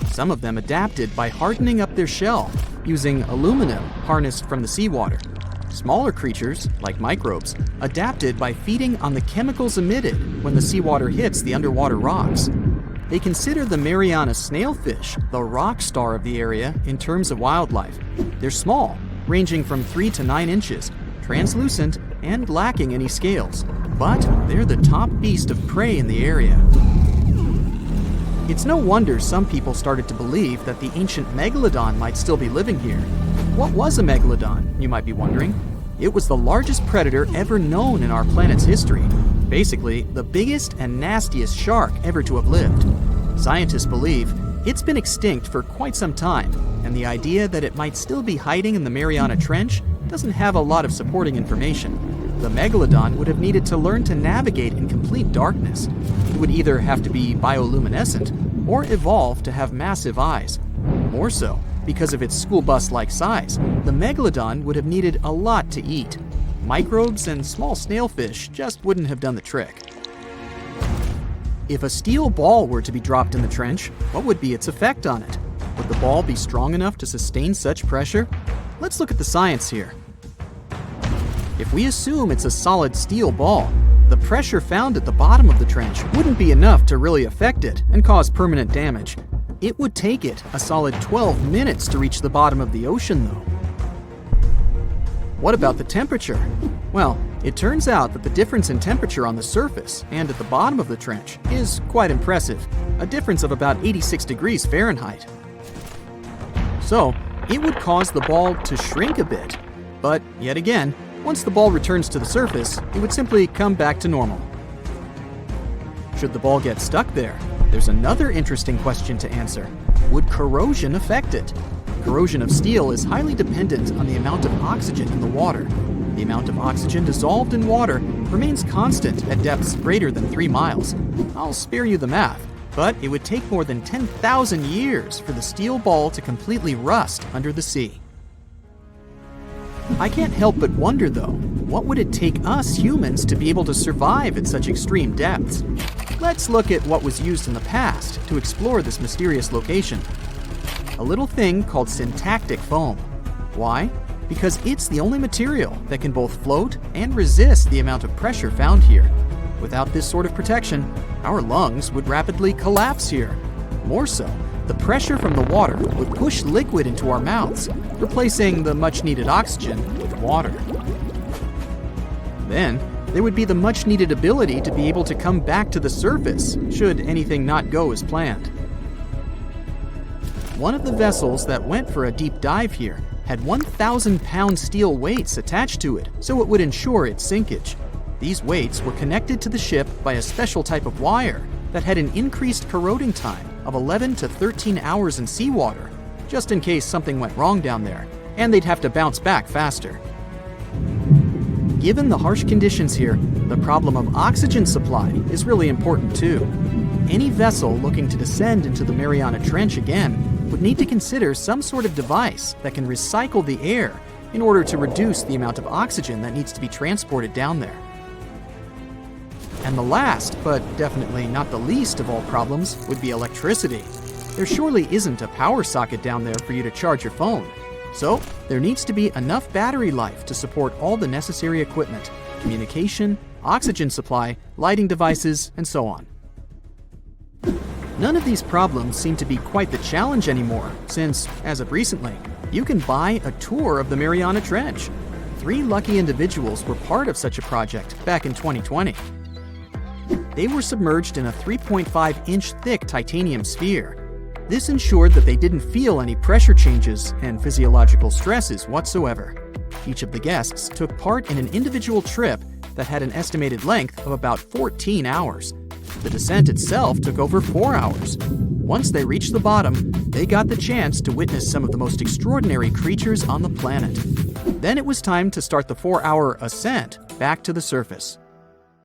Some of them adapted by hardening up their shell using aluminum harnessed from the seawater. Smaller creatures, like microbes, adapted by feeding on the chemicals emitted when the seawater hits the underwater rocks. They consider the Mariana snailfish the rock star of the area in terms of wildlife. They're small, ranging from 3 to 9 inches, translucent, and lacking any scales. But they're the top beast of prey in the area. It's no wonder some people started to believe that the ancient megalodon might still be living here. What was a megalodon, you might be wondering? It was the largest predator ever known in our planet's history. Basically, the biggest and nastiest shark ever to have lived. Scientists believe it's been extinct for quite some time, and the idea that it might still be hiding in the Mariana Trench doesn't have a lot of supporting information. The megalodon would have needed to learn to navigate in complete darkness. It would either have to be bioluminescent or evolve to have massive eyes. More so, because of its school bus-like size, the megalodon would have needed a lot to eat. Microbes and small snailfish just wouldn't have done the trick. If a steel ball were to be dropped in the trench, what would be its effect on it? Would the ball be strong enough to sustain such pressure? Let's look at the science here. If we assume it's a solid steel ball, the pressure found at the bottom of the trench wouldn't be enough to really affect it and cause permanent damage. It would take it a solid 12 minutes to reach the bottom of the ocean, though. What about the temperature? Well, it turns out that the difference in temperature on the surface and at the bottom of the trench is quite impressive, a difference of about 86 degrees Fahrenheit. So, it would cause the ball to shrink a bit, but yet again, once the ball returns to the surface, it would simply come back to normal. Should the ball get stuck there, there's another interesting question to answer. Would corrosion affect it? Corrosion of steel is highly dependent on the amount of oxygen in the water. The amount of oxygen dissolved in water remains constant at depths greater than 3 miles. I'll spare you the math, but it would take more than 10,000 years for the steel ball to completely rust under the sea. I can't help but wonder, though, what would it take us humans to be able to survive at such extreme depths? Let's look at what was used in the past to explore this mysterious location. A little thing called syntactic foam. Why? Because it's the only material that can both float and resist the amount of pressure found here. Without this sort of protection, our lungs would rapidly collapse here. More so, the pressure from the water would push liquid into our mouths, replacing the much-needed oxygen with water. Then, there would be the much-needed ability to be able to come back to the surface, should anything not go as planned. One of the vessels that went for a deep dive here had 1,000-pound steel weights attached to it, so it would ensure its sinkage. These weights were connected to the ship by a special type of wire that had an increased corroding time of 11 to 13 hours in seawater, just in case something went wrong down there, and they'd have to bounce back faster. Given the harsh conditions here, the problem of oxygen supply is really important too. Any vessel looking to descend into the Mariana Trench again would need to consider some sort of device that can recycle the air in order to reduce the amount of oxygen that needs to be transported down there. And the last, but definitely not the least of all problems, would be electricity. There surely isn't a power socket down there for you to charge your phone. So, there needs to be enough battery life to support all the necessary equipment, communication, oxygen supply, lighting devices, and so on. None of these problems seem to be quite the challenge anymore, since, as of recently, you can buy a tour of the Mariana Trench. 3 lucky individuals were part of such a project back in 2020. They were submerged in a 3.5-inch thick titanium sphere. This ensured that they didn't feel any pressure changes and physiological stresses whatsoever. Each of the guests took part in an individual trip that had an estimated length of about 14 hours. The descent itself took over 4 hours. Once they reached the bottom, they got the chance to witness some of the most extraordinary creatures on the planet. Then it was time to start the 4-hour ascent back to the surface.